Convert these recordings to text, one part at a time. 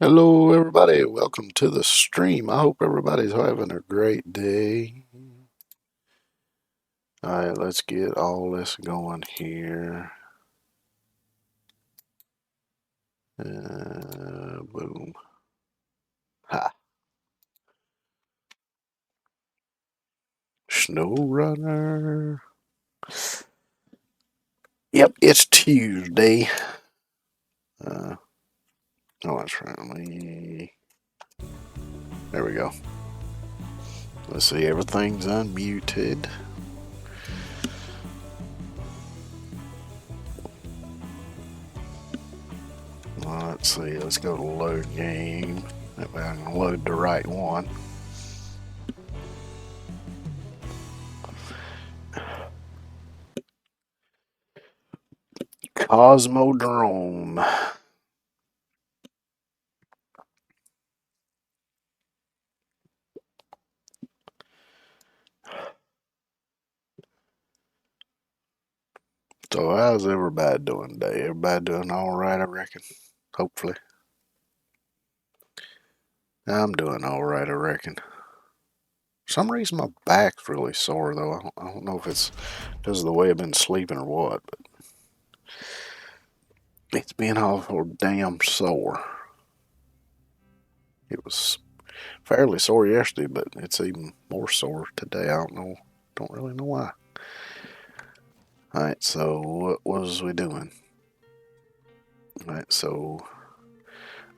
Hello, everybody. Welcome to the stream. I hope everybody's having a great day. All right, let's get all this going here. Boom. Ha. SnowRunner. Yep, it's Tuesday. Uh, oh, that's friendly. There we go. Let's see, everything's unmuted. Let's see, let's go to load game. That way I can load the right one. Cosmodrome. So how's everybody doing today? Everybody doing all right, I reckon. Hopefully. I'm doing all right, I reckon. For some reason my back's really sore though. I don't know if it's because of the way I've been sleeping or what, but it's been awful damn sore. It was fairly sore yesterday, but it's even more sore today. I don't know. Don't really know why. Alright, so what was we doing? Alright, so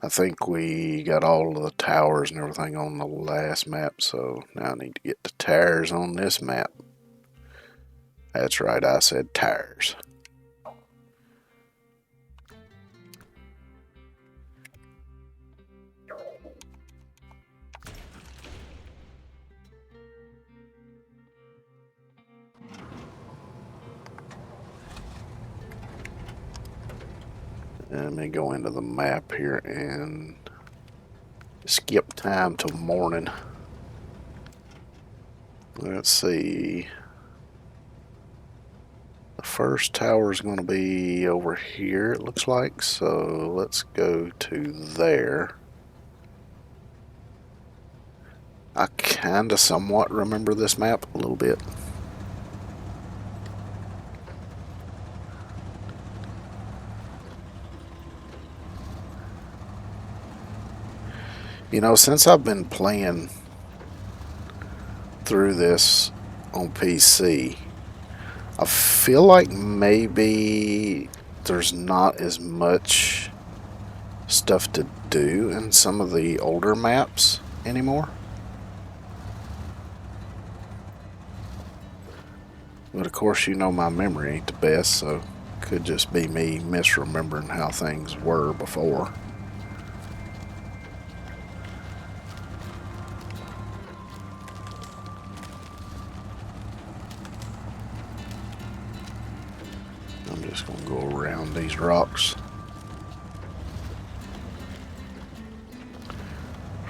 I think we got all of the towers and everything on the last map, so now I need to get the tires on this map. That's right, I said tires. Let me go into the map here and skip time till morning. Let's see. The first tower is going to be over here, it looks like. So let's go to there. I kind of somewhat remember this map a little bit. You know, since I've been playing through this on PC, I feel like maybe there's not as much stuff to do in some of the older maps anymore. But of course, you know my memory ain't the best, so could just be me misremembering how things were before. I'm just gonna go around these rocks.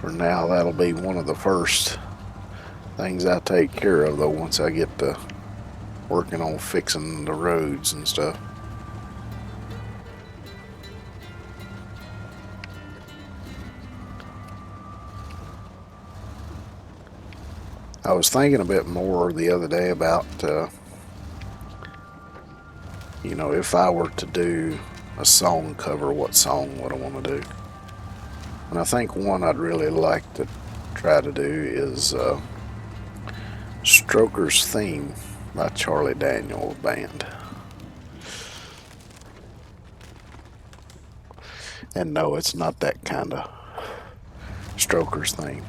For now, that'll be one of the first things I take care of, though, once I get to working on fixing the roads and stuff. I was thinking a bit more the other day about, you know, if I were to do a song cover, what song would I want to do? And I think one I'd really like to try to do is Stroker's Theme by Charlie Daniels Band. And no, it's not that kind of Stroker's Theme.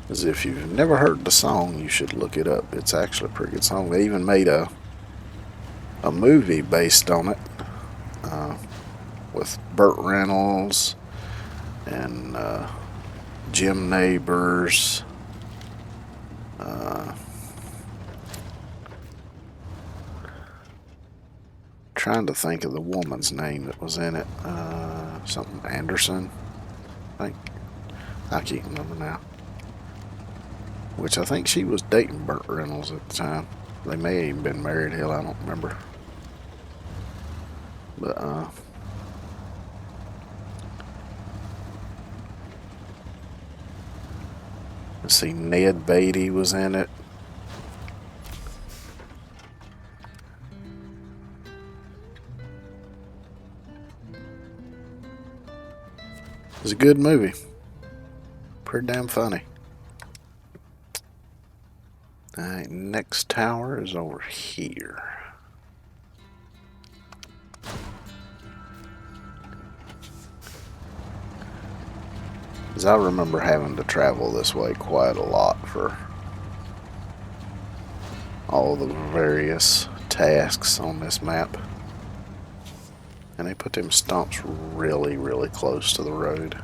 As if you've never heard the song, you should look it up. It's actually a pretty good song. They even made a movie based on it with Burt Reynolds and Jim Neighbors. Trying to think of the woman's name that was in it. Something Anderson, I think. I can't remember now. Which I think she was dating Burt Reynolds at the time. They may have even been married, hell, I don't remember. But, let's see, Ned Beatty was in it. It's a good movie. Pretty damn funny. Alright, next tower is over here. Because I remember having to travel this way quite a lot for all the various tasks on this map. And they put them stumps really, really close to the road.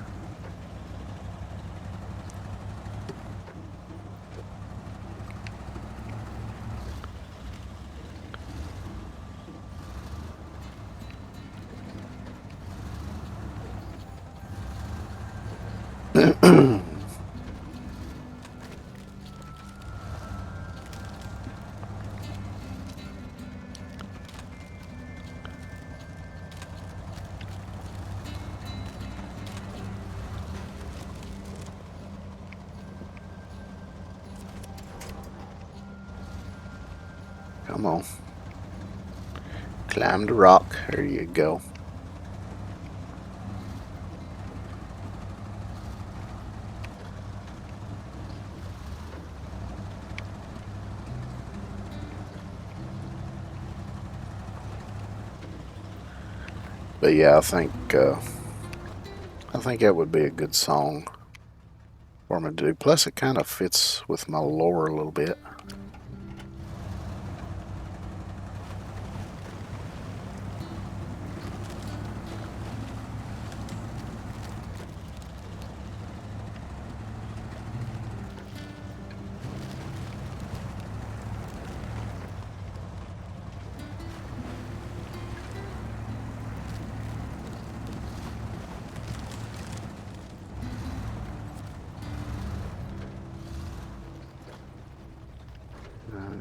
Come on. Climb the rock. There you go. But yeah, I think that would be a good song for me to do. Plus, it kind of fits with my lore a little bit.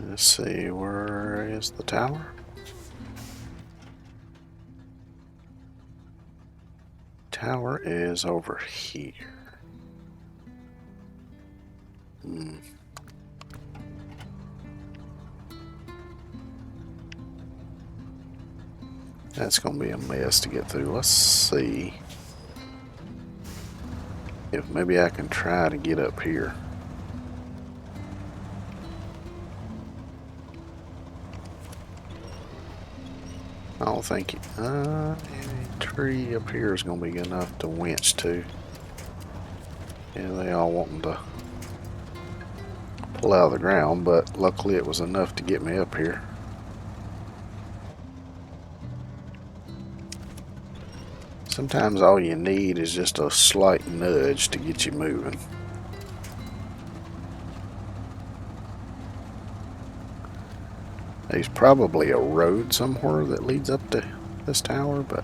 Let's see, where is the tower? Tower is over here. That's going to be a mess to get through. Let's see if maybe I can try to get up here. I don't think any tree up here is going to be good enough to winch to. Yeah, they all wanting to pull out of the ground, but luckily it was enough to get me up here. Sometimes all you need is just a slight nudge to get you moving. There's probably a road somewhere that leads up to this tower, but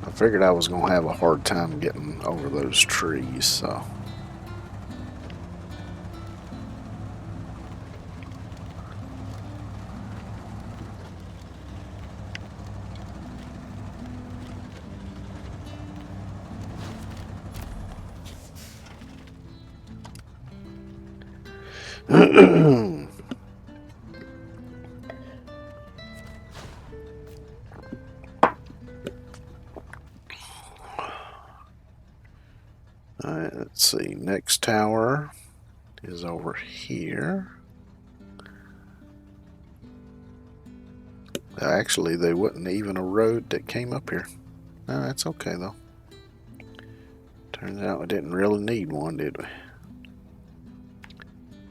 I figured I was going to have a hard time getting over those trees, so. Alright, let's see. Next tower is over here. Actually, there wasn't even a road that came up here. No, that's okay though. Turns out we didn't really need one, did we?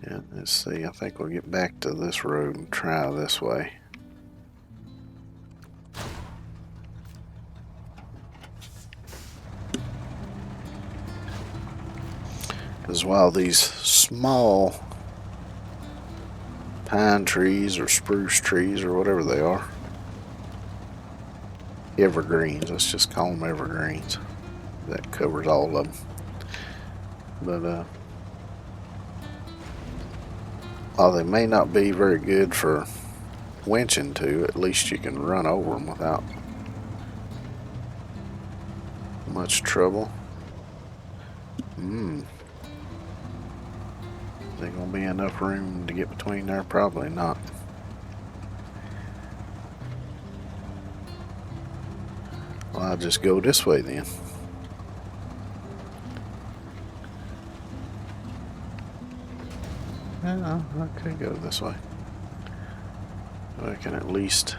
Yeah, let's see. I think we'll get back to this road and try this way. Because while these small pine trees or spruce trees or whatever they are, evergreens, let's just call them evergreens. that covers all of them. But while they may not be very good for winching to, at least you can run over them without much trouble. Is there gonna be enough room to get between there? Probably not. Well, I'll just go this way then. Yeah, I could go this way. I can at least...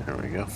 There we go.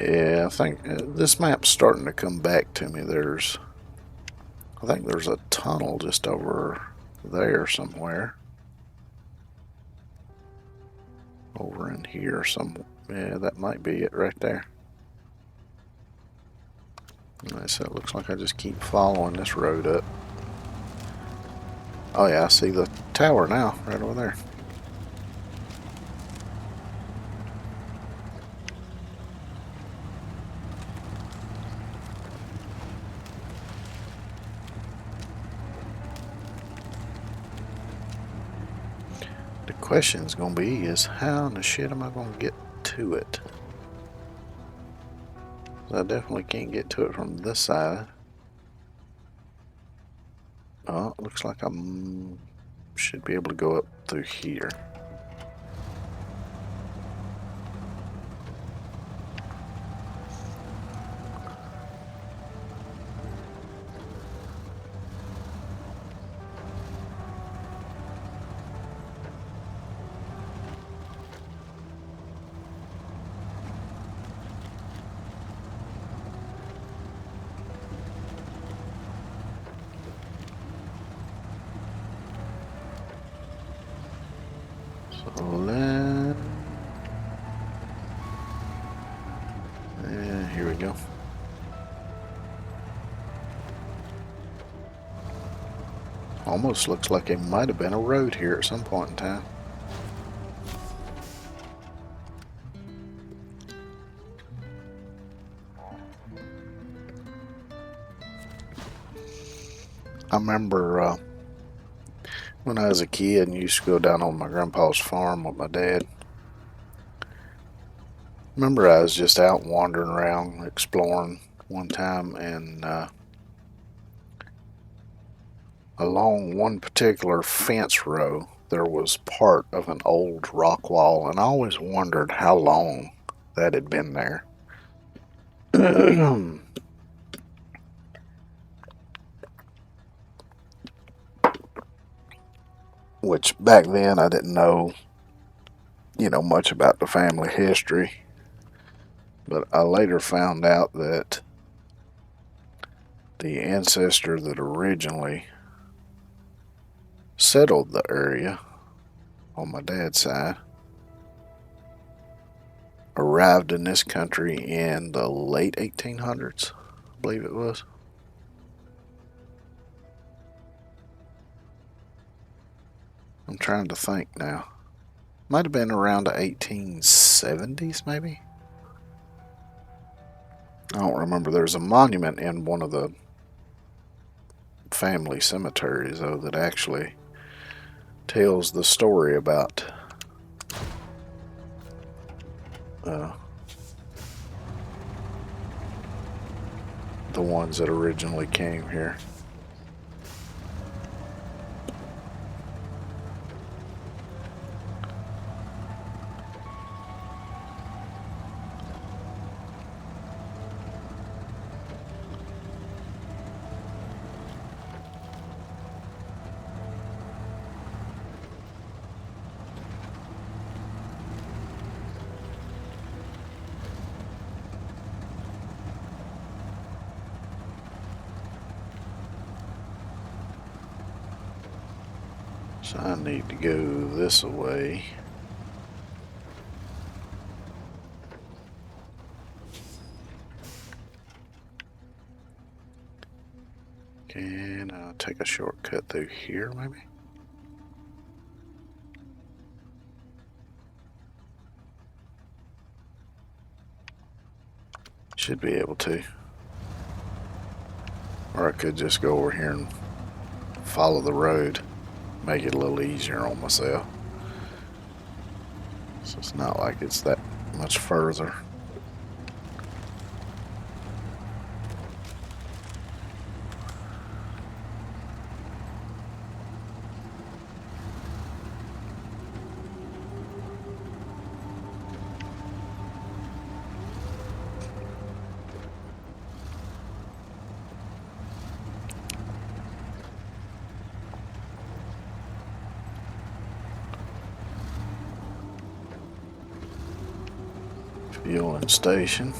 Yeah, I think this map's starting to come back to me. I think there's a tunnel just over there somewhere. Over in here yeah, that might be it right there. So it looks like I just keep following this road up. Oh yeah, I see the tower now, right over there. The question's gonna be is how in the shit am I gonna get to it? I definitely can't get to it from this side. Oh, it looks like I should be able to go up through here. Here we go. Almost looks like it might have been a road here at some point in time. I remember when I was a kid and used to go down on my grandpa's farm with my dad. Remember I was just out wandering around exploring one time, and along one particular fence row there was part of an old rock wall, and I always wondered how long that had been there. Which back then I didn't know, much about the family history. But I later found out that the ancestor that originally settled the area on my dad's side arrived in this country in the late 1800s, I believe it was. I'm trying to think now. Might have been around the 1870s, maybe? I don't remember. There's a monument in one of the family cemeteries, though, that actually tells the story about the ones that originally came here. So I need to go this way. Can I take a shortcut through here, maybe? Should be able to. Or I could just go over here and follow the road. Make it a little easier on myself. So it's not like it's that much further. Fueling station.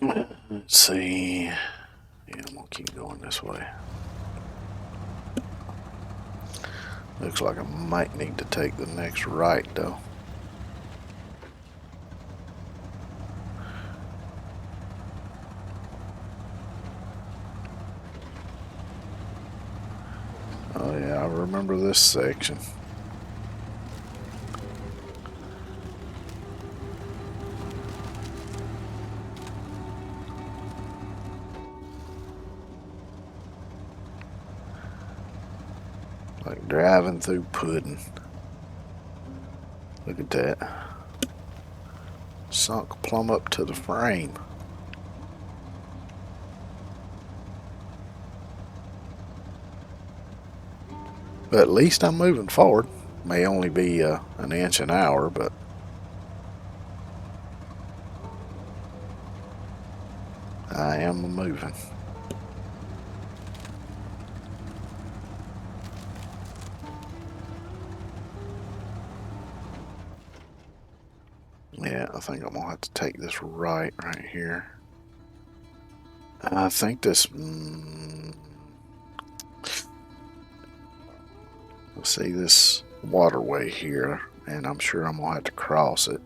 Let's see. Yeah, I'm gonna keep going this way. Looks like I might need to take the next right though. Oh yeah, I remember this section. Like driving through pudding. Look at that. Sunk plumb up to the frame. But at least I'm moving forward. May only be an inch an hour, but I am moving. Yeah, I think I'm gonna have to take this right here. I think this. See this waterway here, and I'm sure I'm gonna have to cross it.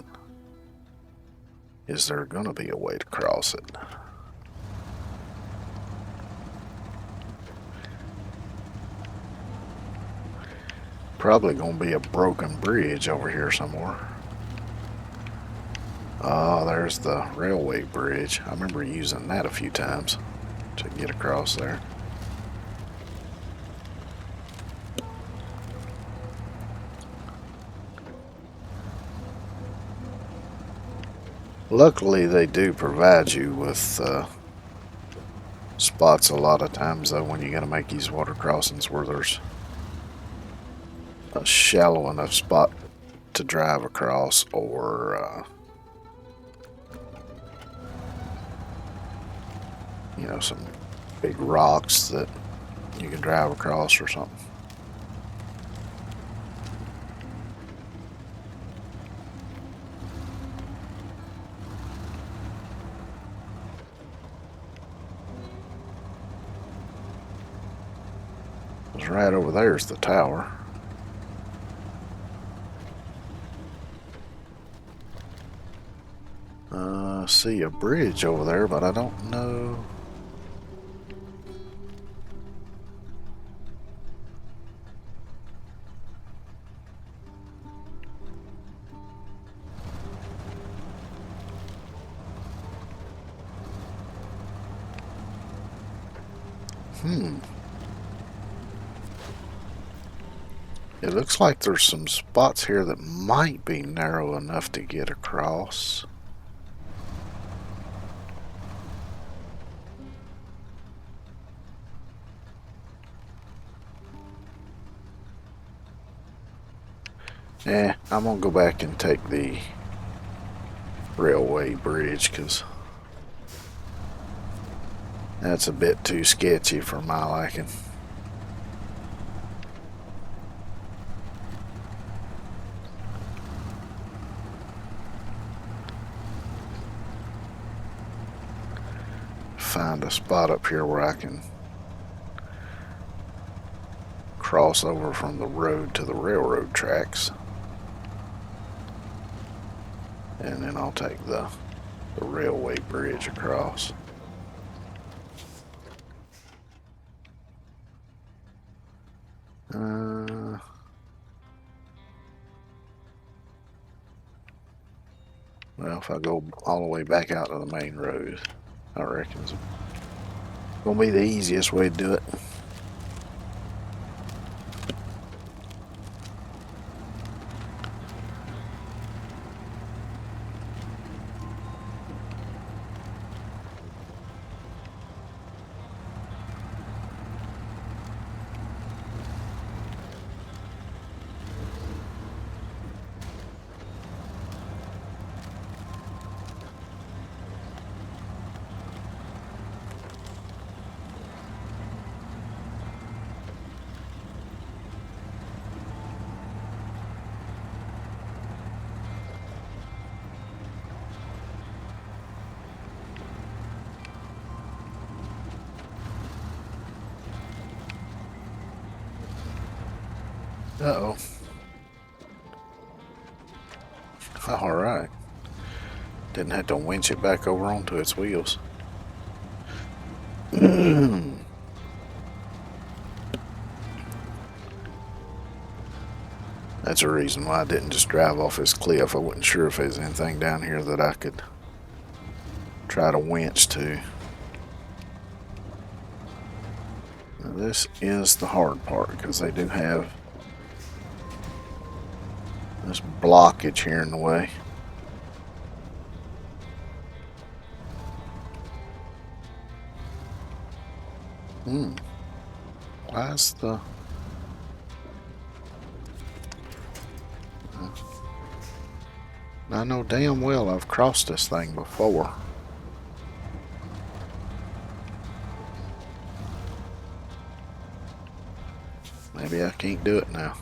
Is there gonna be a way to cross it? Probably gonna be a broken bridge over here somewhere. Oh, there's the railway bridge. I remember using that a few times to get across there. Luckily, they do provide you with spots a lot of times, though, when you got to make these water crossings where there's a shallow enough spot to drive across, or you know, some big rocks that you can drive across or something. Because right over there's the tower. See a bridge over there, but I don't know. It looks like there's some spots here that might be narrow enough to get across. Yeah, I'm gonna go back and take the railway bridge because that's a bit too sketchy for my liking. Find a spot up here where I can cross over from the road to the railroad tracks. And then I'll take the railway bridge across. Well, if I go all the way back out to the main road, I reckon it's gonna be the easiest way to do it. Uh-oh. Alright. Didn't have to winch it back over onto its wheels. That's a reason why I didn't just drive off this cliff. I wasn't sure if there's anything down here that I could try to winch to. Now this is the hard part because they do have this blockage here in the way. Why is the... I know damn well I've crossed this thing before. Maybe I can't do it now.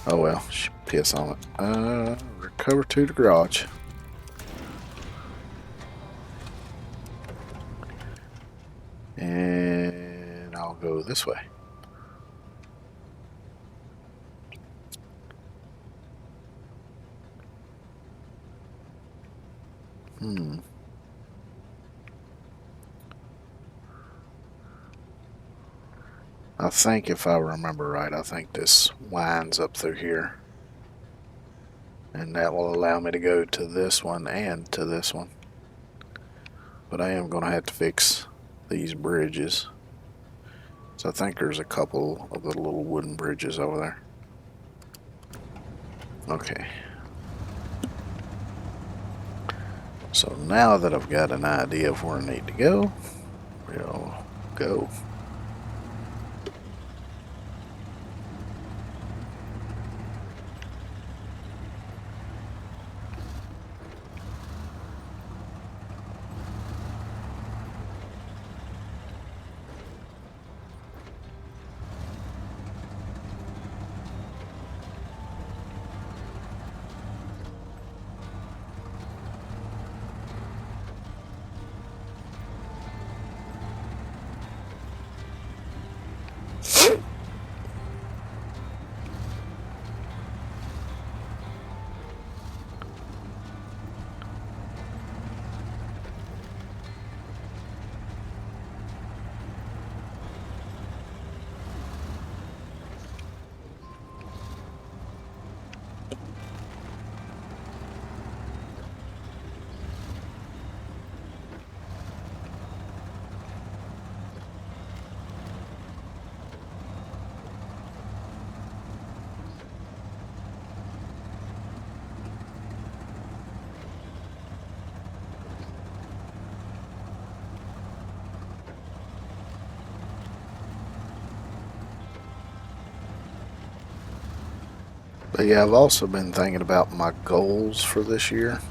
Oh well, piss on it. Recover to the garage. And I'll go this way. I think if I remember right, I think this winds up through here. And that will allow me to go to this one and to this one. But I am going to have to fix these bridges. So I think there's a couple of the little wooden bridges over there. Okay. So now that I've got an idea of where I need to go, we'll go. But yeah, I've also been thinking about my goals for this year.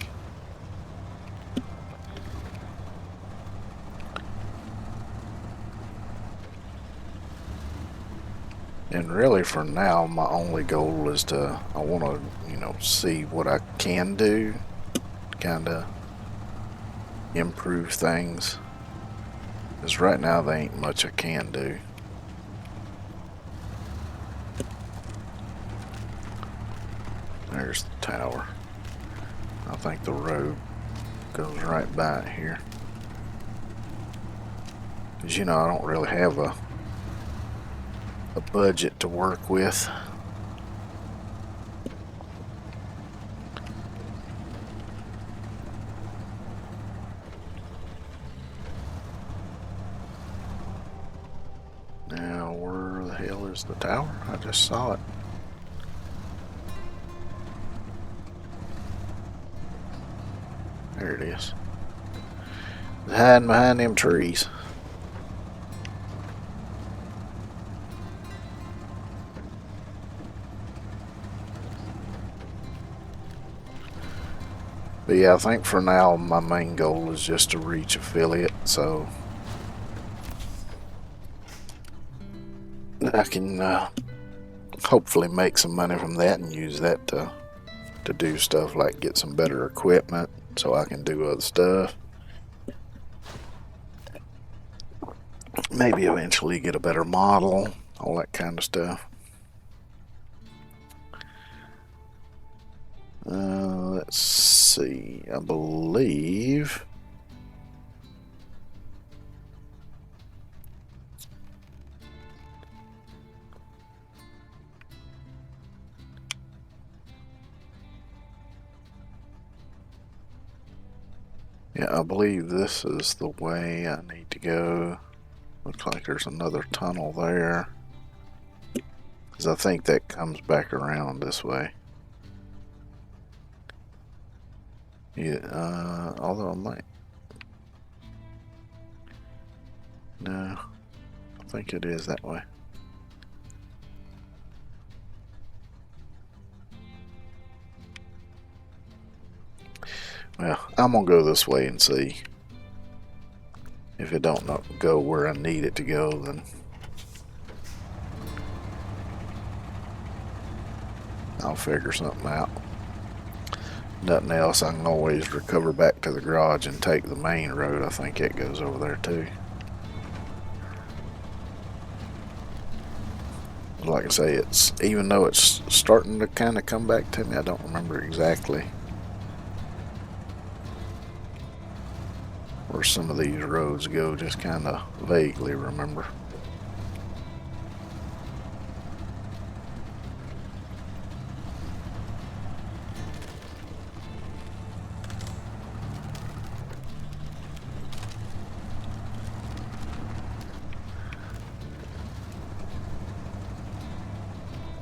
And really for now, my only goal is I want to, see what I can do, kind of improve things. Because right now there ain't much I can do. There's the tower. I think the road goes right by it here. Because, you know, I don't really have a budget to work with. Now, where the hell is the tower? I just saw it. There it is. It's hiding behind them trees. But yeah, I think for now my main goal is just to reach affiliate, so I can hopefully make some money from that and use that to do stuff like get some better equipment so I can do other stuff. Maybe eventually get a better model, all that kind of stuff. Let's see, I believe this is the way I need to go. Looks like there's another tunnel there, because I think that comes back around this way. Yeah, although I might. No, I think it is that way. Well, I'm gonna go this way and see. If it don't go where I need it to go, then I'll figure something out. Nothing else, I can always recover back to the garage and take the main road. I think it goes over there too. Like I say, it's even though it's starting to kind of come back to me, I don't remember exactly where some of these roads go, just kind of vaguely remember.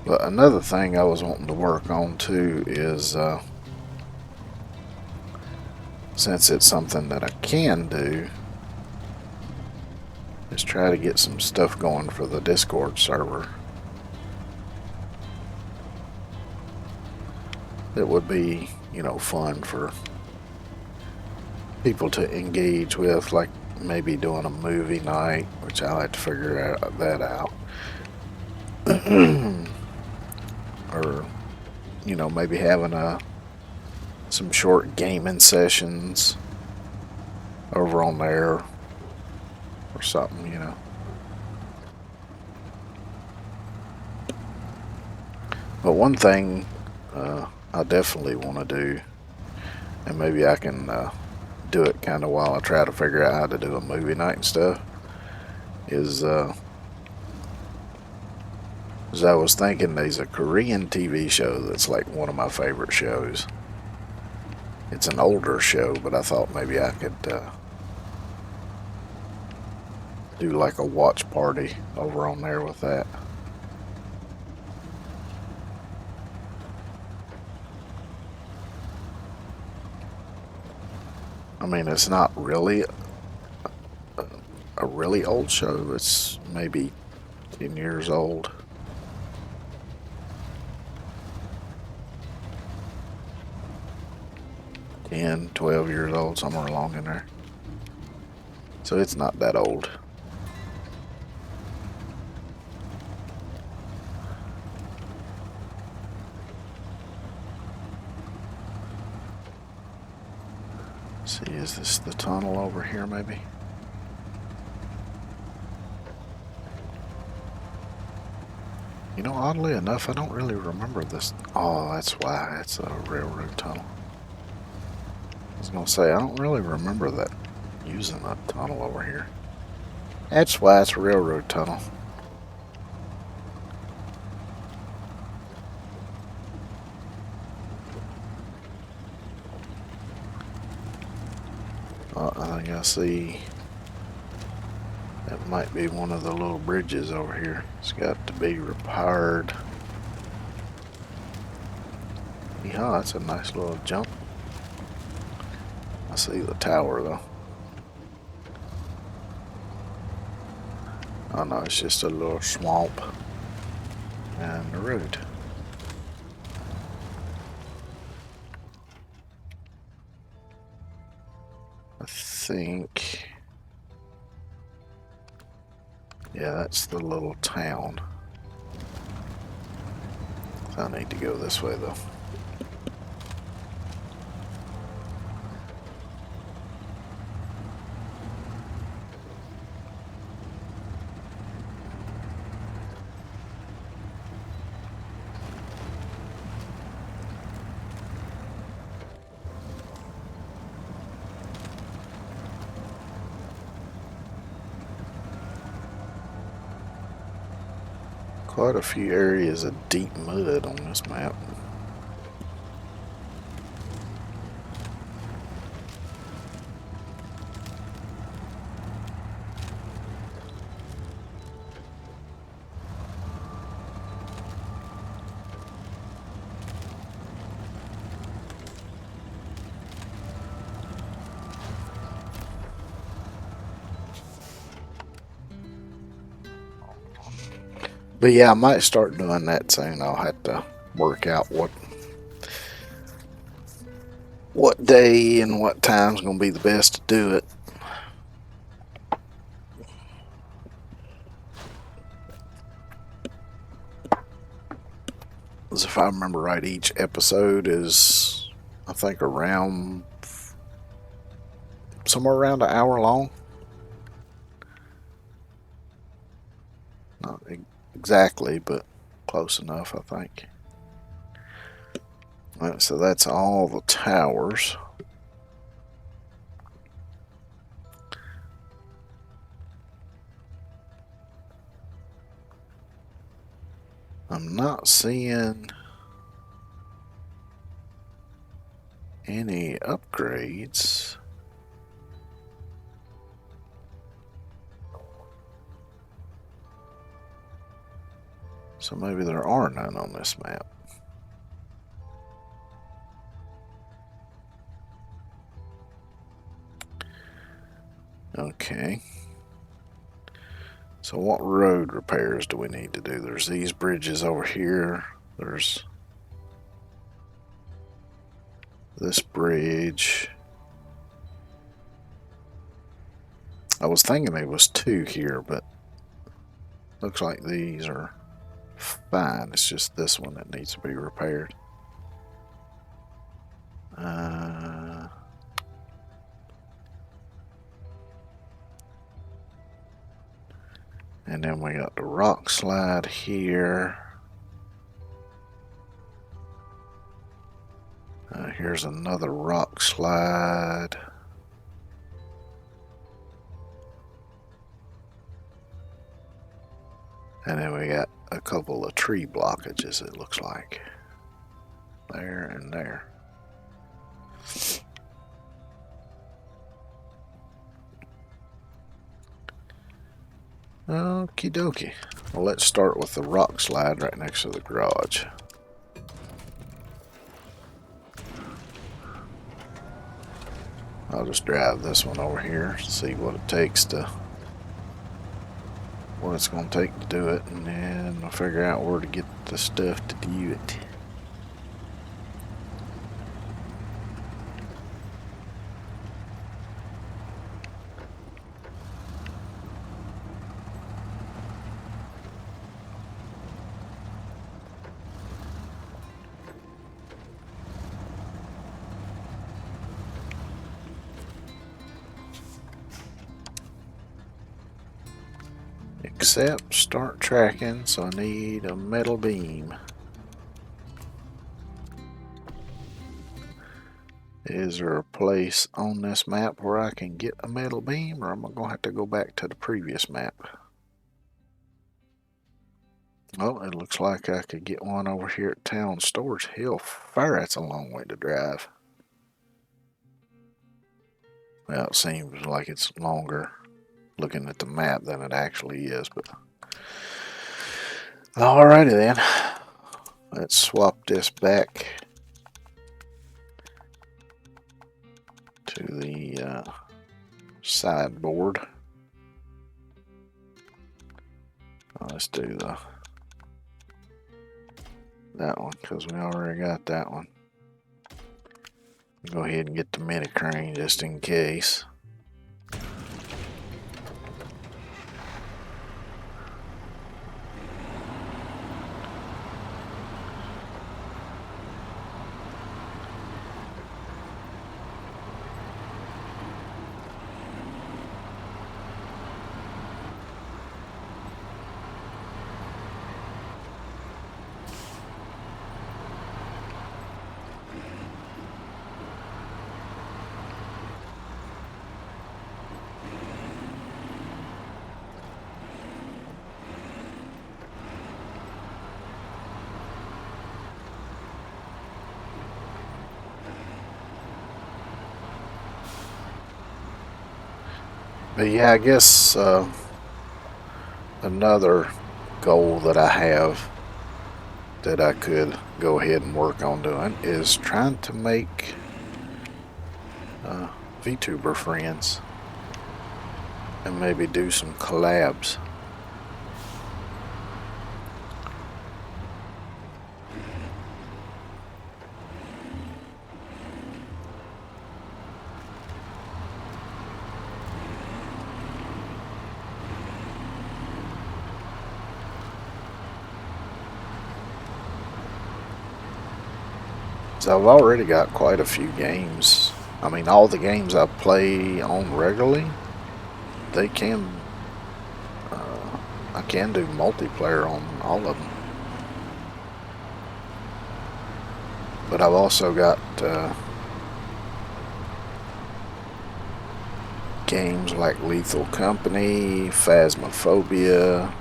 But another thing I was wanting to work on too is since it's something that I can do, is try to get some stuff going for the Discord server. It would be, you know, fun for people to engage with, like maybe doing a movie night, which I'll have to figure that out. Or, you know, maybe having some short gaming sessions over on there or something, you know. But one thing I definitely want to do, and maybe I can do it kind of while I try to figure out how to do a movie night and stuff, is as I was thinking, there's a Korean TV show that's like one of my favorite shows. It's an older show, but I thought maybe I could do like a watch party over on there with that. I mean, it's not really a really old show. It's maybe 10 years old. Ten, 12 years old, somewhere along in there. So it's not that old. Let's see, is this the tunnel over here maybe? You know, oddly enough, I don't really remember this. Oh, that's why. It's a railroad tunnel. I was going to say, I don't really remember that using a tunnel over here. That's why it's a railroad tunnel. I think I see that might be one of the little bridges over here. It's got to be repaired. Yeah, that's a nice little jump. I see the tower though. Oh no, it's just a little swamp and the road. I think, yeah, that's the little town. I need to go this way though. Quite a few areas of deep mud on this map. But yeah, I might start doing that soon. I'll have to work out what day and what time's gonna be the best to do it. As if I remember right, each episode is, I think, around somewhere around an hour long. Not exactly, but close enough, I think. Right, so that's all the towers. I'm not seeing any upgrades. So maybe there are none on this map. Okay. So what road repairs do we need to do? There's these bridges over here. There's this bridge. I was thinking there was two here, but looks like these are fine. It's just this one that needs to be repaired. And then we got the rock slide here. Here's another rock slide. And then we got a couple of tree blockages, it looks like. There and there. Okie dokie. Well, let's start with the rock slide right next to the garage. I'll just drive this one over here, see what it takes to, what it's going to take to do it, and then I'll figure out where to get the stuff to do it. Accept, start tracking, so I need a metal beam. Is there a place on this map where I can get a metal beam, or am I going to have to go back to the previous map? Well, it looks like I could get one over here at Town Storage Hill Fire. That's a long way to drive. Well, it seems like it's longer looking at the map than it actually is, but alrighty then. Let's swap this back to the sideboard. Let's do that one because we already got that one. Go ahead and get the mini crane just in case. But yeah, I guess another goal that I have that I could go ahead and work on doing is trying to make VTuber friends and maybe do some collabs. So I've already got quite a few games. I mean, all the games I play on regularly, they can, I can do multiplayer on all of them. But I've also got games like Lethal Company, Phasmophobia,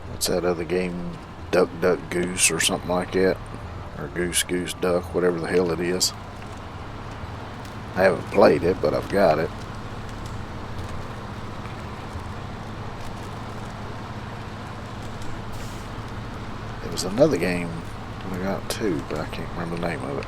what's that other game? Duck Duck Goose or something like that. Or Goose Goose Duck, whatever the hell it is. I haven't played it, but I've got it. There was another game I got too, but I can't remember the name of it.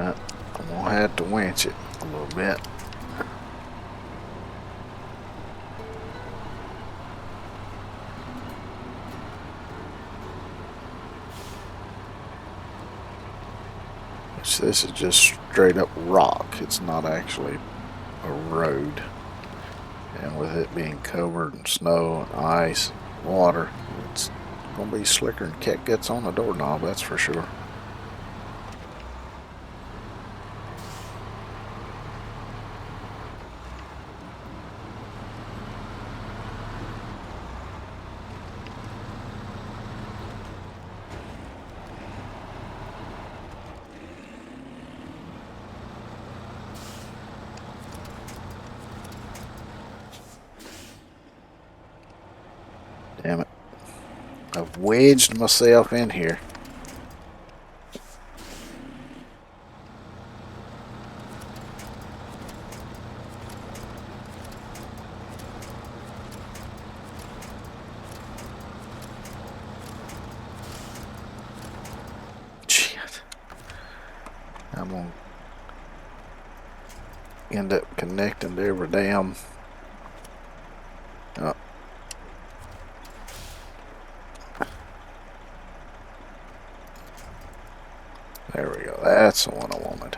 I'm gonna have to winch it a little bit. This is just straight up rock. It's not actually a road. And with it being covered in snow and ice, water, it's gonna be slicker than cat guts on the doorknob, that's for sure. I've wedged myself in here. Shit. I'm gonna end up connecting to every damn. Oh. There we go. That's the one I wanted.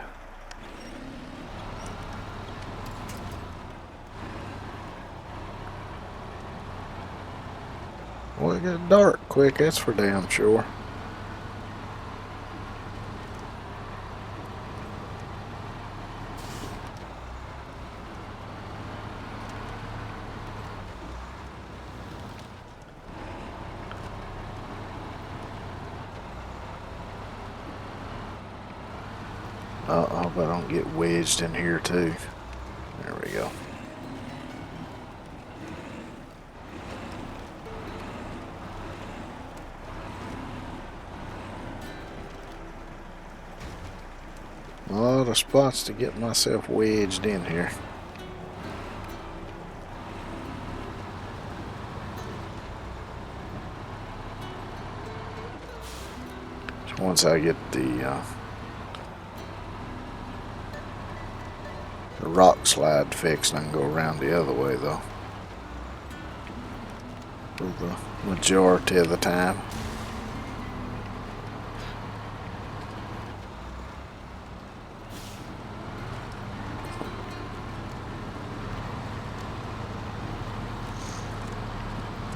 Well, it got dark quick, that's for damn sure. I hope I don't get wedged in here too. There we go. A lot of spots to get myself wedged in here. So once I get the rock slide fixed, I can go around the other way though. For the majority of the time.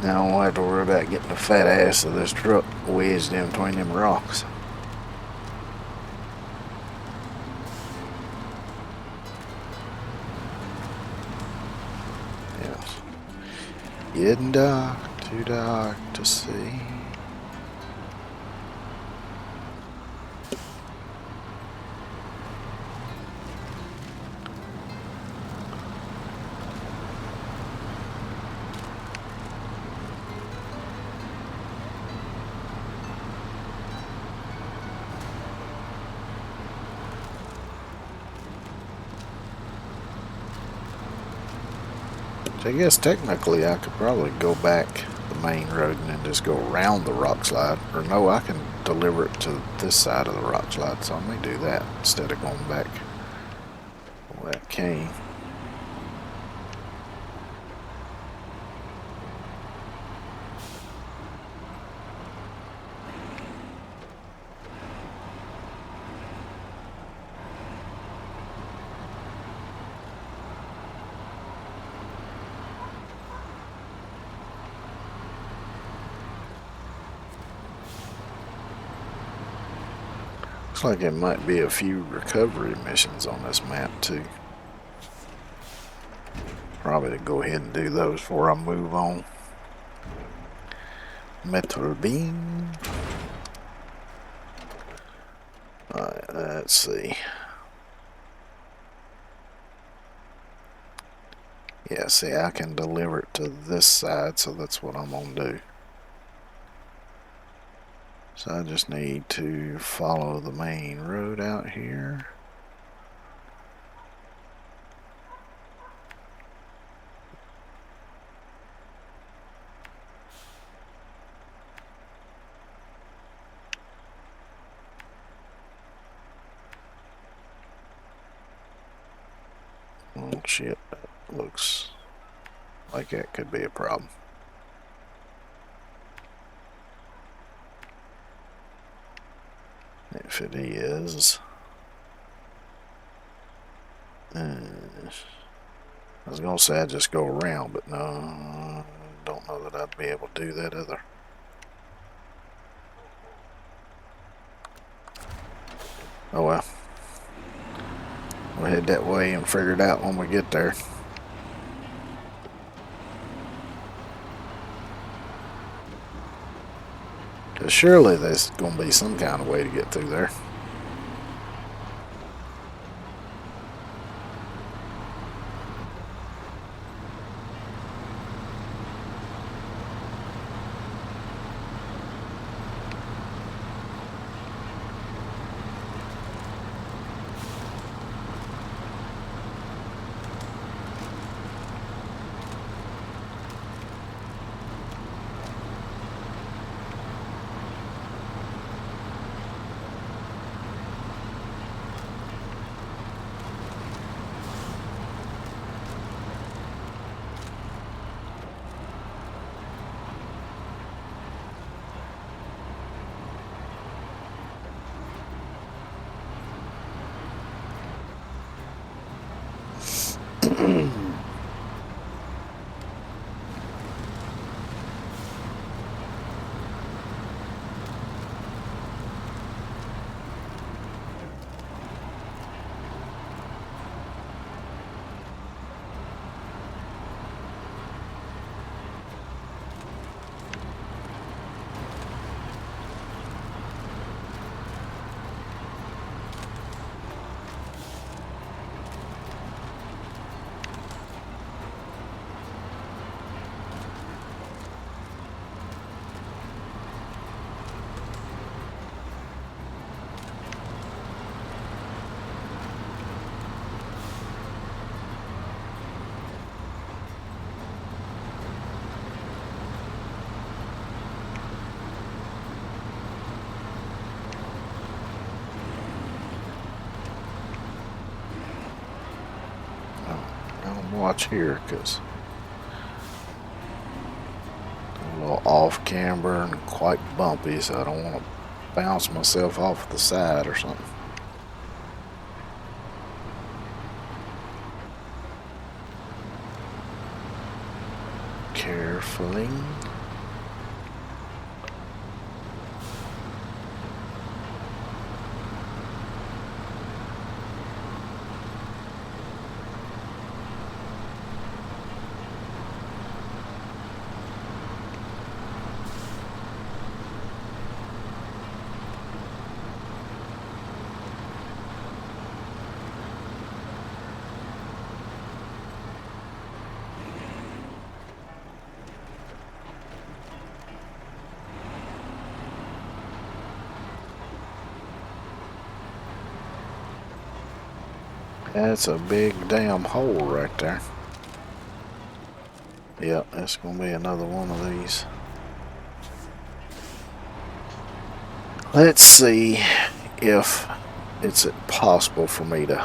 Now I don't have to worry about getting the fat ass of this truck wedged in between them rocks. Yes. Getting dark, too dark to see. I guess technically I could probably go back the main road and then just go around the rock slide. Or no, I can deliver it to this side of the rock slide, so I may do that instead of going back where it came. Looks like it might be a few recovery missions on this map too. Probably to go ahead and do those before I move on. Metal beam. Alright, let's see. Yeah, see, I can deliver it to this side, so that's what I'm gonna do. So I just need to follow the main road out here. Oh shit, that looks like that could be a problem. If it is, I was gonna say I'd just go around, but no, I don't know that I'd be able to do that either. Oh well, we'll head that way and figure it out when we get there. Because surely there's going to be some kind of way to get through there. watch here, because a little off camber and quite bumpy, so I don't want to bounce myself off the side or something. Carefully. That's a big damn hole right there. Yep, that's gonna be another one of these. Let's see if it's possible for me to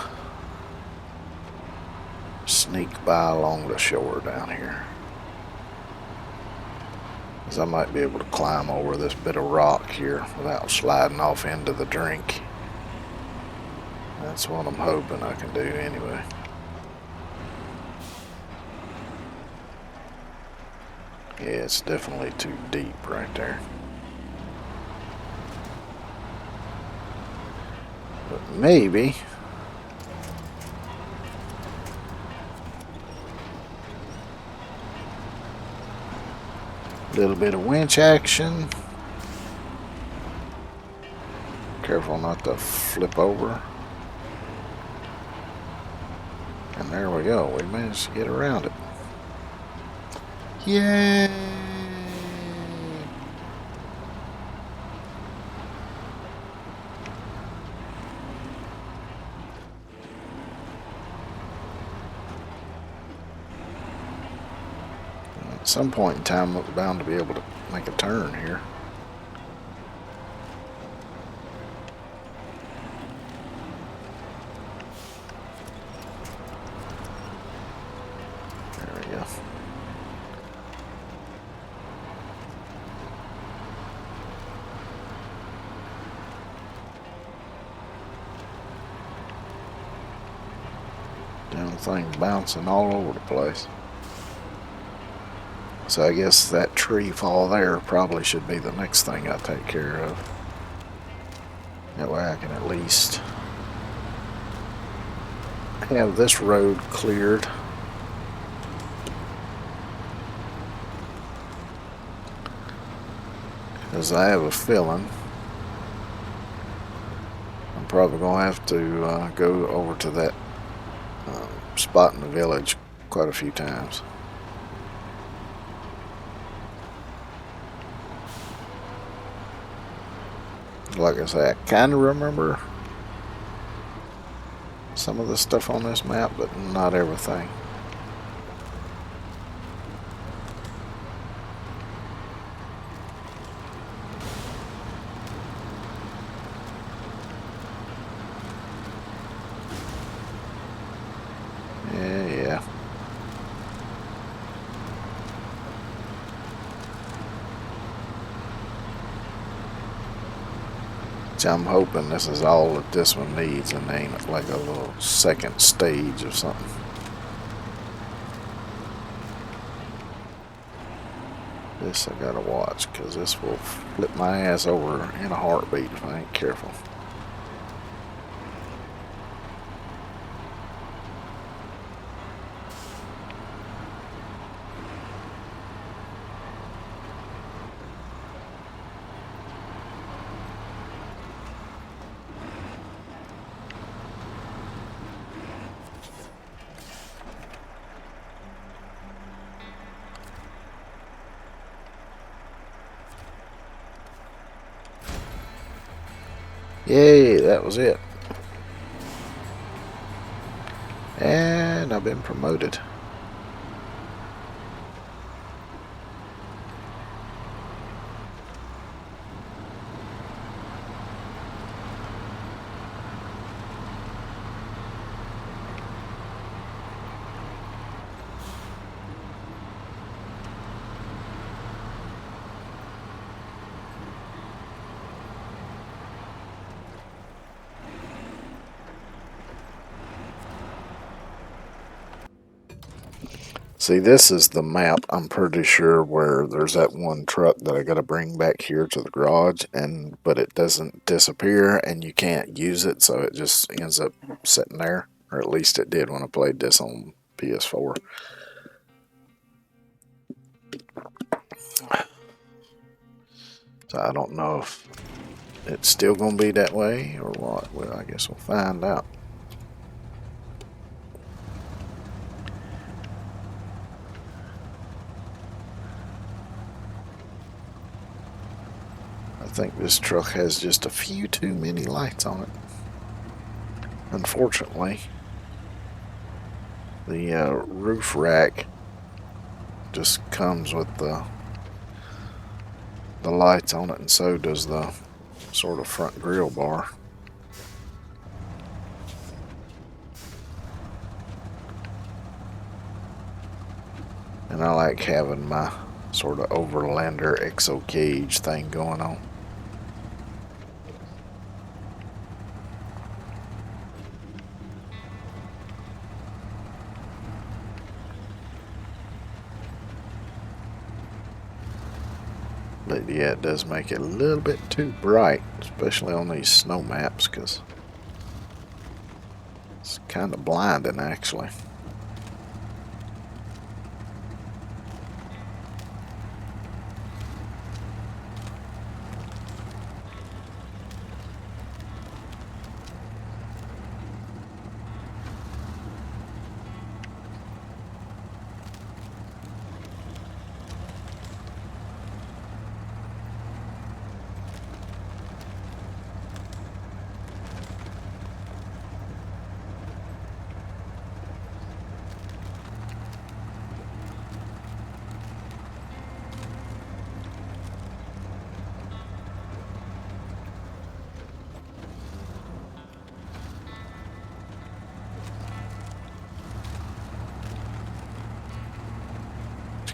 sneak by along the shore down here. Because I might be able to climb over this bit of rock here without sliding off into the drink. That's what I'm hoping I can do anyway. Yeah, it's definitely too deep right there. But maybe a little bit of winch action. Careful not to flip over. And there we go. We managed to get around it. Yay! At some point in time, I'm bound to be able to make a turn here. There we go. Damn thing bouncing all over the place. So I guess that tree fall there probably should be the next thing I take care of. That way I can at least have this road cleared. Because I have a feeling I'm probably going to have to go over to that spot in the village quite a few times. Like I say, I kind of remember some of the stuff on this map, but not everything. Yeah. I'm hoping this is all that this one needs and ain't like a little second stage or something. This I gotta watch, because this will flip my ass over in a heartbeat if I ain't careful. Yay, that was it. And I've been promoted. See, this is the map, I'm pretty sure, where there's that one truck that I gotta bring back here to the garage, but it doesn't disappear and you can't use it, so it just ends up sitting there. Or at least it did when I played this on PS4. So I don't know if it's still gonna be that way or what. Well, I guess we'll find out. I think this truck has just a few too many lights on it. Unfortunately, the roof rack just comes with the lights on it, and so does the sort of front grill bar. And I like having my sort of overlander exo cage thing going on. But yeah, it does make it a little bit too bright, especially on these snow maps, because it's kind of blinding actually.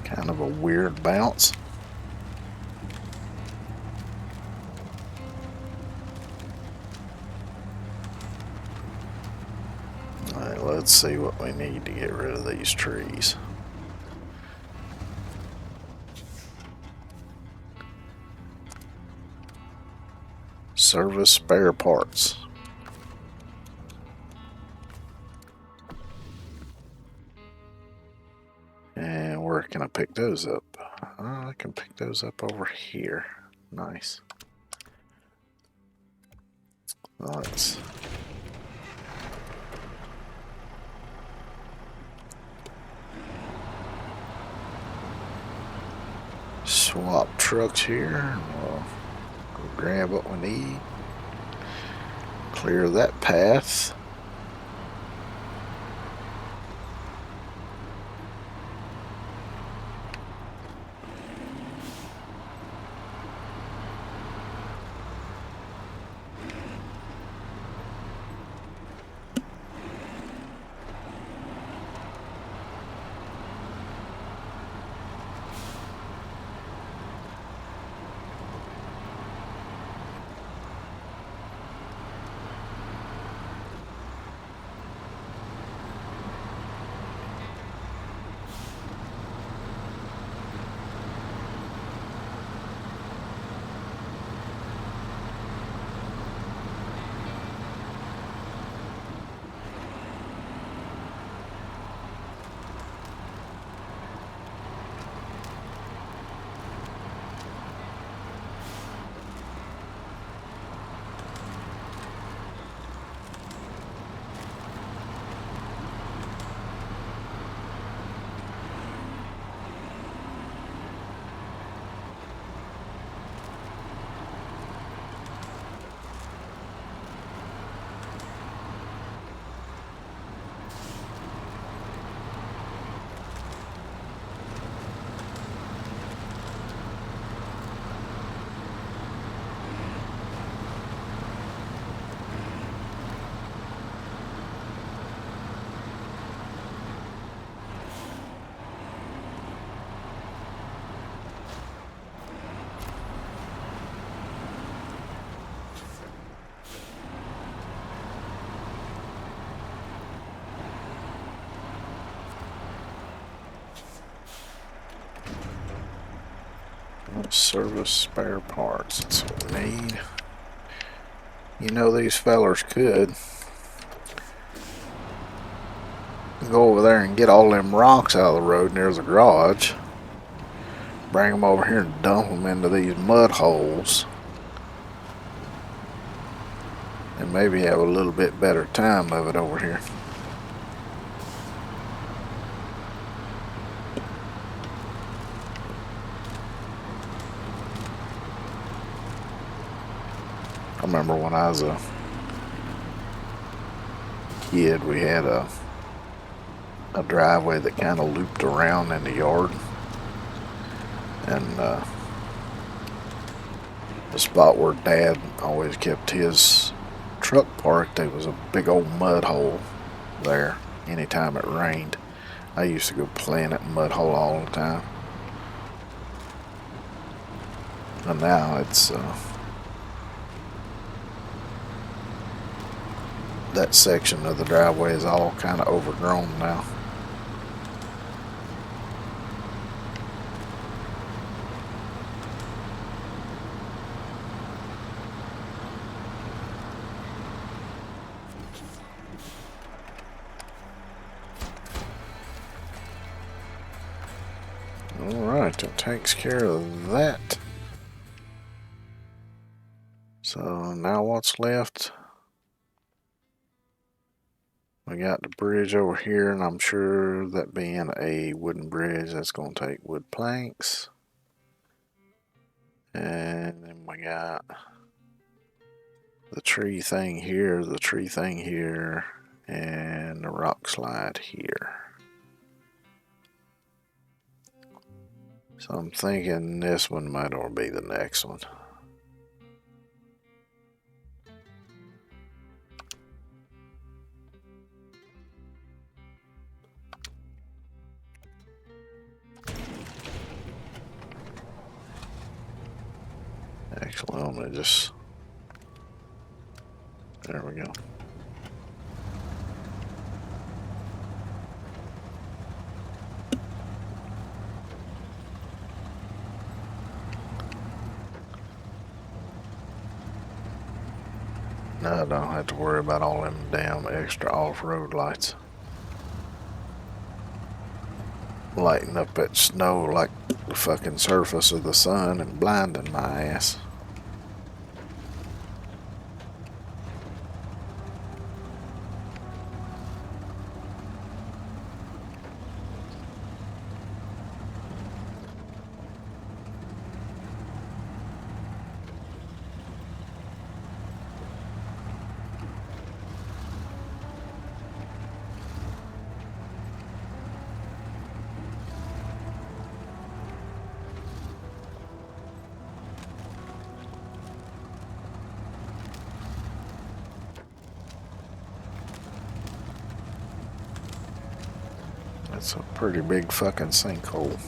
Kind of a weird bounce. Alright, let's see what we need to get rid of these trees. Service spare parts. And where can I pick those up? I can pick those up over here. Nice. Let's swap trucks here. We'll go grab what we need. Clear that path. Service spare parts. That's what we need. You know, these fellers could go over there and get all them rocks out of the road near the garage. Bring them over here and dump them into these mud holes. And maybe have a little bit better time of it over here. I remember when I was a kid, we had a driveway that kind of looped around in the yard. And the spot where Dad always kept his truck parked, there was a big old mud hole there anytime it rained. I used to go play in that mud hole all the time. And now it's that section of the driveway is all kind of overgrown now. Alright, that takes care of that. So now what's left? We got the bridge over here, and I'm sure that being a wooden bridge, that's going to take wood planks. And then we got the tree thing here, and the rock slide here. So I'm thinking this one might or be the next one. Actually, I'm gonna just, there we go. Now I don't have to worry about all them damn extra off-road lights. Lighting up that snow like the fucking surface of the sun and blinding my ass. That's a pretty big fucking sinkhole.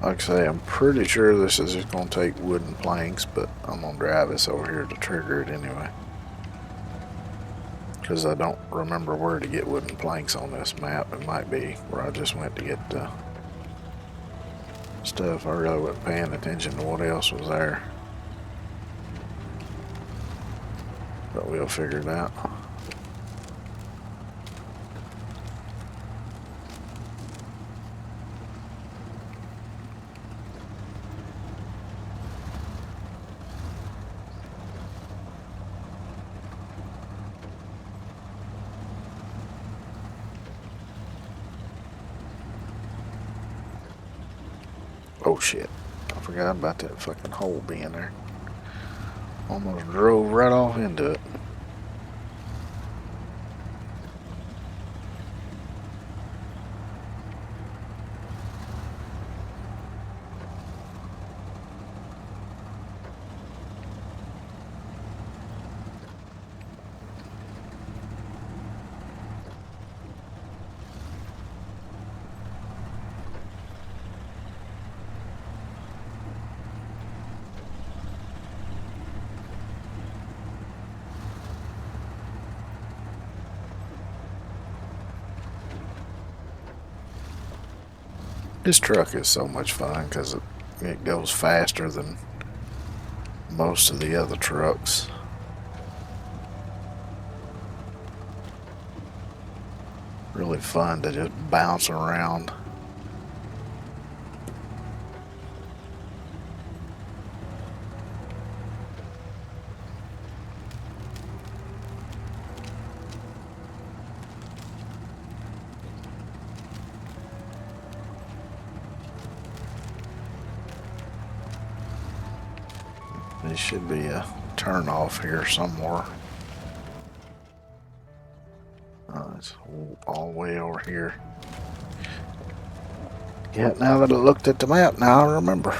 Like I say, I'm pretty sure this is just going to take wooden planks, but I'm going to drive this over here to trigger it anyway. Because I don't remember where to get wooden planks on this map. It might be where I just went to get the stuff. I really wasn't paying attention to what else was there. But we'll figure it out. Oh shit, I forgot about that fucking hole being there. Almost drove right off into it. This truck is so much fun because it goes faster than most of the other trucks. Really fun to just bounce around. There should be a turn off here somewhere. It's all the way over here. Yeah, now that I looked at the map, now I remember.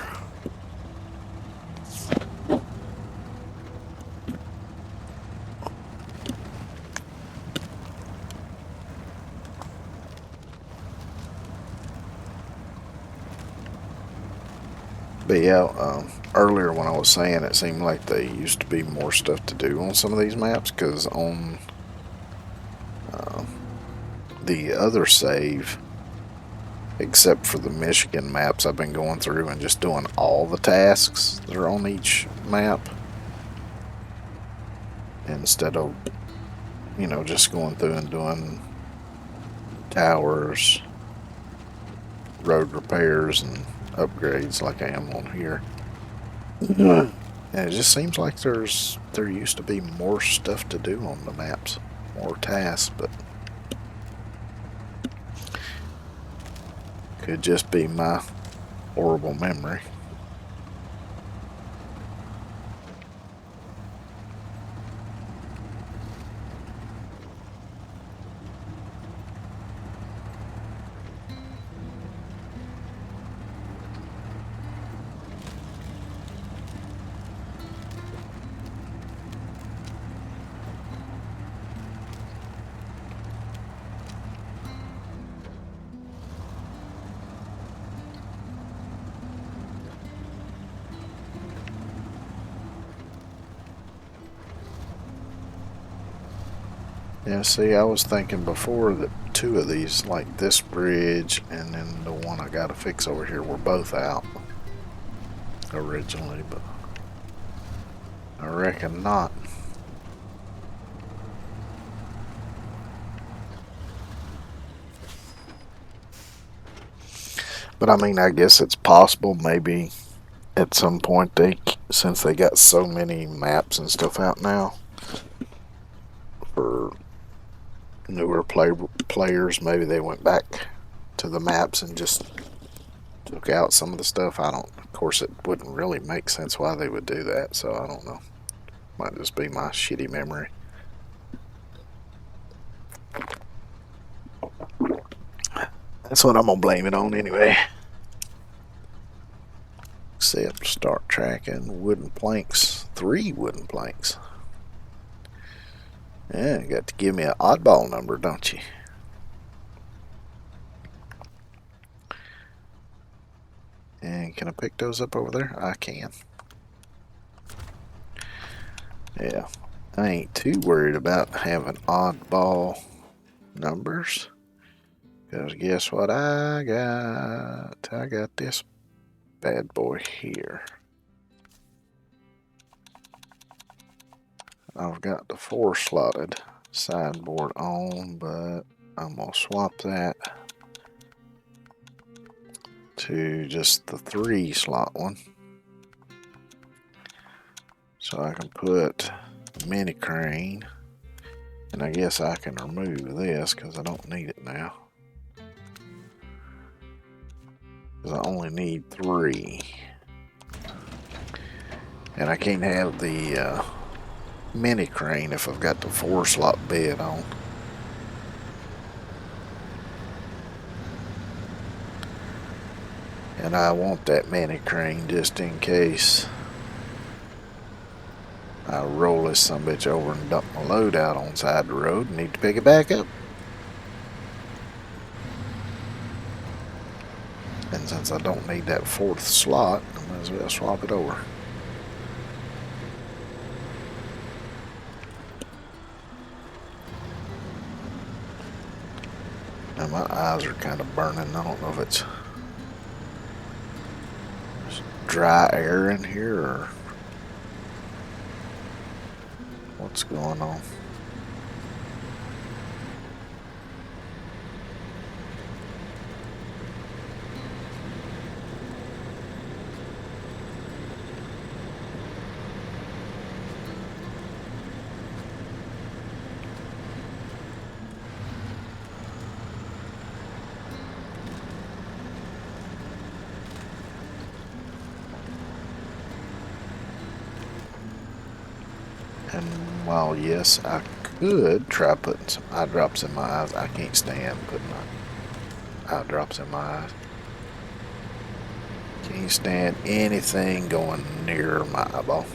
But yeah, earlier when I was saying it seemed like there used to be more stuff to do on some of these maps, because on the other save, except for the Michigan maps, I've been going through and just doing all the tasks that are on each map instead of, you know, just going through and doing towers, road repairs, and upgrades like I am on here. And it just seems like there used to be more stuff to do on the maps, more tasks, but could just be my horrible memory. Yeah, see, I was thinking before that two of these, like this bridge and then the one I gotta fix over here, were both out originally, but I reckon not. But I mean, I guess it's possible maybe at some point since they got so many maps and stuff out now for newer players, maybe they went back to the maps and just took out some of the stuff. Of course, it wouldn't really make sense why they would do that, so I don't know. Might just be my shitty memory. That's what I'm gonna blame it on anyway. Except start tracking wooden planks. 3 wooden planks. Yeah, you got to give me an oddball number, don't you? And can I pick those up over there? I can. Yeah, I ain't too worried about having oddball numbers. Because guess what I got? I got this bad boy here. I've got the 4 slotted sideboard on, but I'm going to swap that to just the 3 slot one. So I can put mini crane, and I guess I can remove this because I don't need it now. Because I only need 3. And I can't have the mini crane if I've got the 4 slot bed on. And I want that mini crane just in case I roll this sumbitch over and dump my load out on the side of the road and need to pick it back up. And since I don't need that 4th slot, I might as well swap it over. Now my eyes are kind of burning. I don't know if it's dry air in here, or what's going on? And while yes, I could try putting some eye drops in my eyes, I can't stand putting eye drops in my eyes. Can't stand anything going near my eyeball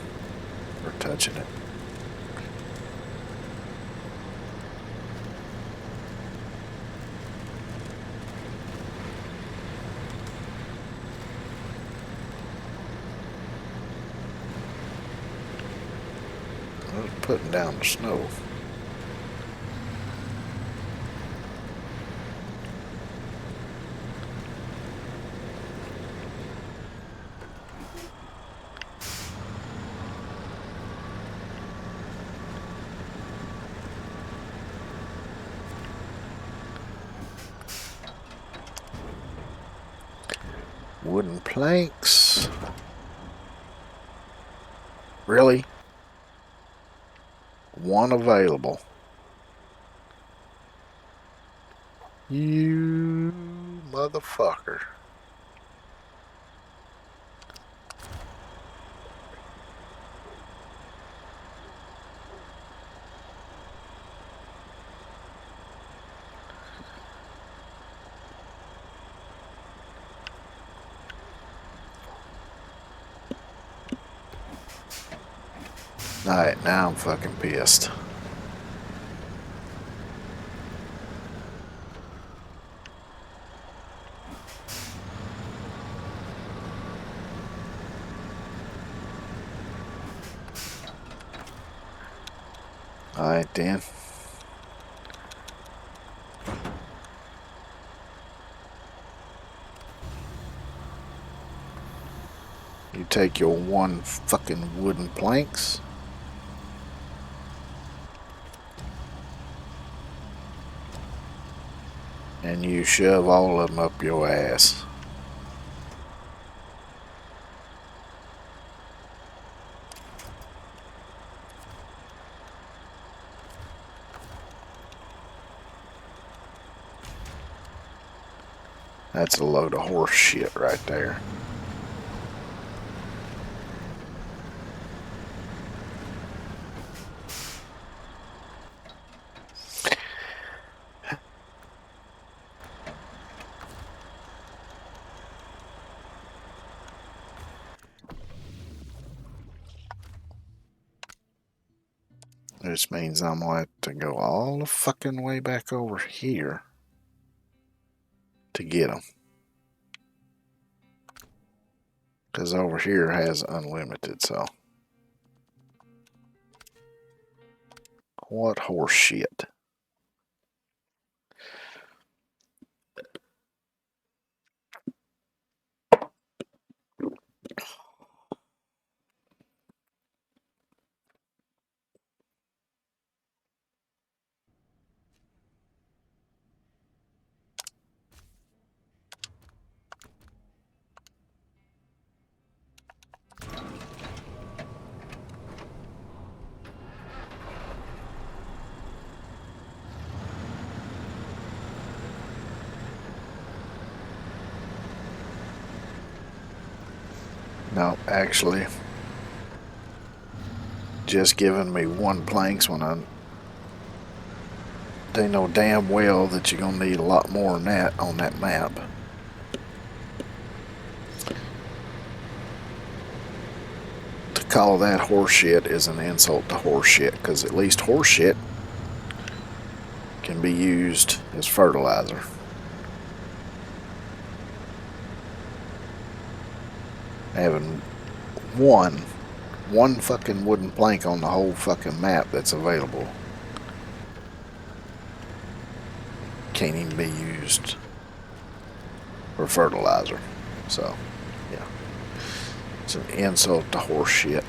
or touching it. I was putting down the snow. Wooden planks. Really? One available. You motherfucker. Alright, now I'm fucking pissed. Alright then. You take your one fucking wooden planks. And you shove all of them up your ass. That's a load of horse shit right there. Which means I'm going to have to go all the fucking way back over here to get them. Because over here has unlimited, so. What horse shit. No, actually, just giving me one planks when they know damn well that you're gonna need a lot more than that on that map. To call that horseshit is an insult to horseshit, because at least horseshit can be used as fertilizer. Having one fucking wooden plank on the whole fucking map that's available can't even be used for fertilizer. So, yeah. It's an insult to horse shit.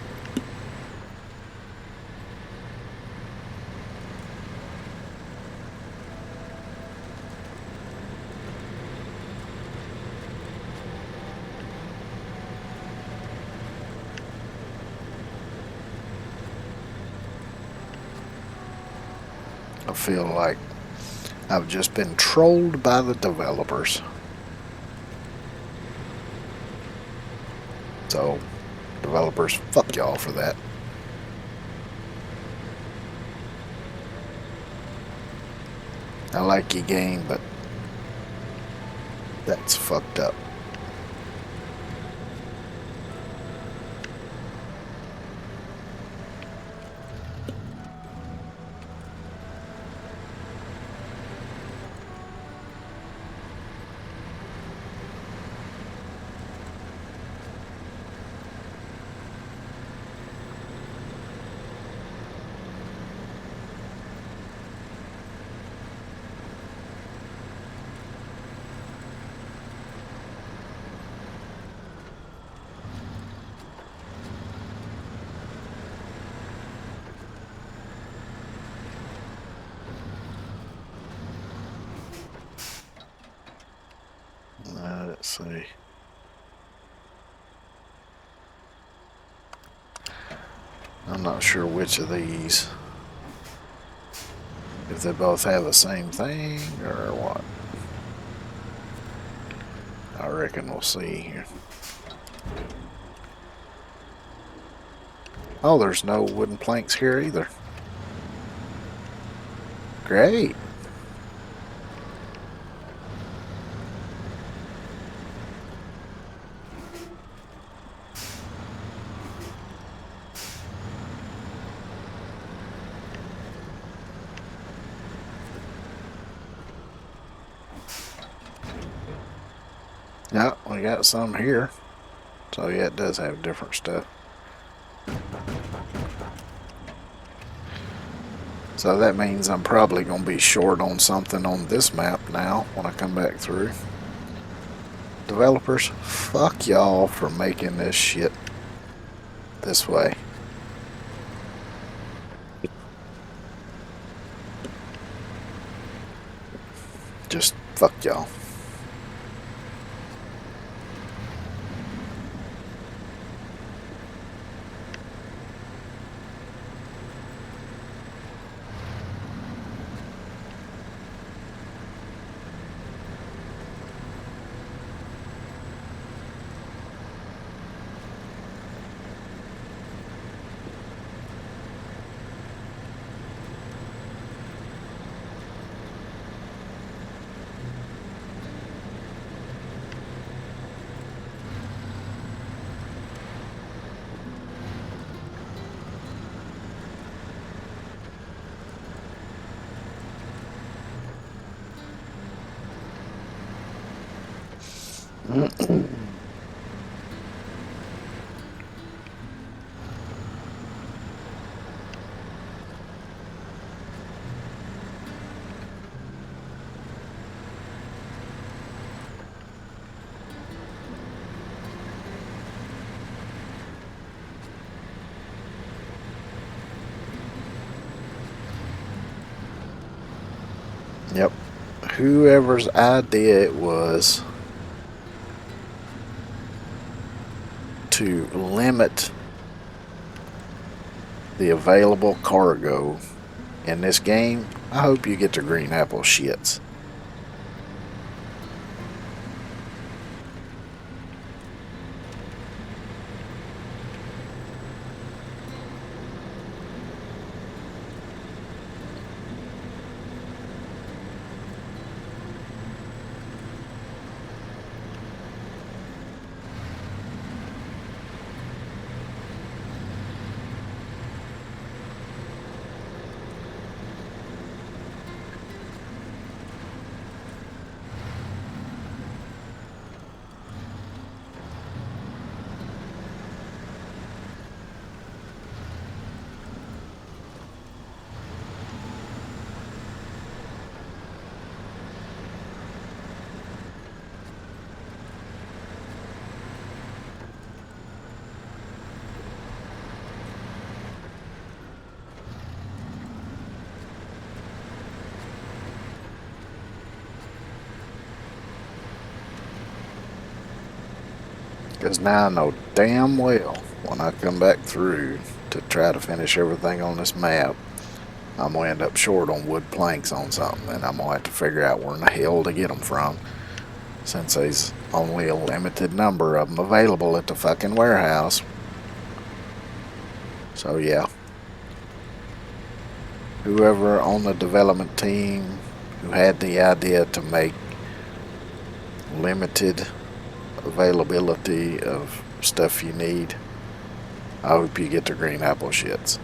I feel like I've just been trolled by the developers. So, developers, fuck y'all for that. I like your game, but that's fucked up. Let's see. I'm not sure which of these, if they both have the same thing or what. I reckon we'll see here. Oh, there's no wooden planks here either. Great. Yeah, we got some here. So yeah, it does have different stuff. So that means I'm probably going to be short on something on this map now when I come back through. Developers, fuck y'all for making this shit this way. Just fuck y'all. Yep. Whoever's idea it was to limit the available cargo in this game, I hope you get the green apple shits. Because now I know damn well when I come back through to try to finish everything on this map, I'm going to end up short on wood planks on something, and I'm going to have to figure out where in the hell to get them from, since there's only a limited number of them available at the fucking warehouse. So yeah, whoever on the development team who had the idea to make limited availability of stuff you need, I hope you get the green apple shits.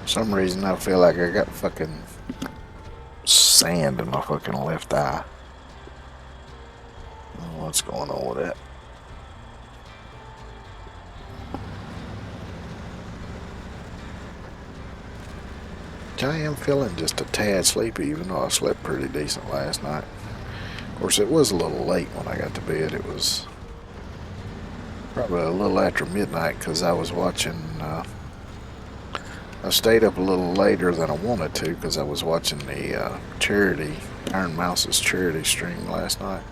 For some reason I feel like I got fucking sand in my fucking left eye. I don't know what's going on with that. I am feeling just a tad sleepy, even though I slept pretty decent last night. Of course, it was a little late when I got to bed. It was probably a little after midnight because I was watching. I stayed up a little later than I wanted to because I was watching the charity, Iron Mouse's charity stream last night.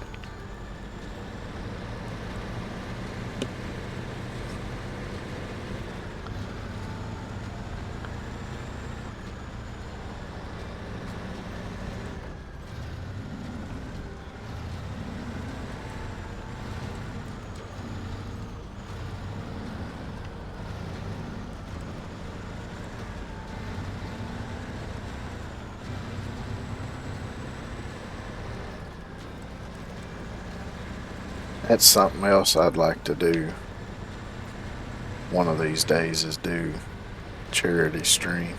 That's something else I'd like to do one of these days, is do charity stream.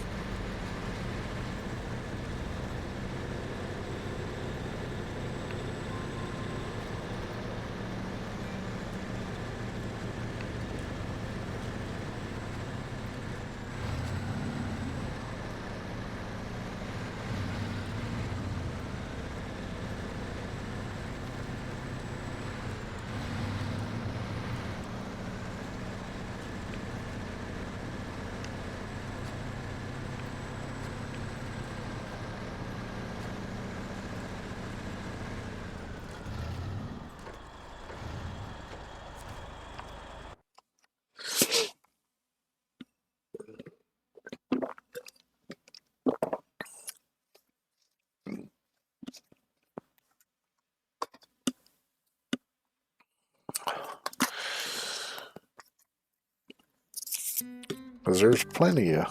Because there's plenty of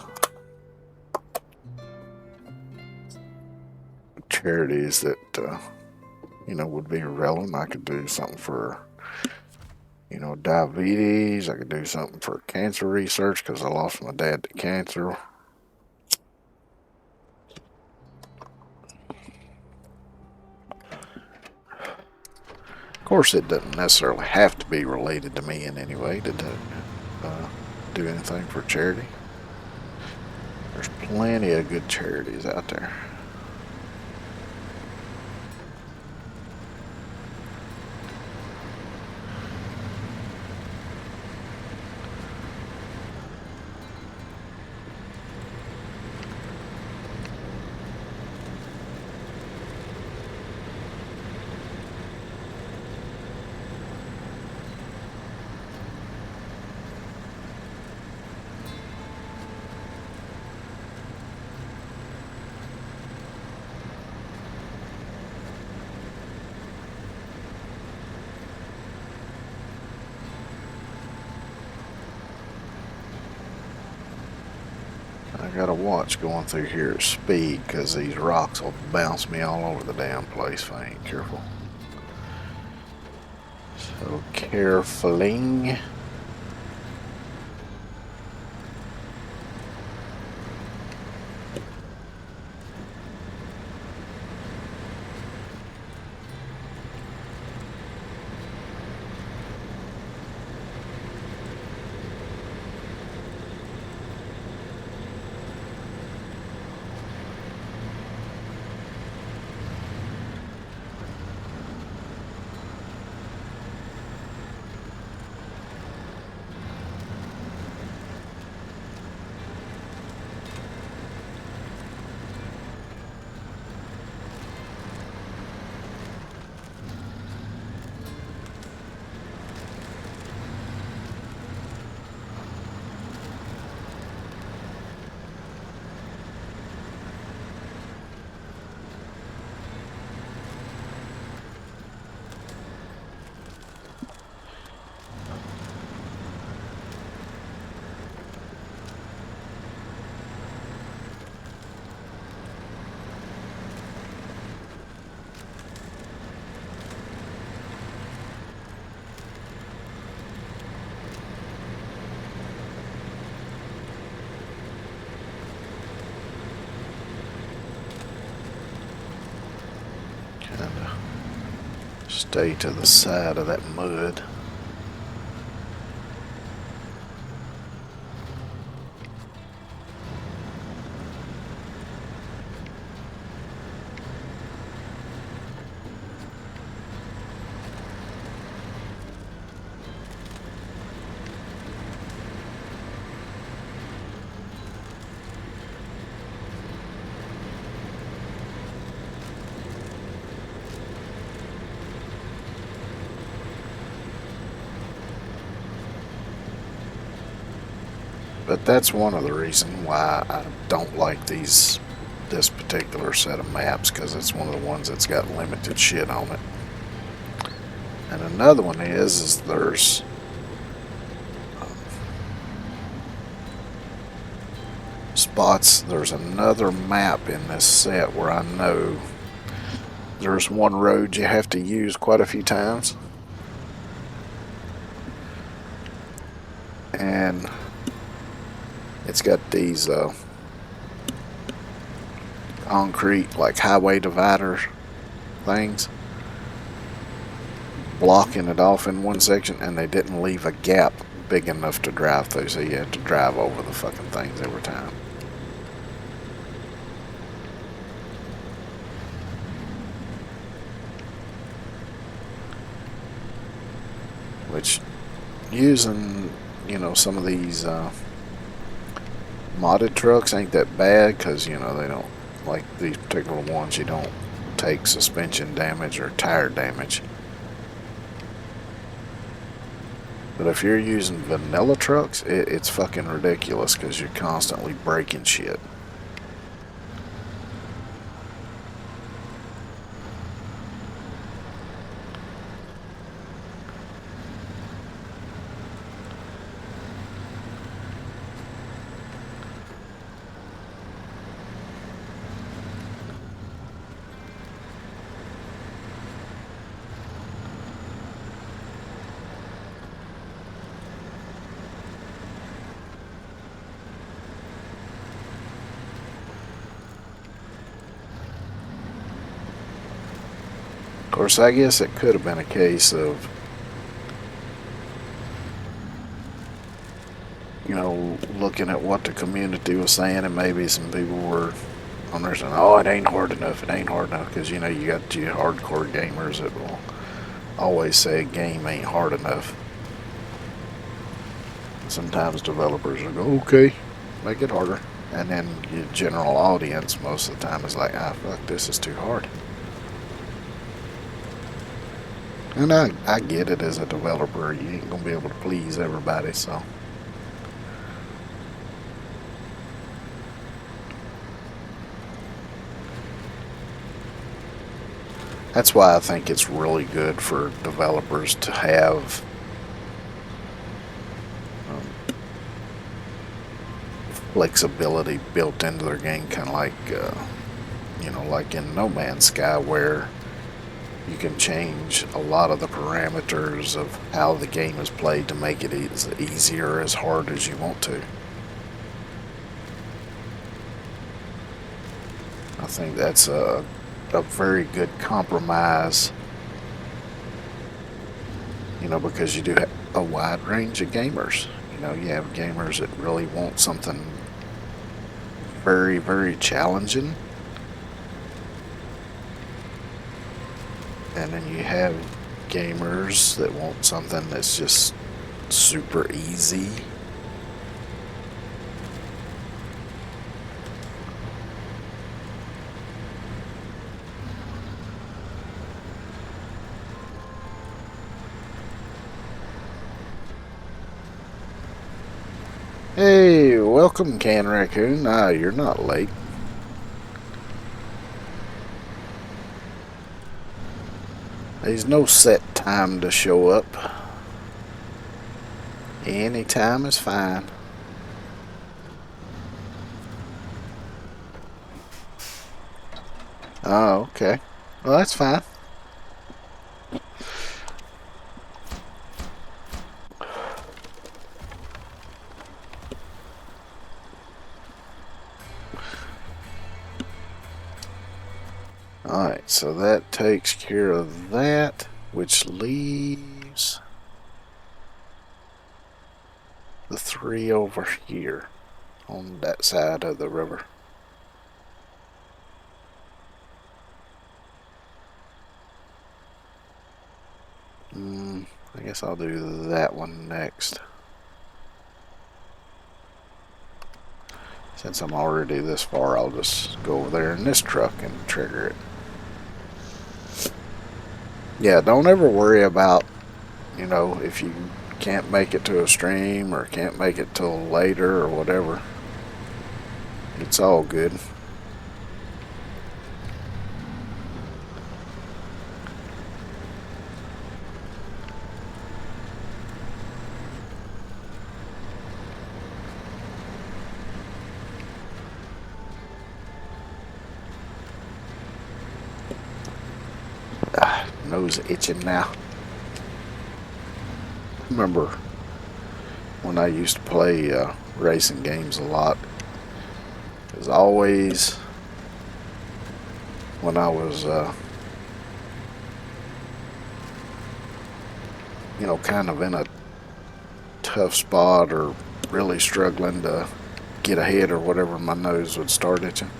charities that, would be relevant. I could do something for You know, diabetes. I could do something for cancer research because I lost my dad to cancer. Of course, it doesn't necessarily have to be related to me in any way to do anything for charity. There's plenty of good charities out there. I gotta watch going through here at speed because these rocks will bounce me all over the damn place if I ain't careful. So carefully. Kinda stay to the side of that mud. But that's one of the reasons why I don't like this particular set of maps, because it's one of the ones that's got limited shit on it. And another one is there's spots. There's another map in this set where I know there's one road you have to use quite a few times, and it's got these concrete like highway divider things blocking it off in one section, and they didn't leave a gap big enough to drive through, so you had to drive over the fucking things every time. Which, using, you know, some of these modded trucks ain't that bad, because, you know, they don't, like these particular ones, you don't take suspension damage or tire damage. But if you're using vanilla trucks, it's fucking ridiculous because you're constantly breaking shit. course, I guess it could have been a case of, you know, looking at what the community was saying, and maybe some people were on there saying, oh, it ain't hard enough, it ain't hard enough, because, you know, you got your hardcore gamers that will always say a game ain't hard enough. Sometimes developers will go, okay, make it harder. And then your general audience most of the time is like, ah, fuck, this is too hard. And I get it as a developer, you ain't going to be able to please everybody, so. That's why I think it's really good for developers to have flexibility built into their game, kind of like, you know, like in No Man's Sky, where you can change a lot of the parameters of how the game is played to make it as easy or as hard as you want to. I think that's a very good compromise, you know, because you do have a wide range of gamers. You know, you have gamers that really want something very, very challenging, and then you have gamers that want something that's just super easy. Hey, welcome, Can Raccoon. Ah, you're not late. There's no set time to show up. Any time is fine. Oh, okay. Well, that's fine. Alright, so that takes care of that, which leaves the 3 over here on that side of the river. I guess I'll do that one next. Since I'm already this far, I'll just go over there in this truck and trigger it. Yeah, don't ever worry about, you know, if you can't make it to a stream or can't make it till later or whatever. It's all good. Nose itching now. Remember when I used to play racing games a lot, it was always when I was you know, kind of in a tough spot or really struggling to get ahead or whatever, my nose would start itching.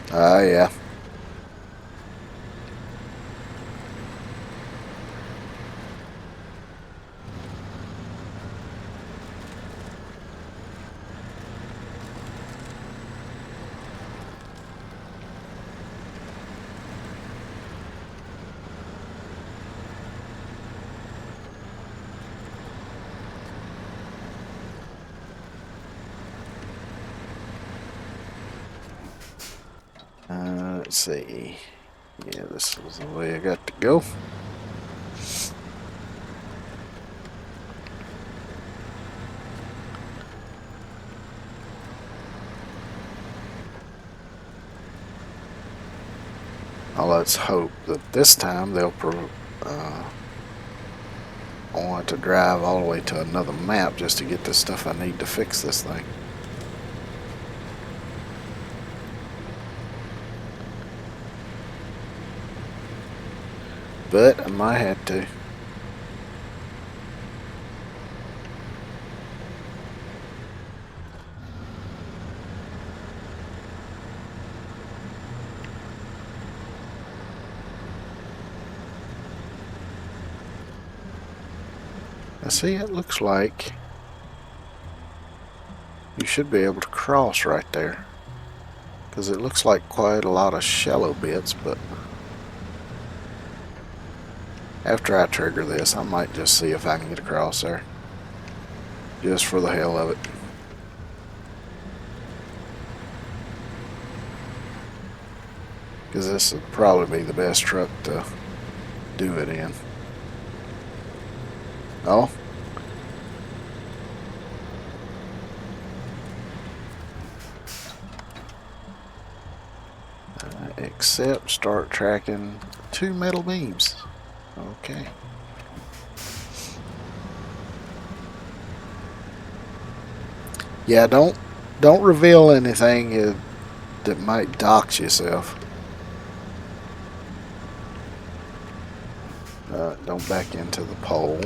Yeah. Let's see. Yeah, this is the way I got to go. Now let's hope that this time they'll I want to drive all the way to another map just to get the stuff I need to fix this thing. but I might have to. I see, it looks like you should be able to cross right there, because it looks like quite a lot of shallow bits, but after I trigger this, I might just see if I can get across there, just for the hell of it. Because this would probably be the best truck to do it in. Oh. Except start tracking 2 metal beams. Okay. Yeah, don't reveal anything that might dox yourself. Don't back into the pole.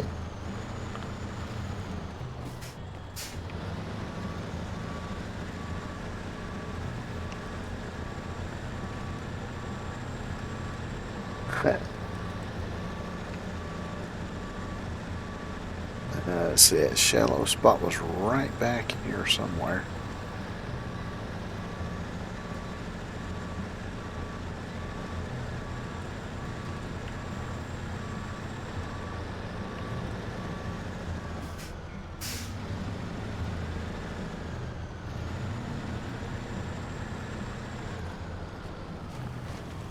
Let's see, that shallow spot was right back here somewhere.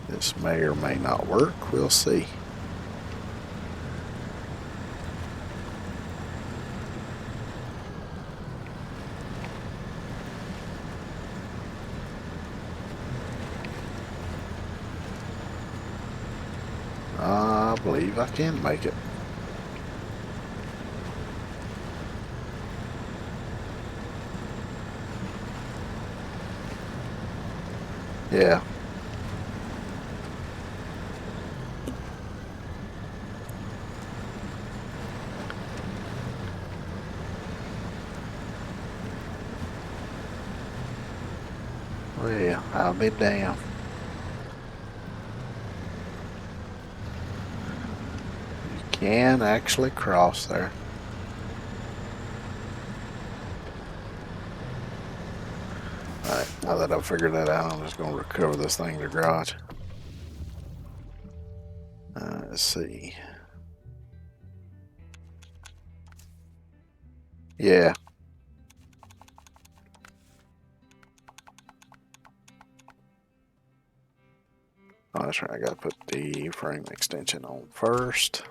This may or may not work. We'll see. I believe I can make it. Yeah. Well, I'll be damned. You can actually cross there. Alright, now that I've figured that out, I'm just going to recover this thing to the garage. Let's see. Yeah. Oh, that's right. I gotta put the frame extension on first.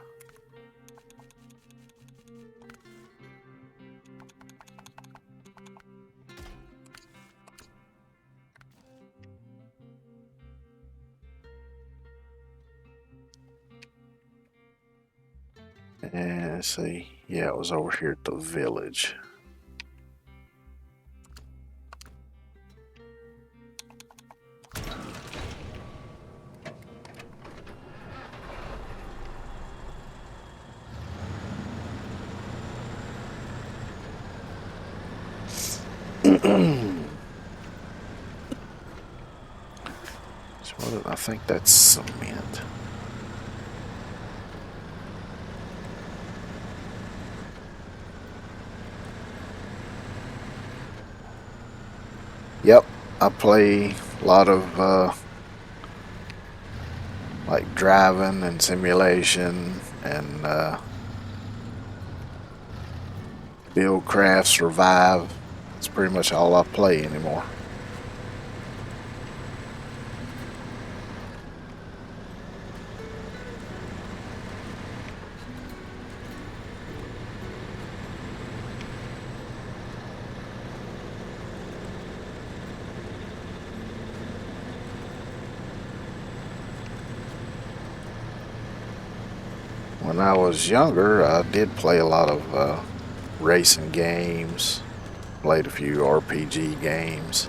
And let's see. Yeah, it was over here at the village. I think that's cement. Yep, I play a lot of like driving and simulation and build, craft, survive. It's pretty much all I play anymore. When I was younger, I did play a lot of racing games, played a few RPG games.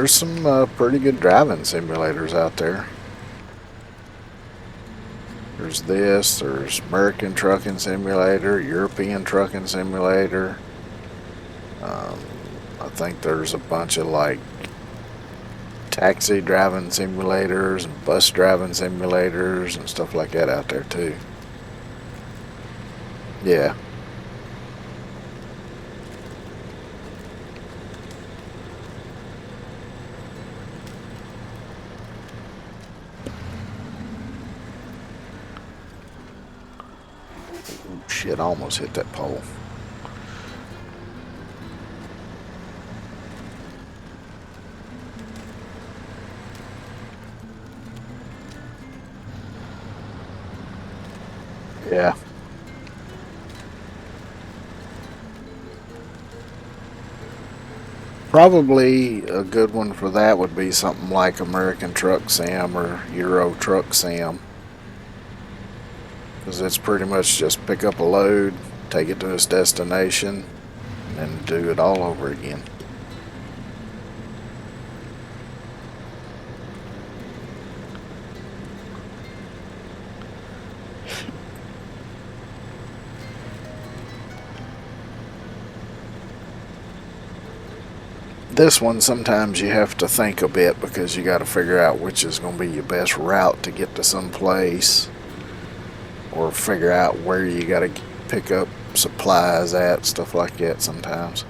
there's some pretty good driving simulators out there. There's there's American Trucking Simulator, European Trucking Simulator. I think there's a bunch of like taxi driving simulators and bus driving simulators and stuff like that out there too. Yeah. Ooh, shit, I almost hit that pole. Yeah. Probably a good one for that would be something like American Truck Sim or Euro Truck Sim. Because it's pretty much just pick up a load, take it to its destination, and then do it all over again. This one, sometimes you have to think a bit because you got to figure out which is going to be your best route to get to some place, or figure out where you got to pick up supplies at, stuff like that sometimes.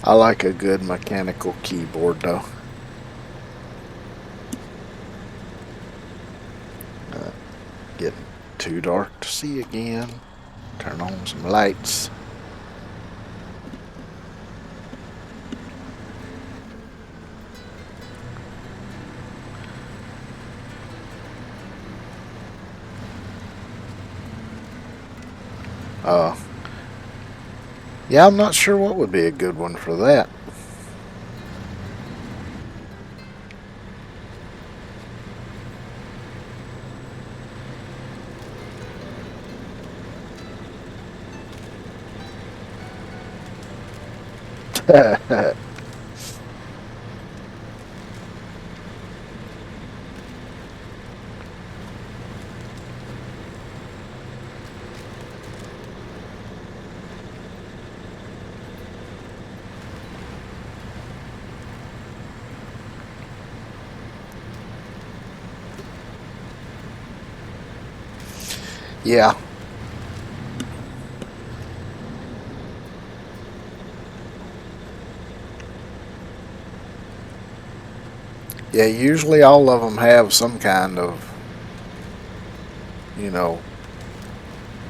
I like a good mechanical keyboard though. Getting too dark to see again. Turn on some lights. Uh, yeah, I'm not sure what would be a good one for that. Yeah. Yeah, usually all of them have some kind of, you know,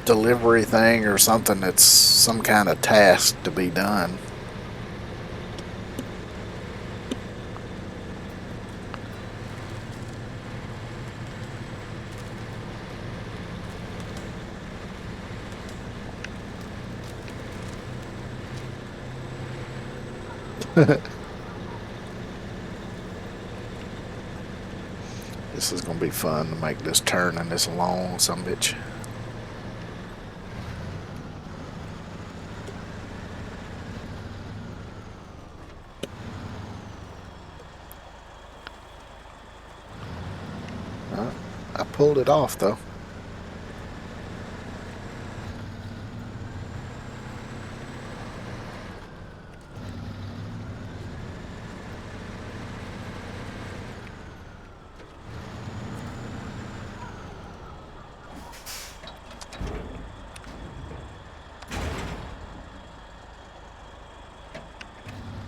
delivery thing or something that's some kind of task to be done. This is going to be fun to make this turn in this long sumbitch. I pulled it off though.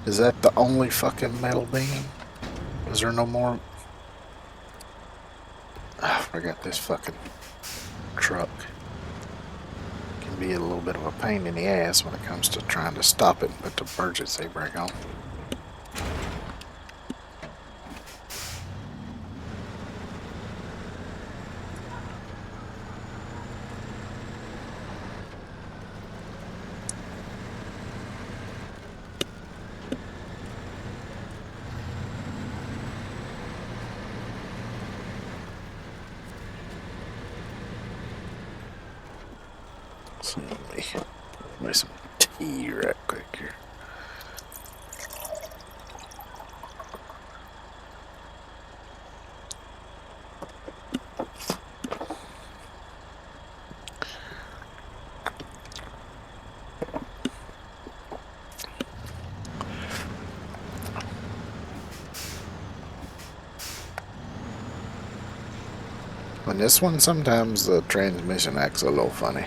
Is that the only fucking metal beam? Is there no more? I forgot this fucking truck can be a little bit of a pain in the ass when it comes to trying to stop it and put the emergency brake on. So let me make some tea right quick here. On this one, sometimes the transmission acts a little funny.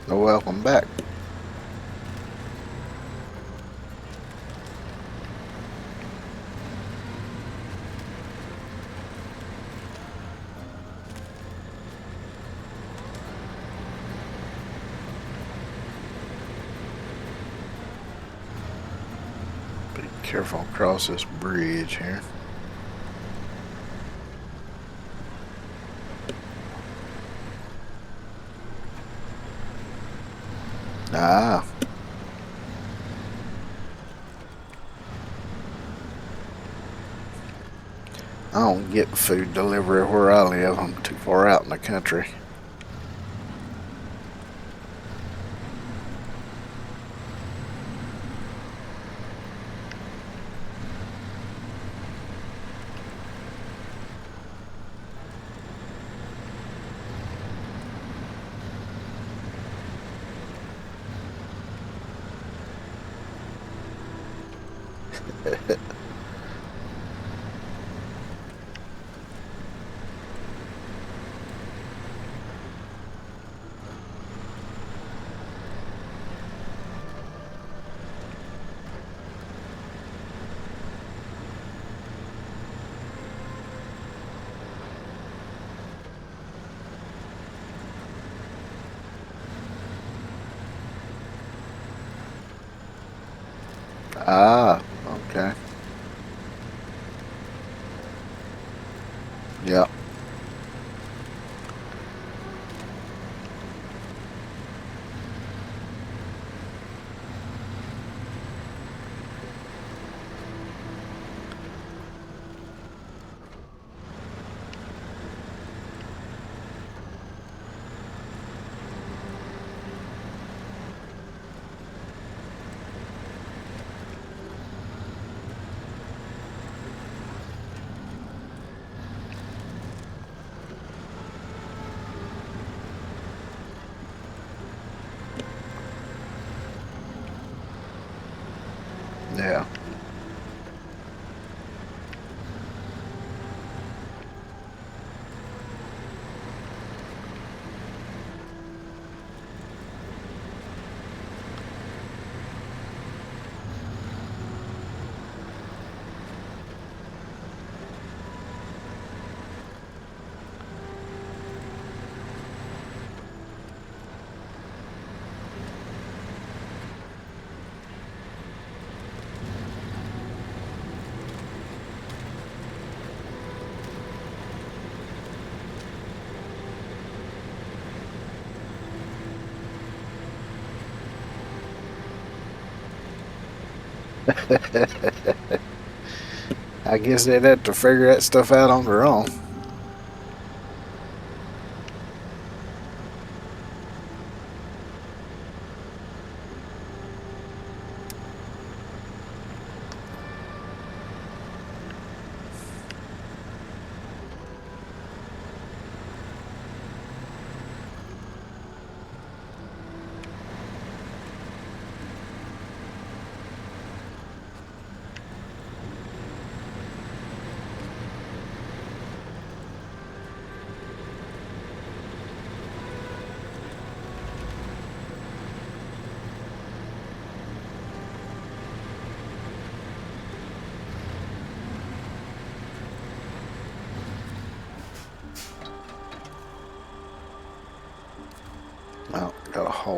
Welcome back. Be careful across this bridge here. Ah. I don't get food delivery where I live. I'm too far out in the country. Ah, okay. Yeah. Yeah. I guess they'd have to figure that stuff out on their own.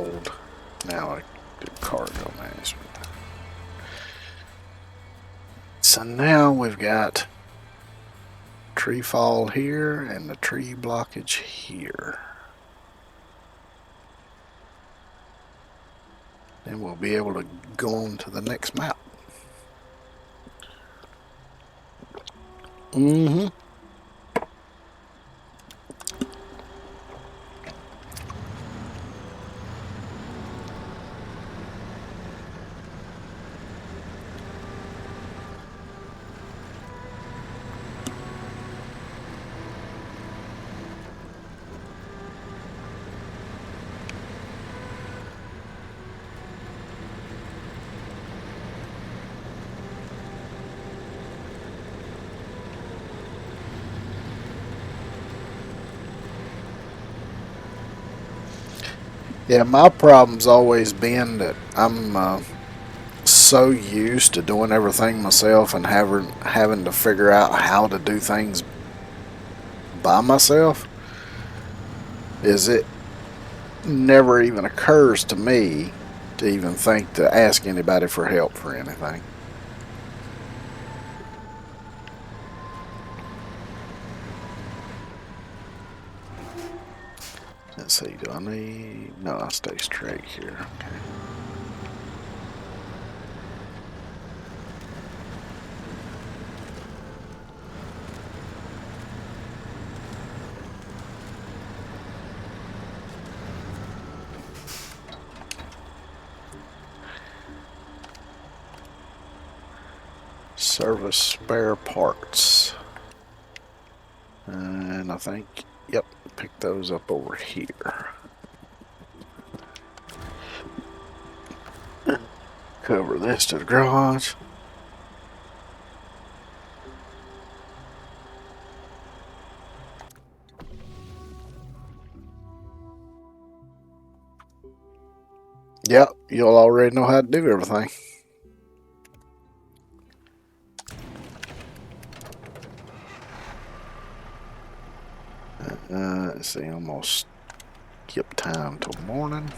hold. Now I do cargo management. So now we've got tree fall here and the tree blockage here. Then we'll be able to go on to the next map. Mm-hmm. Yeah, my problem's always been that I'm so used to doing everything myself and having to figure out how to do things by myself. Is it never even occurs to me to even think to ask anybody for help for anything. Let's see, do I need... No, I stay straight here. Okay. Service spare parts. And I think, yep, pick those up over here. Cover this to the garage. Yep, you'll already know how to do everything. Let's see, almost skip time till morning.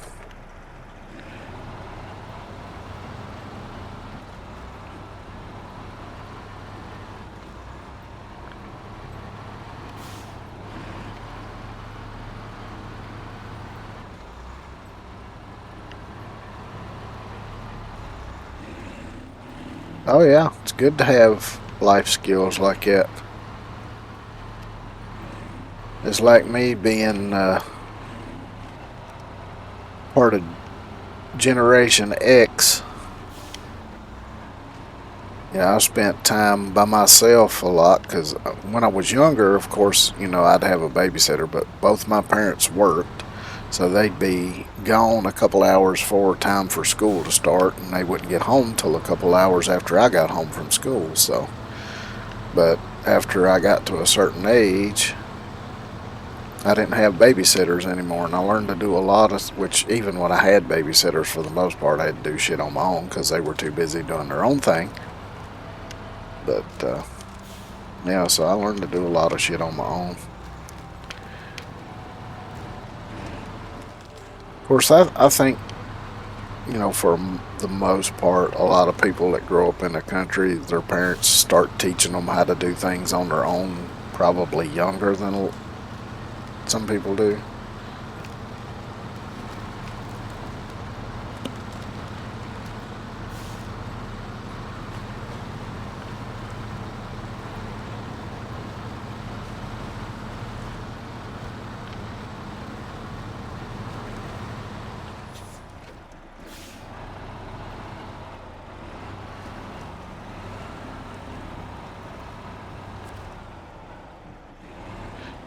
Oh yeah, it's good to have life skills like that. It's like me being part of Generation X. Yeah, I spent time by myself a lot because when I was younger, of course, you know, I'd have a babysitter, but both my parents worked, so they'd be gone a couple hours before time for school to start, and they wouldn't get home till a couple hours after I got home from school. So, but after I got to a certain age, I didn't have babysitters anymore, and I learned to do a lot of, which even when I had babysitters, for the most part, I had to do shit on my own because they were too busy doing their own thing. But, yeah, so I learned to do a lot of shit on my own. Of course, I think, you know, for the most part, a lot of people that grow up in the country, their parents start teaching them how to do things on their own probably younger than some people do.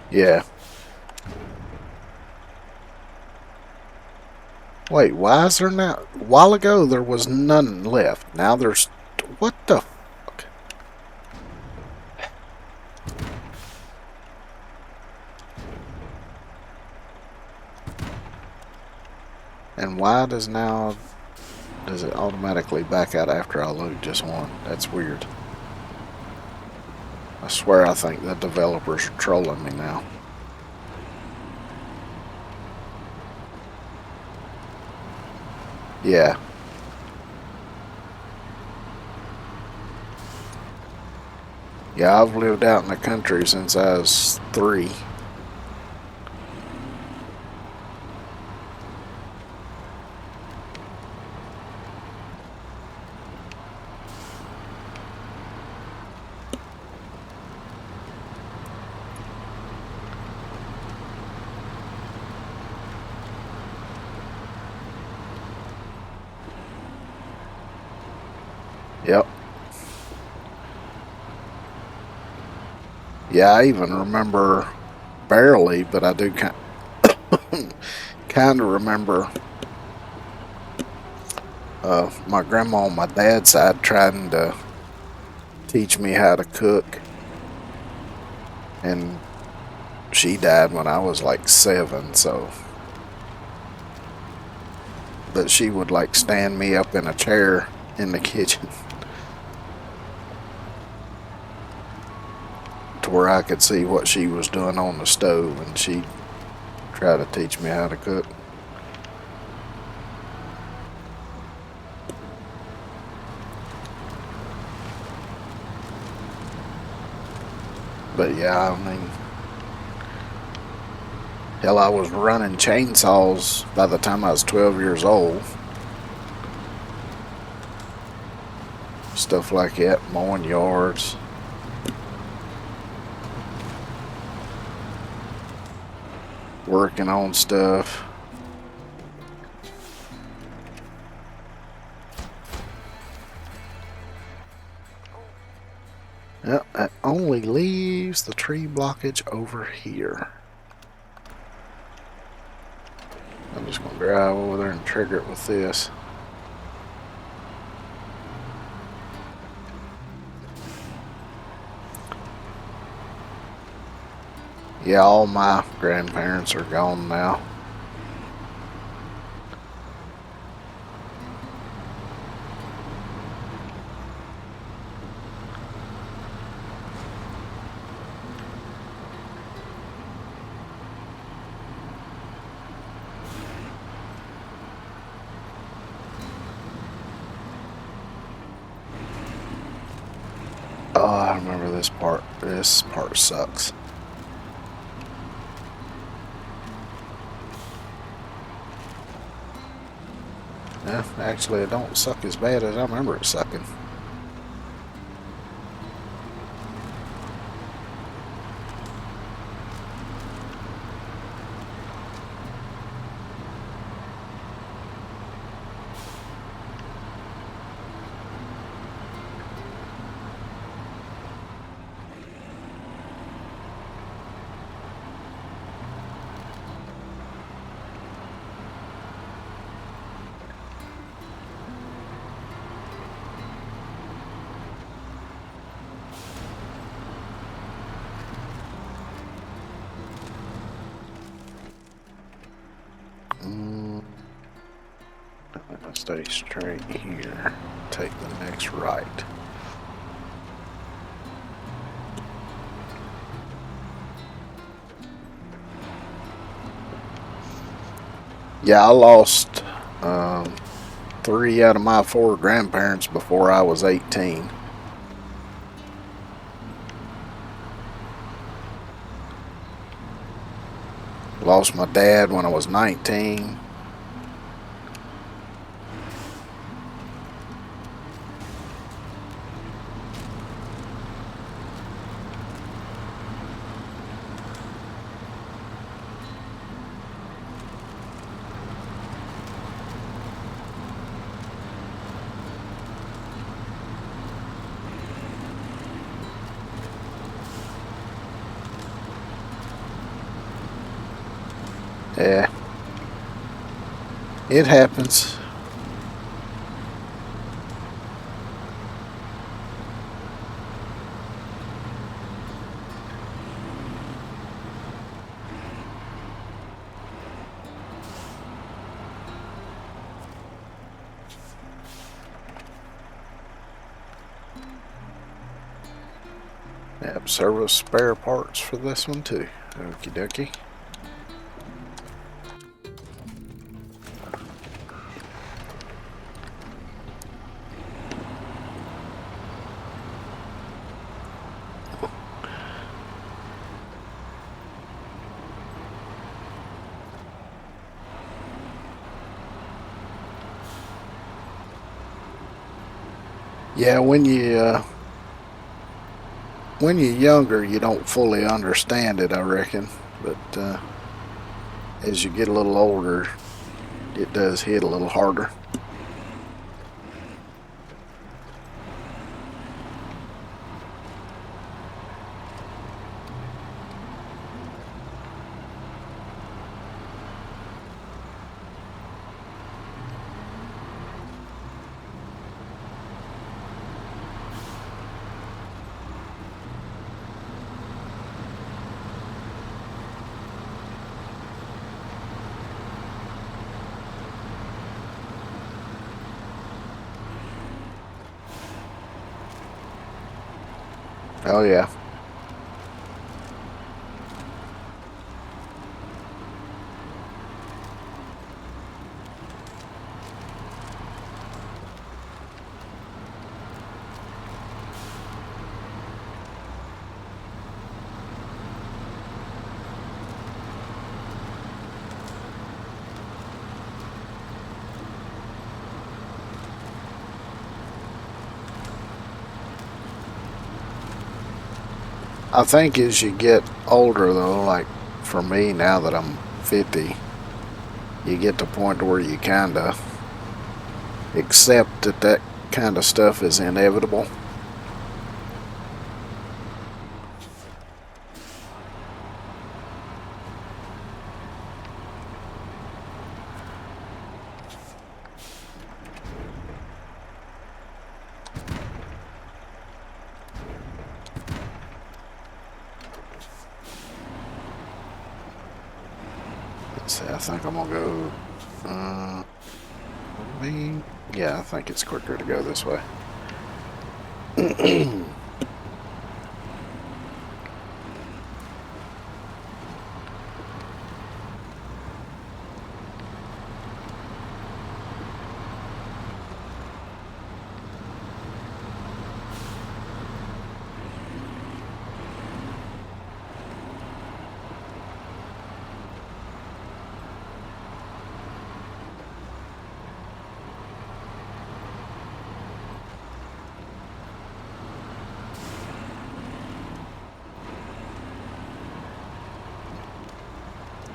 Yeah. Wait, why is there not? A while ago there was none left. Now there's... What the fuck? And why does it automatically back out after I load just one? That's weird. I swear I think the developers are trolling me now. Yeah. Yeah, I've lived out in the country since I was 3. Yep. Yeah, I even remember barely, but I do kind of remember my grandma on my dad's side trying to teach me how to cook, and she died when I was like 7, so. But she would like stand me up in a chair in the kitchen to where I could see what she was doing on the stove, and she'd try to teach me how to cook. But yeah, I mean, hell, I was running chainsaws by the time I was 12 years old. Stuff like that, mowing yards. Working on stuff. Yep, that only leaves the tree blockage over here. I'm just going to drive over there and trigger it with this. Yeah, all my grandparents are gone now. Oh, I remember this part. This part sucks. Yeah, actually, it don't suck as bad as I remember it sucking. I'm gonna stay straight here. Take the next right. Yeah, I lost 3 out of my 4 grandparents before I was 18. Lost my dad when I was 19. Yeah, it happens. Yep, several spare parts for this one too. Okie dokie. Yeah, when you're younger, you don't fully understand it, I reckon. But as you get a little older, it does hit a little harder. Oh yeah. I think as you get older, though, like for me now that I'm 50, you get to a point where you kind of accept that that kind of stuff is inevitable. Let's see, I think I'm gonna go. Yeah, I think it's quicker to go this way.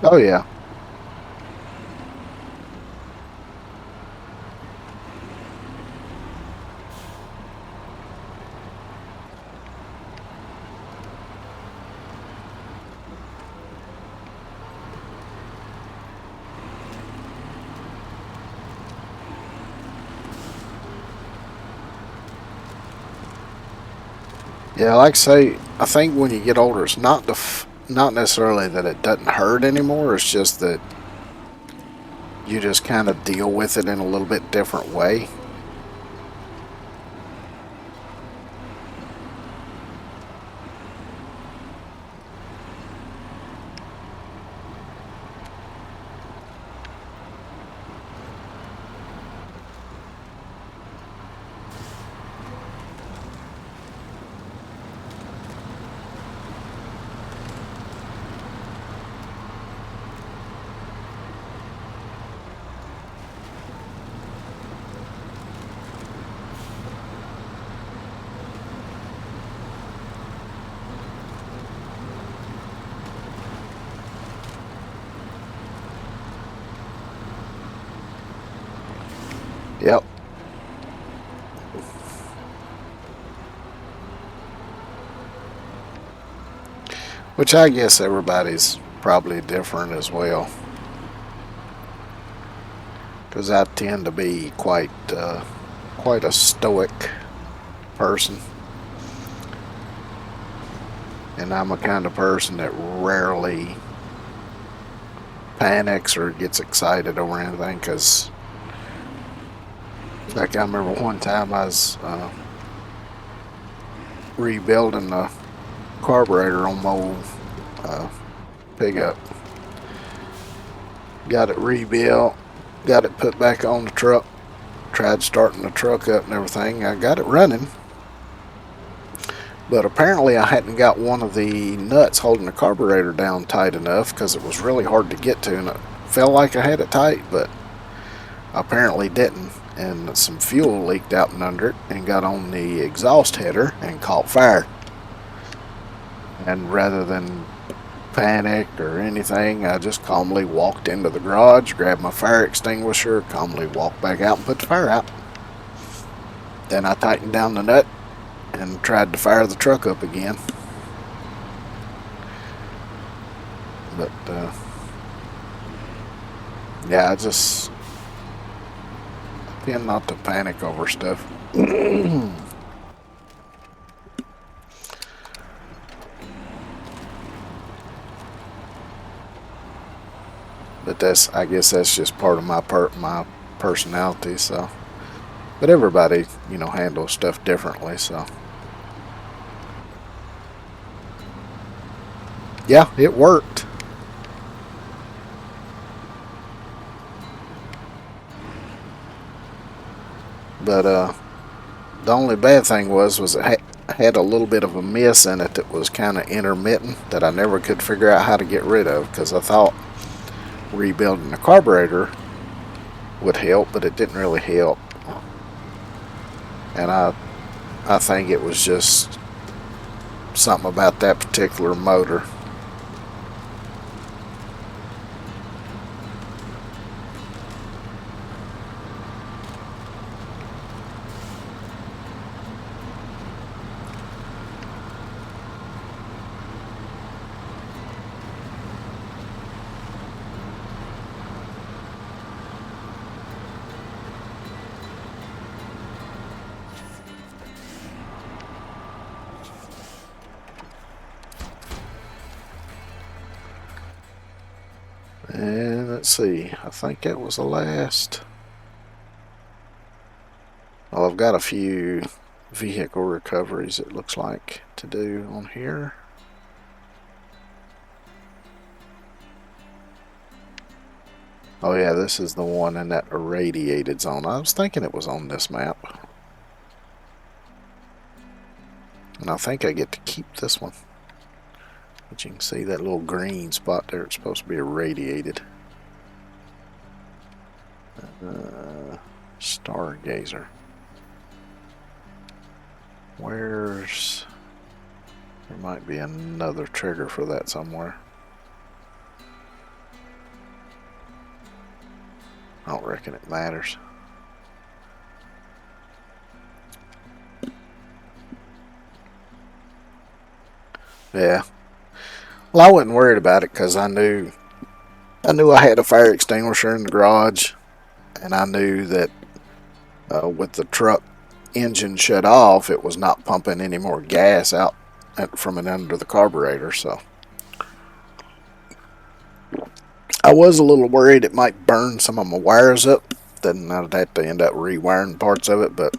Oh yeah. Yeah, like I say, I think when you get older, it's not necessarily that it doesn't hurt anymore. It's just that you just kind of deal with it in a little bit different way. Yep. Which I guess everybody's probably different as well. Because I tend to be quite a stoic person, and I'm a kind of person that rarely panics or gets excited over anything. Because, like, I remember one time I was rebuilding the carburetor on my old uh, pickup. Got it rebuilt, got it put back on the truck, tried starting the truck up and everything. I got it running, but apparently I hadn't got one of the nuts holding the carburetor down tight enough because it was really hard to get to, and it felt like I had it tight, but apparently didn't, and some fuel leaked out and under it and got on the exhaust header and caught fire. And rather than panic or anything, I just calmly walked into the garage, grabbed my fire extinguisher, calmly walked back out and put the fire out. Then I tightened down the nut and tried to fire the truck up again. But yeah, I just tend not to panic over stuff. But I guess that's just part of my personality. So, but everybody, handles stuff differently. So, yeah, it worked. But the only bad thing was it had a little bit of a miss in it that was kind of intermittent that I never could figure out how to get rid of, because I thought rebuilding the carburetor would help, but it didn't really help. And I think it was just something about that particular motor. And let's see, I think that was the last. Well, I've got a few vehicle recoveries, it looks like, to do on here. Oh yeah, this is the one in that irradiated zone. I was thinking it was on this map. And I think I get to keep this one. But you can see that little green spot there, it's supposed to be irradiated. Stargazer. Where's... There might be another trigger for that somewhere. I don't reckon it matters. Yeah. Well, I wasn't worried about it because I knew I had a fire extinguisher in the garage, and I knew that with the truck engine shut off, it was not pumping any more gas out from and under the carburetor. So I was a little worried it might burn some of my wires up. Then I'd have to end up rewiring parts of it, but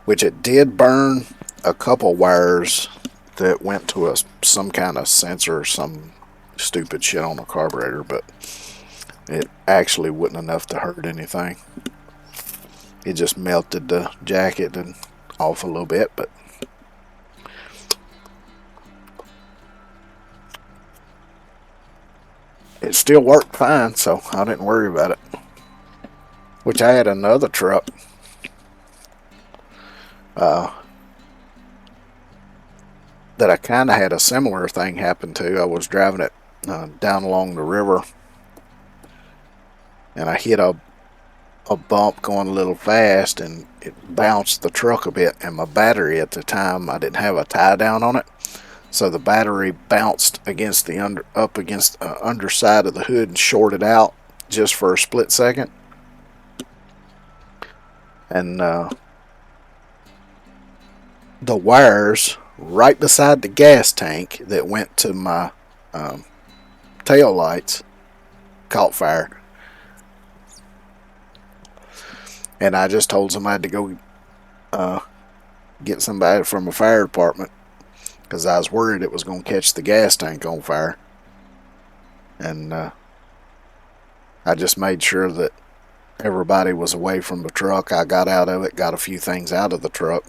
which it did burn a couple wires that went to some kind of sensor or some stupid shit on the carburetor, but it actually wasn't enough to hurt anything. It just melted the jacket and off a little bit, but it still worked fine, so I didn't worry about it. Which I had another truck that I kind of had a similar thing happen to. I was driving it down along the river, and I hit a bump going a little fast, and it bounced the truck a bit, and my battery at the time, I didn't have a tie down on it, so the battery bounced against the underside of the hood and shorted out just for a split second. And the wires right beside the gas tank that went to my tail lights caught fire. And I just told somebody to go get somebody from a fire department, because I was worried it was going to catch the gas tank on fire. And I just made sure that everybody was away from the truck. I got out of it, got a few things out of the truck.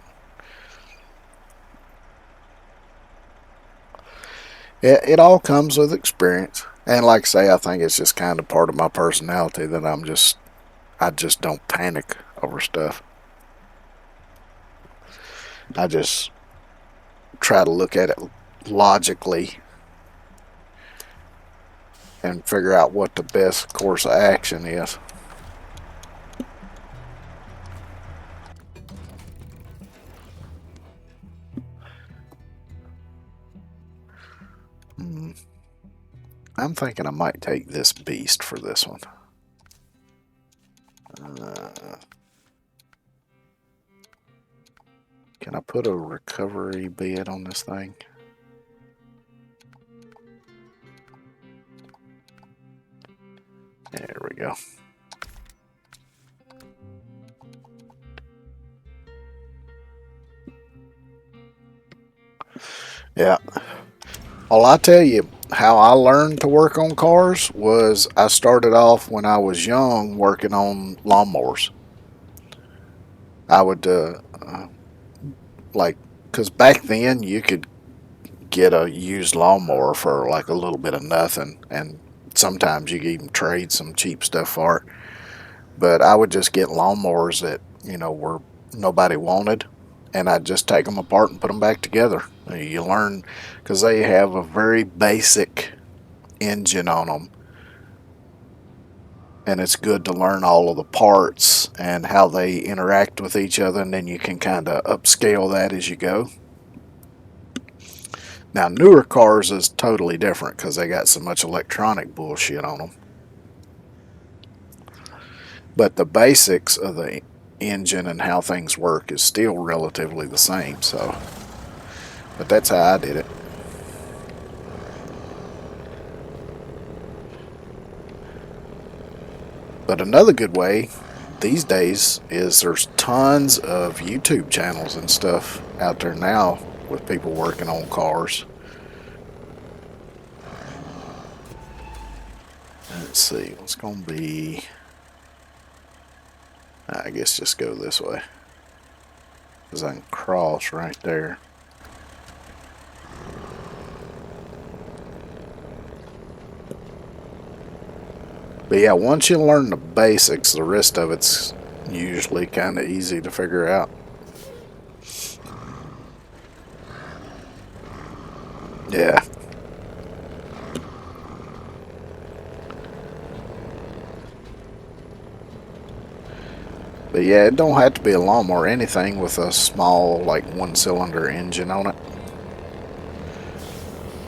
It all comes with experience. And like I say, I think it's just kind of part of my personality that I just don't panic over stuff. I just try to look at it logically and figure out what the best course of action is. Hmm. I'm thinking I might take this beast for this one. Can I put a recovery bed on this thing? There we go. Yeah. Well, I tell you, how I learned to work on cars was I started off when I was young working on lawnmowers. I would, like, because back then you could get a used lawnmower for like a little bit of nothing, and sometimes you could even trade some cheap stuff for it. But I would just get lawnmowers that, were nobody wanted, and I'd just take them apart and put them back together. You learn because they have a very basic engine on them, and it's good to learn all of the parts and how they interact with each other, and then you can kind of upscale that as you go. Now, newer cars is totally different because they got so much electronic bullshit on them. But the basics of the engine and how things work is still relatively the same. So, but that's how I did it. But another good way these days is there's tons of YouTube channels and stuff out there now with people working on cars. Let's see, what's going to be... I guess just go this way, because I can cross right there. But yeah, once you learn the basics, the rest of it's usually kind of easy to figure out. Yeah. But yeah, it don't have to be a lawnmower or anything with a small, like, one-cylinder engine on it.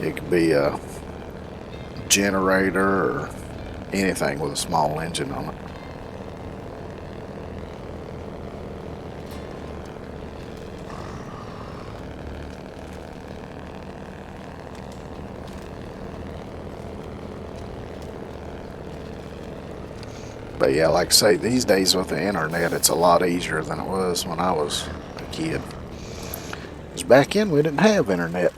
It could be a generator or anything with a small engine on it. But yeah, like I say, these days with the internet, it's a lot easier than it was when I was a kid. Because back then, we didn't have internet.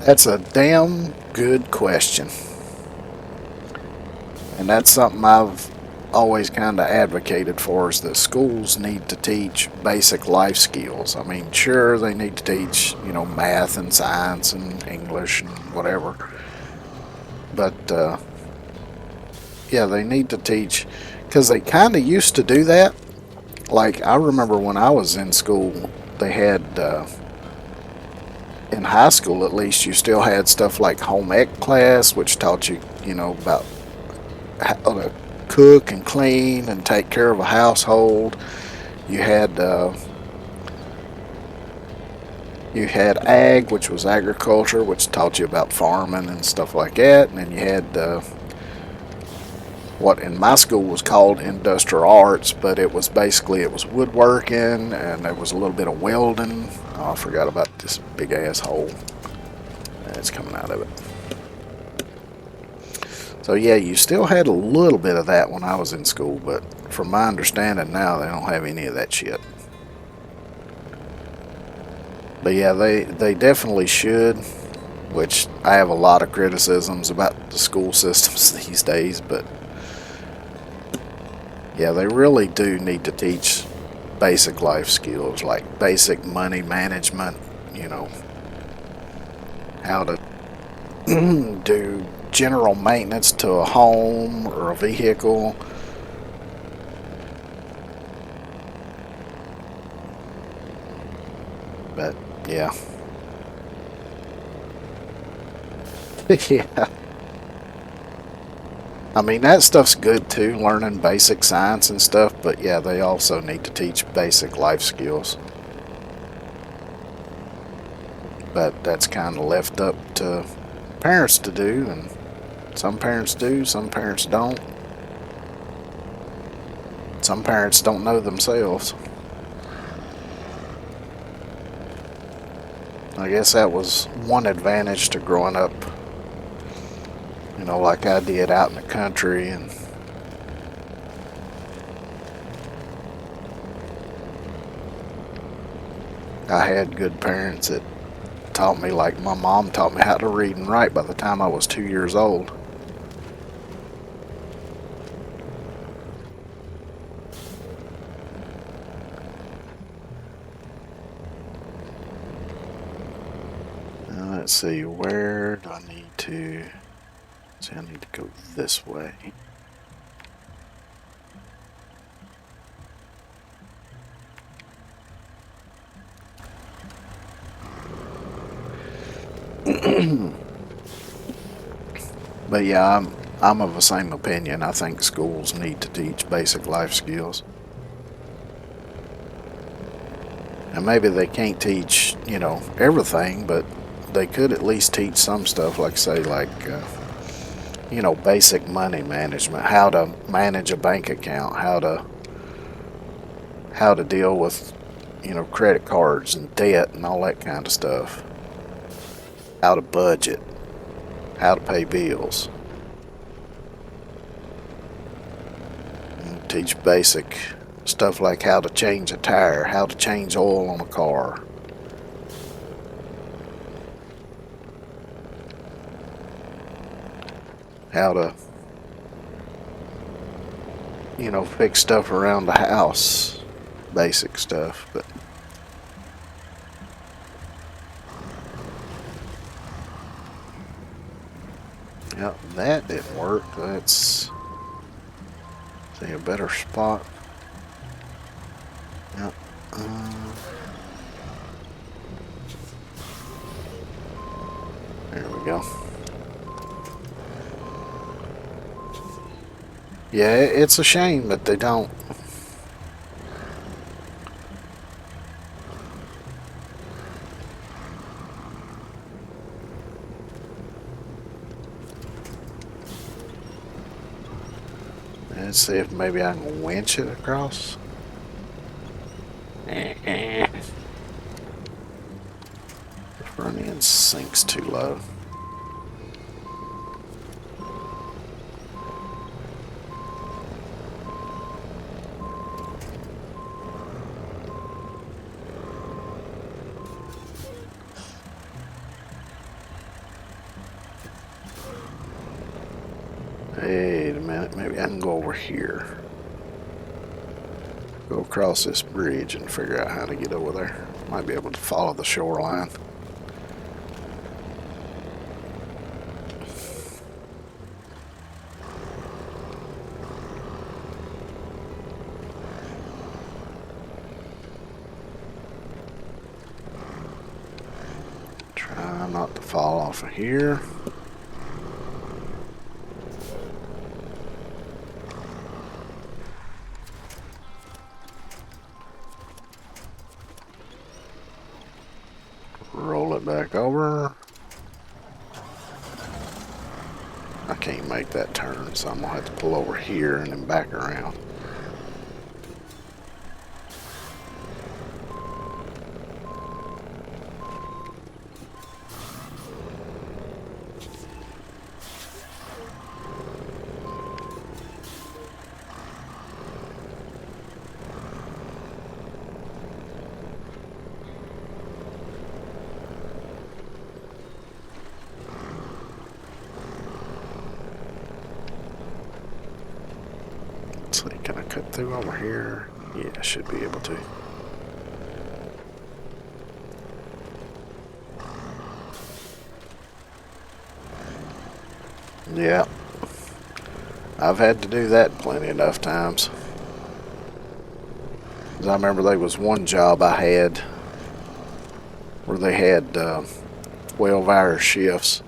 That's a damn good question. And that's something I've always kind of advocated for, is that schools need to teach basic life skills. I mean, sure, they need to teach, math and science and English and whatever. But, yeah, they need to teach, because they kind of used to do that. Like, I remember when I was in school, they had... in high school, at least, you still had stuff like home ec class, which taught you, about how to cook and clean and take care of a household. You had ag, which was agriculture, which taught you about farming and stuff like that. And then you had what in my school was called industrial arts, but it was woodworking, and there was a little bit of welding. Oh, I forgot about this big ass hole that's coming out of it. So yeah, you still had a little bit of that when I was in school, but from my understanding now, they don't have any of that shit. But yeah, they definitely should. which I have a lot of criticisms about the school systems these days, but yeah, they really do need to teach basic life skills like basic money management, you know, how to do general maintenance to a home or a vehicle. But yeah. Yeah. I mean, that stuff's good too, learning basic science and stuff, but yeah, they also need to teach basic life skills. But that's kind of left up to parents to do, and some parents do, some parents don't. Some parents don't know themselves. I guess that was one advantage to growing up, you know, like I did out in the country. And I had good parents that taught me, like my mom taught me how to read and write by the time I was 2 years old. Now, let's see, where do I need to... See, I need to go this way. But yeah, I'm of the same opinion. I think schools need to teach basic life skills. And maybe they can't teach, you know, everything, but they could at least teach some stuff, like say, you know, basic money management, how to manage a bank account, how to deal with, you know, credit cards and debt and all that kind of stuff. How to budget, how to pay bills. And teach basic stuff like how to change a tire, how to change oil on a car. How to, you know, fix stuff around the house. Basic stuff, but yep, that didn't work. Let's see a better spot. Yep. There we go. Yeah, it's a shame that they don't. Let's see if maybe I can winch it across. The front end sinks too low. Wait a minute, maybe I can go over here. Go across this bridge and figure out how to get over there. Might be able to follow the shoreline. Try not to fall off of here. Roll it back over. I can't make that turn, so I'm gonna have to pull over here and then back around. cut through over here? Yeah, I should be able to. Yeah. I've had to do that plenty enough times. 'Cause I remember there was one job I had where they had 12-hour shifts,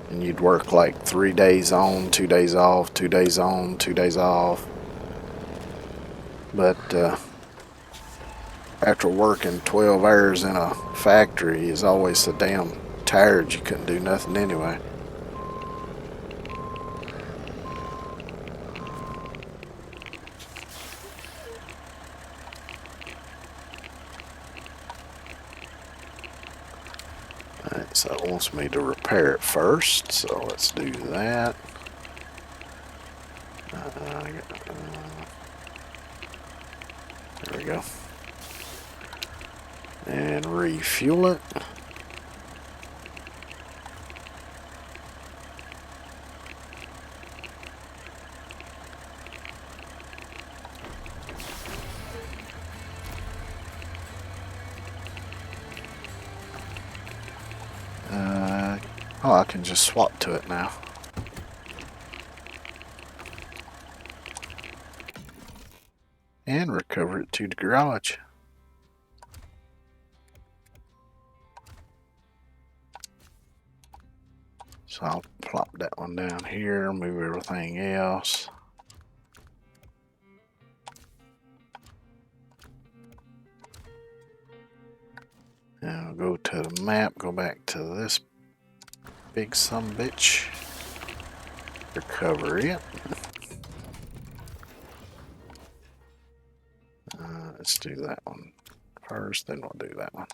and you'd work like 3 days on, 2 days off, 2 days on, 2 days off. But after working 12 hours in a factory, is always so damn tired you couldn't do nothing anyway. Alright, so it wants me to repair it first, so let's do that. There we go. And refuel it. Oh, I can just swap to it now. And recover it to the garage. So I'll plop that one down here, move everything else. Now go to the map, go back to this big sumbitch. Recover it. Let's do that one first, then we'll do that one.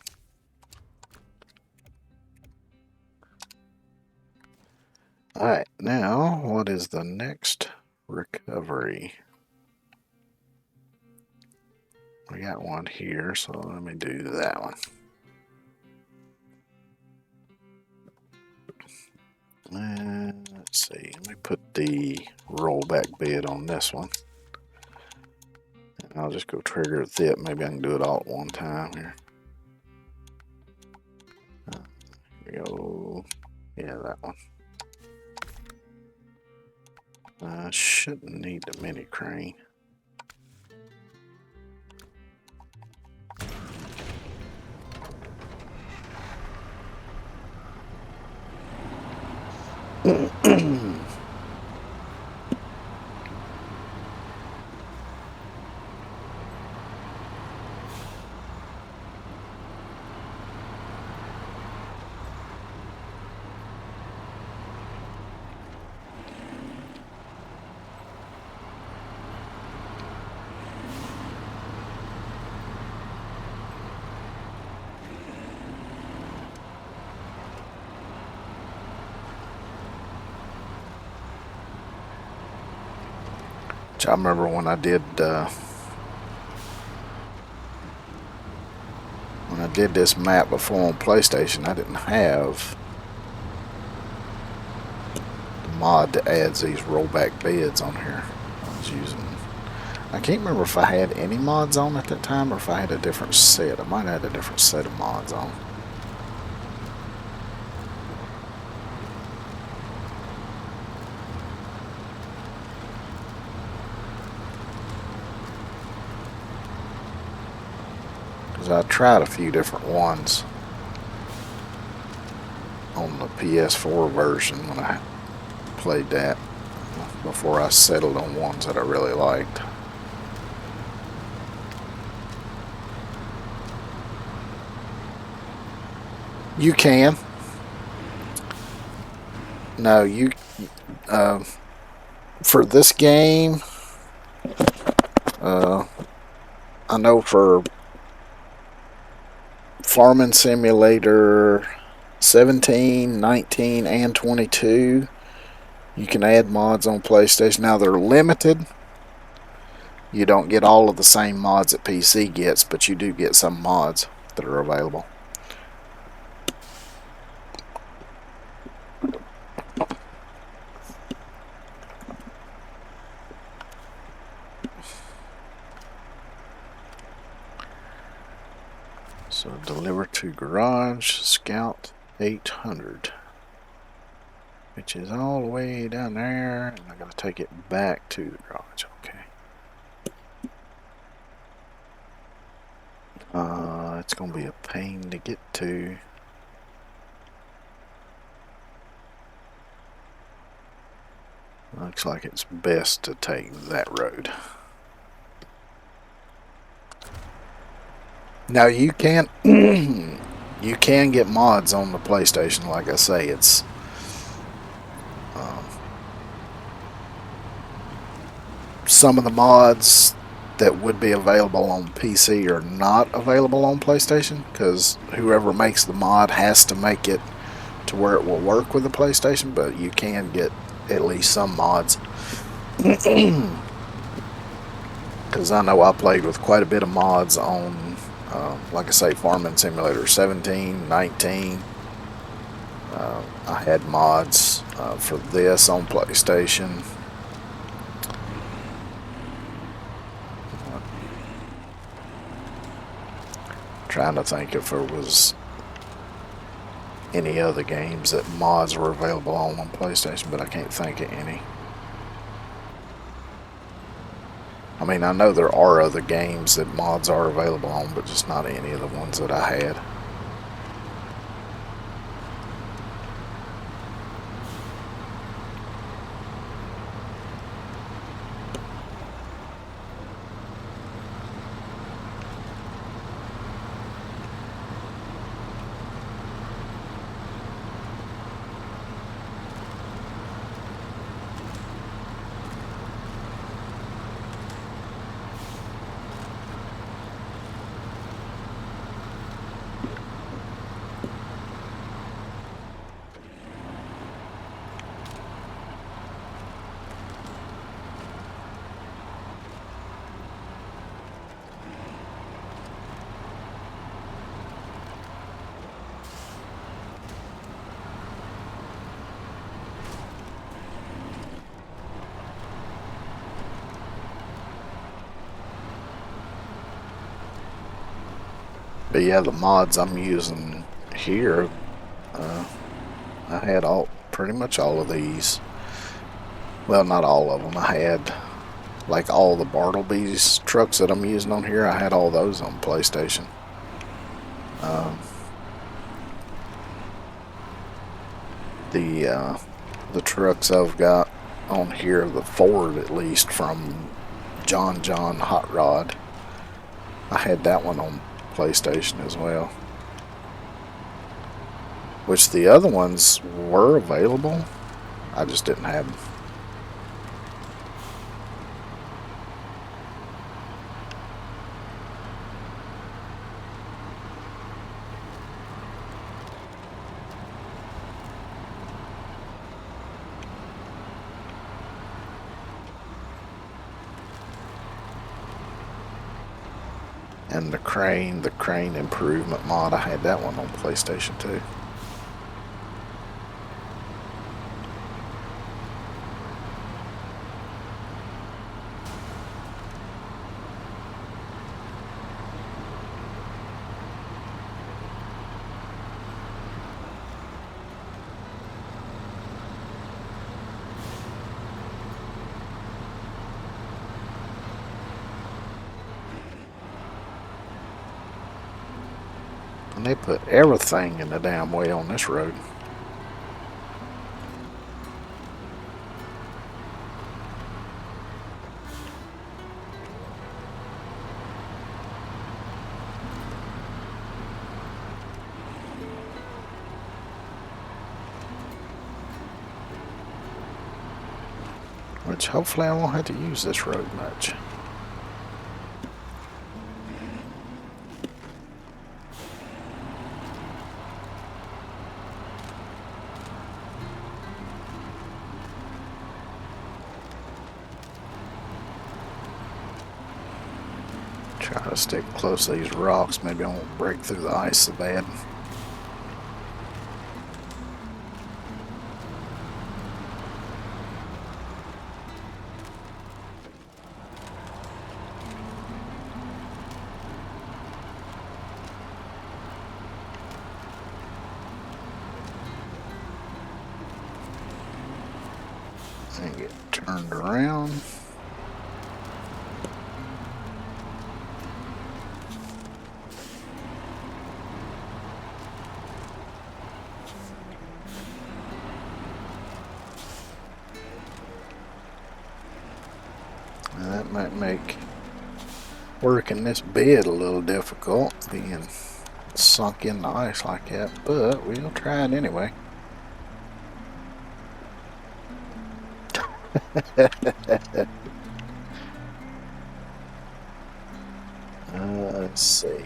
Alright, now what is the next recovery? We got one here, so let me do that one. And let's see, let me put the rollback bed on this one. And I'll just go trigger with it. Maybe I can do it all at one time here. Here we go. Yeah, that one. I shouldn't need the mini crane. I remember when I did this map before on PlayStation, I didn't have the mod that adds these rollback beds on here. I was using, I can't remember if I had any mods on at that time or if I had a different set. I might have had a different set of mods on. I tried a few different ones on the PS4 version when I played that before I settled on ones that I really liked. You can. No, you for this game, I know for Farming Simulator 17, 19, and 22, you can add mods on PlayStation. Now they're limited. You don't get all of the same mods that PC gets, but you do get some mods that are available. So deliver to garage, scout 800. Which is all the way down there, and I gotta take it back to the garage. Okay. It's gonna be a pain to get to. Looks like it's best to take that road. Now you can you can get mods on the PlayStation. Like I say, it's some of the mods that would be available on PC are not available on PlayStation because whoever makes the mod has to make it to where it will work with the PlayStation, but you can get at least some mods. Because I know I played with quite a bit of mods on, like I say, Farming Simulator 17, 19. I had mods for this on PlayStation. Trying to think if there was any other games that mods were available on PlayStation, but I can't think of any. I mean, I know there are other games that mods are available on, but just not any of the ones that I had. But yeah, the mods I'm using here, I had pretty much all of these. Well, not all of them. I had like all the Bartleby's trucks that I'm using on here. I had all those on PlayStation. The trucks I've got on here, the Ford at least from John Hot Rod, I had that one on PlayStation as well. Which the other ones were available, I just didn't have them. And the crane improvement mod, I had that one on PlayStation too. And they put everything in the damn way on this road. Which hopefully I won't have to use this road much. Try to stick close to these rocks. Maybe I won't break through the ice so bad. and get turned around. Now that might make working this bed a little difficult, being sunk in the ice like that, but we'll try it anyway. Let's see.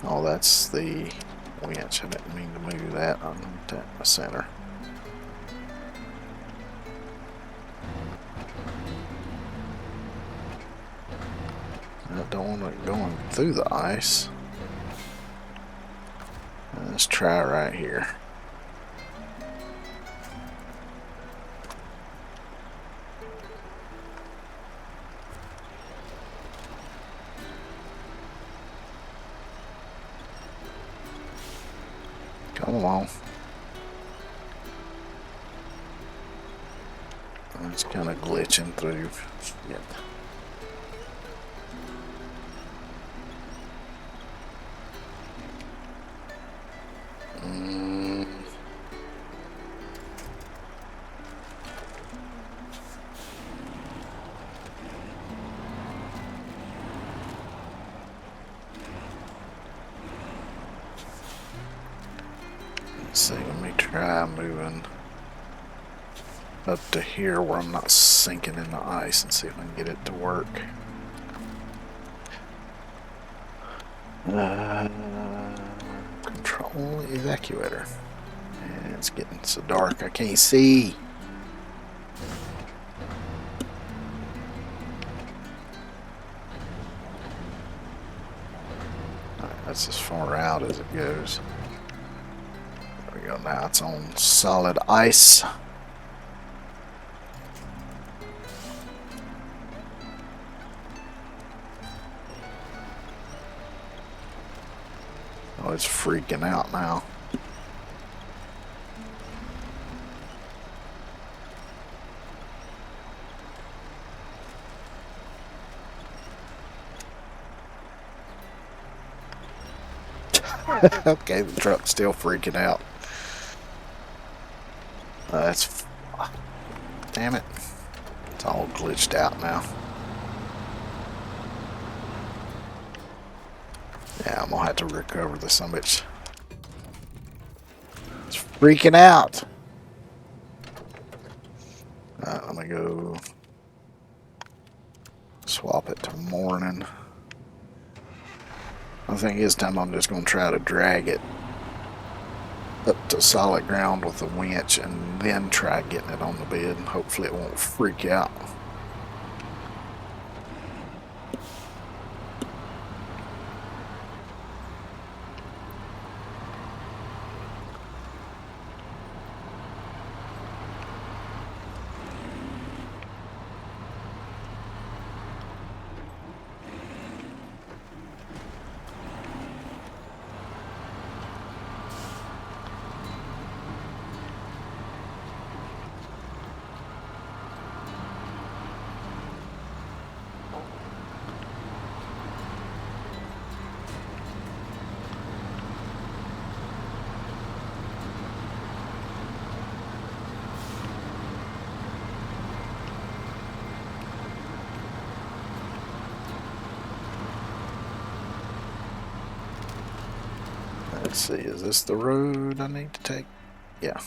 Oh, that's the winch. I didn't mean to move that. I moved that in the center. I don't want it going through the ice. Let's try it right here. Come along. It's kind of glitching through. Yep. Let's see, let me try moving up to here where I'm not sinking in the ice and see if I can get it to work. Control evacuator. And it's getting so dark I can't see. Alright, that's as far out as it goes. There we go, now it's on solid ice. Oh, it's freaking out now. Okay, the truck's still freaking out. That's... damn it. It's all glitched out now. Yeah, I'm gonna have to recover the summit. It's freaking out. Let me go swap it to morning. I think this time I'm just gonna try to drag it up to solid ground with the winch and then try getting it on the bed, and hopefully it won't freak out. Let's see, is this the road I need to take? Yeah.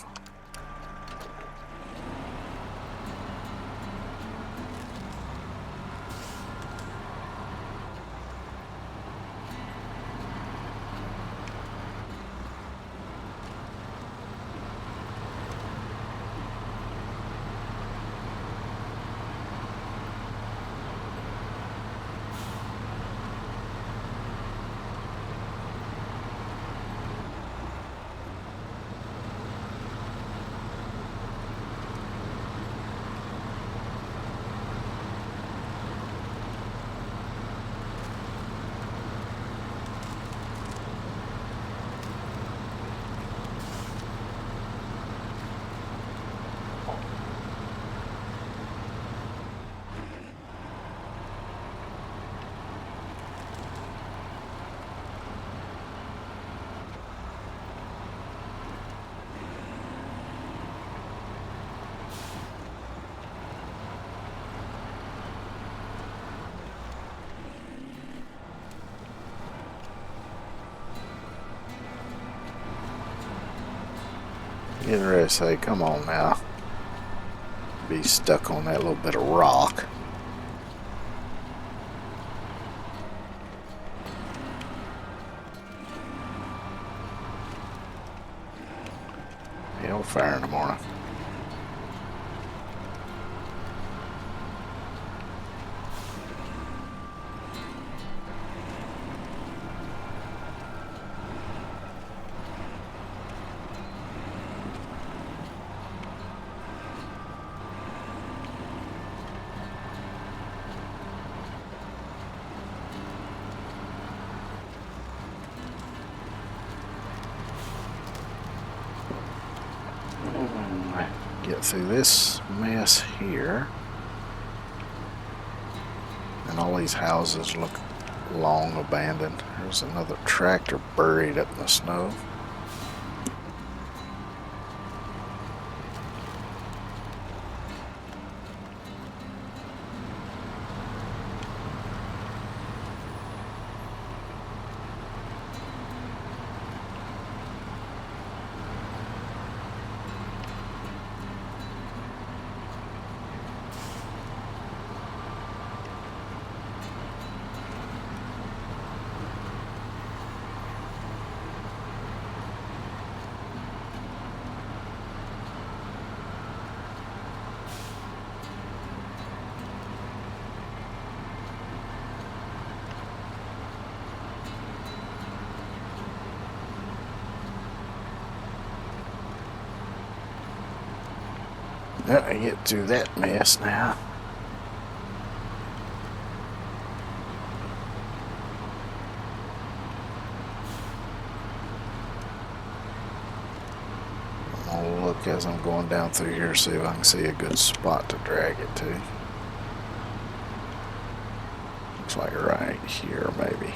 Getting ready to say, come on now. Be stuck on that little bit of rock. Yeah, we'll fire in the morning. Get through this mess here. And all these houses look long abandoned. There's another tractor buried up in the snow. Let me get through that mess now. I'm gonna look as I'm going down through here, see if I can see a good spot to drag it to. Looks like right here, maybe.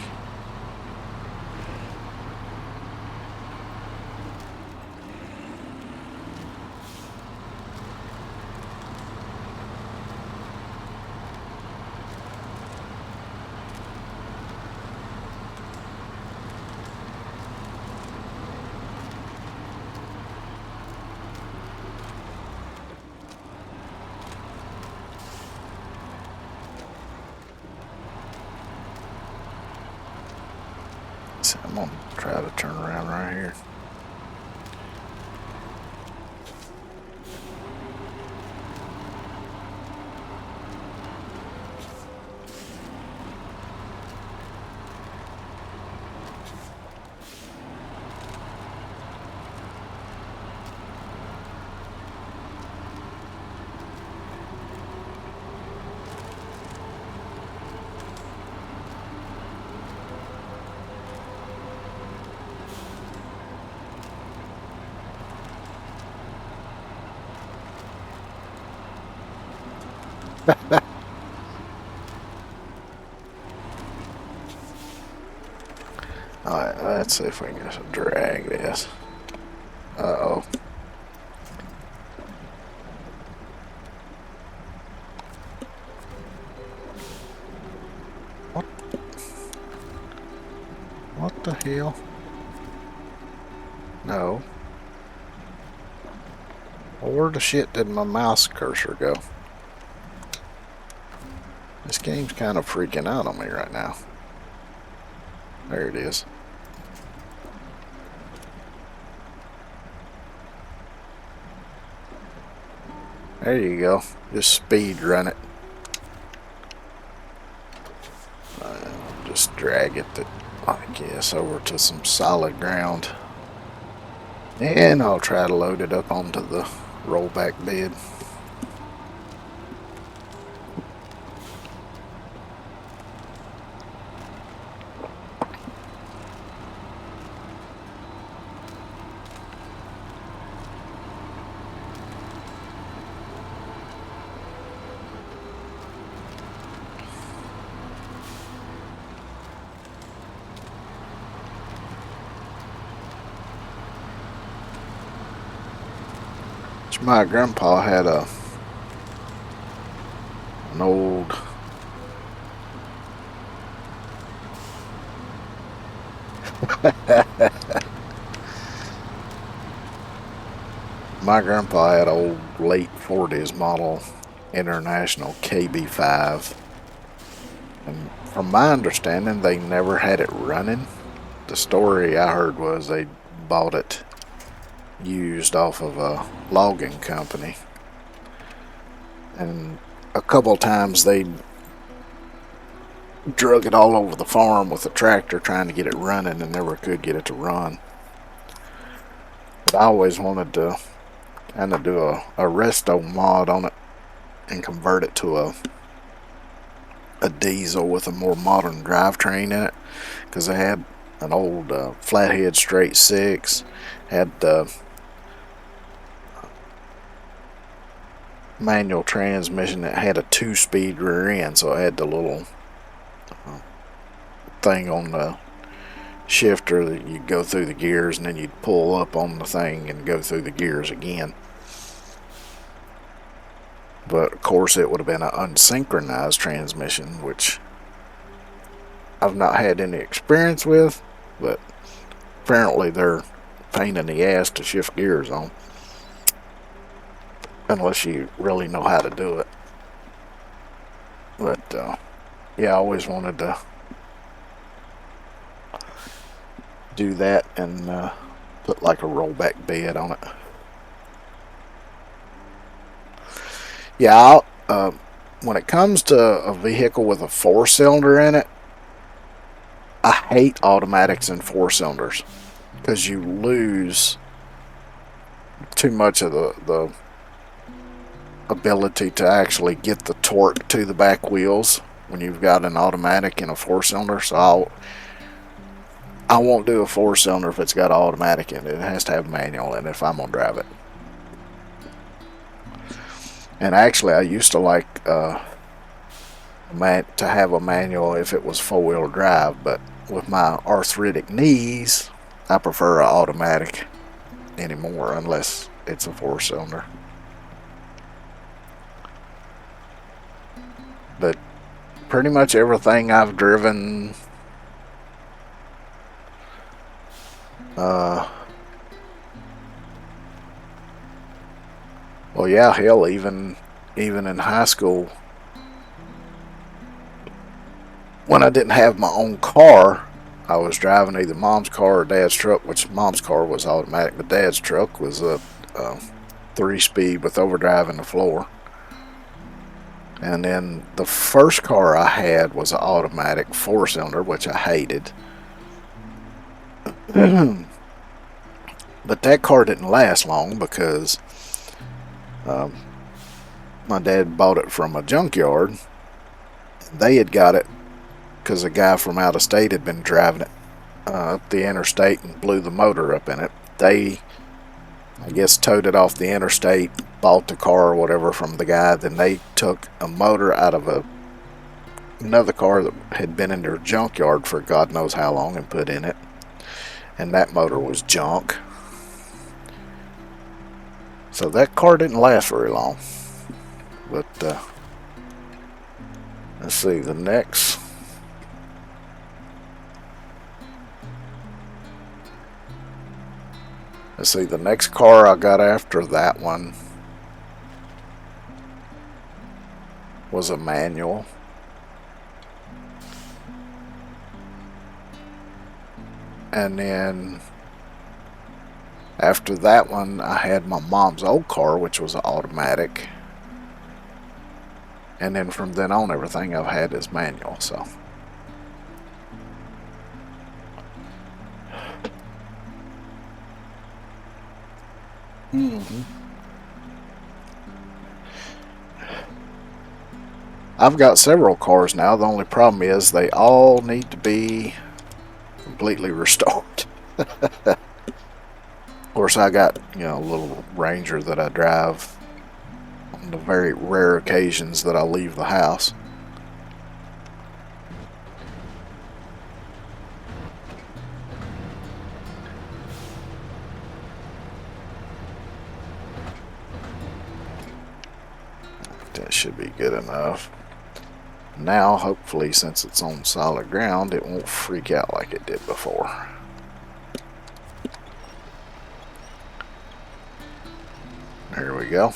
So I'm gonna try to turn around right here. Alright, let's see if we can just drag this. Uh-oh. What the hell? No. Well, where the shit did my mouse cursor go? This game's kind of freaking out on me right now. There it is. There you go. Just speed run it. Just drag it, I guess, over to some solid ground. And I'll try to load it up onto the rollback bed. My grandpa had an old my grandpa had an old late 40s model International KB5. And from my understanding, they never had it running. The story I heard was they bought it used off of a logging company. And a couple times they drug it all over the farm with a tractor trying to get it running and never could get it to run. But I always wanted to kind of do a resto mod on it and convert it to a diesel with a more modern drivetrain in it, because they had an old flathead straight six, had the manual transmission that had a 2-speed rear end, so it had the little thing on the shifter that you'd go through the gears and then you'd pull up on the thing and go through the gears again. But of course it would have been an unsynchronized transmission, which I've not had any experience with, but apparently they're a pain in the ass to shift gears on, unless you really know how to do it. But yeah, I always wanted to do that and put like a rollback bed on it. Yeah, when it comes to a vehicle with a 4-cylinder in it, I hate automatics in 4-cylinders because you lose too much of the ability to actually get the torque to the back wheels when you've got an automatic in a 4-cylinder. So I won't do a 4-cylinder if it's got an automatic in it. It has to have manual in it if I'm gonna drive it. And actually, I used to like to have a manual if it was 4-wheel drive, but with my arthritic knees, I prefer an automatic anymore unless it's a 4-cylinder. But pretty much everything I've driven, well, yeah, hell, even in high school, when I didn't have my own car, I was driving either mom's car or dad's truck, which mom's car was automatic, but dad's truck was a 3-speed with overdrive in the floor. And then the first car I had was an automatic 4-cylinder, which I hated. But that car didn't last long because my dad bought it from a junkyard. They had got it because a guy from out of state had been driving it up the interstate and blew the motor up in it. They, I guess, towed it off the interstate, bought the car or whatever from the guy. Then they took a motor out of another car that had been in their junkyard for God knows how long and put in it. And that motor was junk. So that car didn't last very long. But let's see, the next. Let's see, the next car I got after that one was a manual. And then after that one, I had my mom's old car, which was an automatic. And then from then on, everything I've had is manual, so. I've got several cars now. The only problem is they all need to be completely restored. Of course, I got, a little Ranger that I drive on the very rare occasions that I leave the house. That should be good enough. Now, hopefully, since it's on solid ground, it won't freak out like it did before. There we go.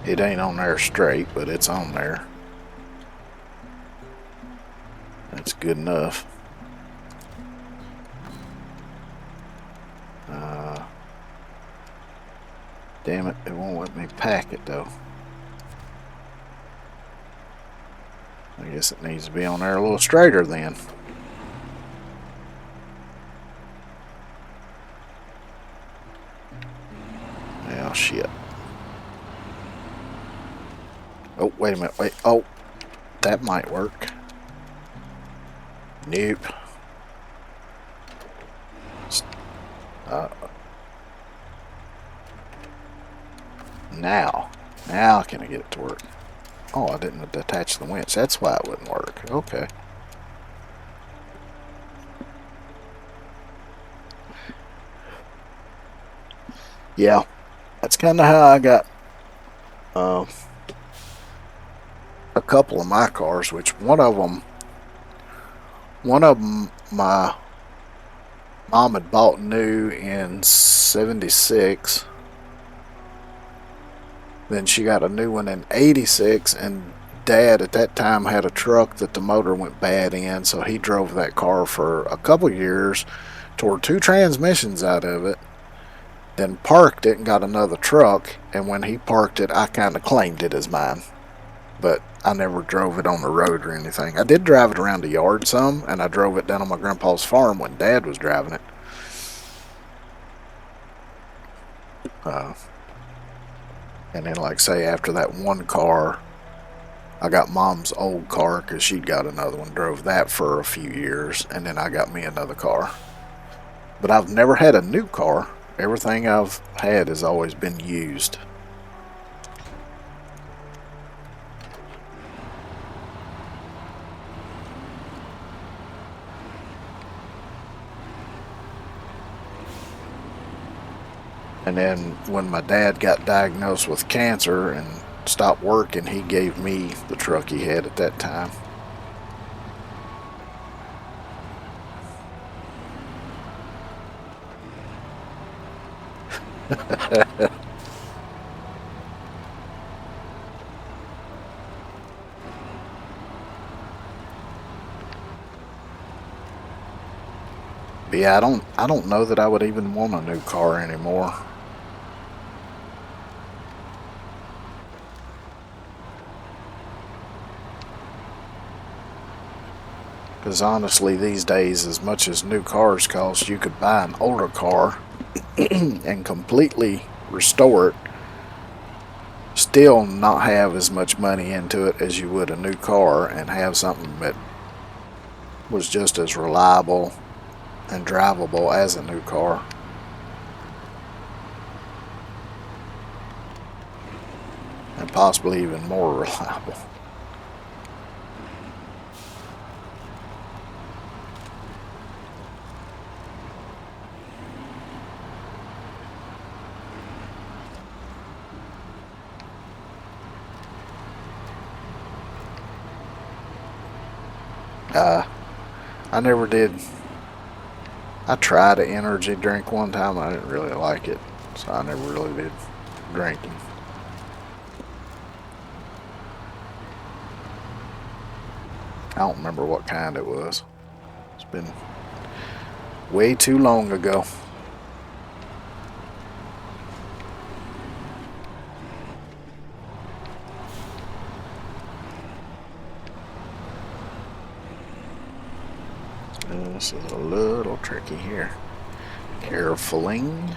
It ain't on there straight, but it's on there. That's good enough. Damn it, it won't let me pack it though. I guess it needs to be on there a little straighter then. Oh shit. Oh, wait a minute, wait. Oh, that might work. Nope. Now can I get it to work? Oh, I didn't detach the winch. That's why it wouldn't work. Okay. Yeah, that's kind of how I got a couple of my cars, which one of them my mom had bought new in '76. Then she got a new one in '86, and Dad at that time had a truck that the motor went bad in, so he drove that car for a couple years, tore 2 transmissions out of it, then parked it and got another truck, and when he parked it, I kind of claimed it as mine. But I never drove it on the road or anything. I did drive it around the yard some, and I drove it down on my grandpa's farm when Dad was driving it. And then, like say, after that one car, I got Mom's old car because she'd got another one, drove that for a few years, and then I got me another car. But I've never had a new car. Everything I've had has always been used. And then when my dad got diagnosed with cancer and stopped working, he gave me the truck he had at that time. But yeah, I don't know that I would even want a new car anymore. Because honestly, these days, as much as new cars cost, you could buy an older car and completely restore it, still not have as much money into it as you would a new car, and have something that was just as reliable and drivable as a new car. And possibly even more reliable. I never did. I tried an energy drink one time. I didn't really like it, so I never really did drinking. I don't remember what kind it was. It's been way too long ago. This is a little tricky here. Carefuling.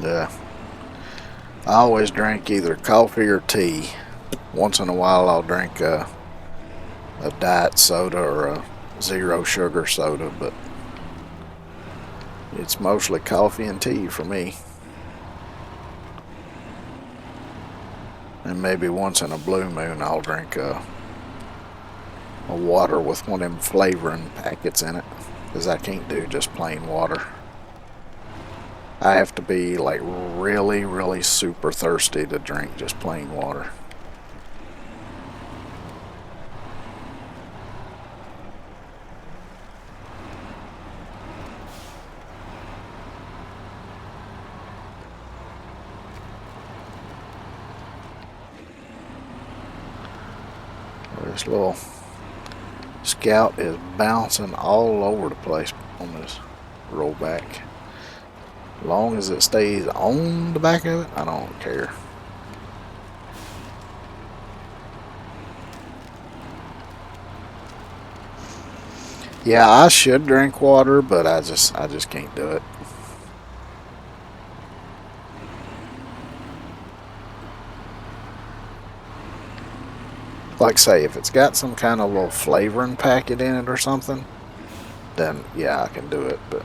Yeah. I always drink either coffee or tea. Once in a while I'll drink a diet soda or a zero sugar soda, but it's mostly coffee and tea for me. And maybe once in a blue moon I'll drink a water with one of them flavoring packets in it. Because I can't do just plain water. I have to be like really, really super thirsty to drink just plain water. This little Scout is bouncing all over the place on this rollback. As long as it stays on the back of it, I don't care. Yeah, I should drink water, but I just can't do it. Like say, if it's got some kind of little flavoring packet in it or something, then yeah, I can do it. But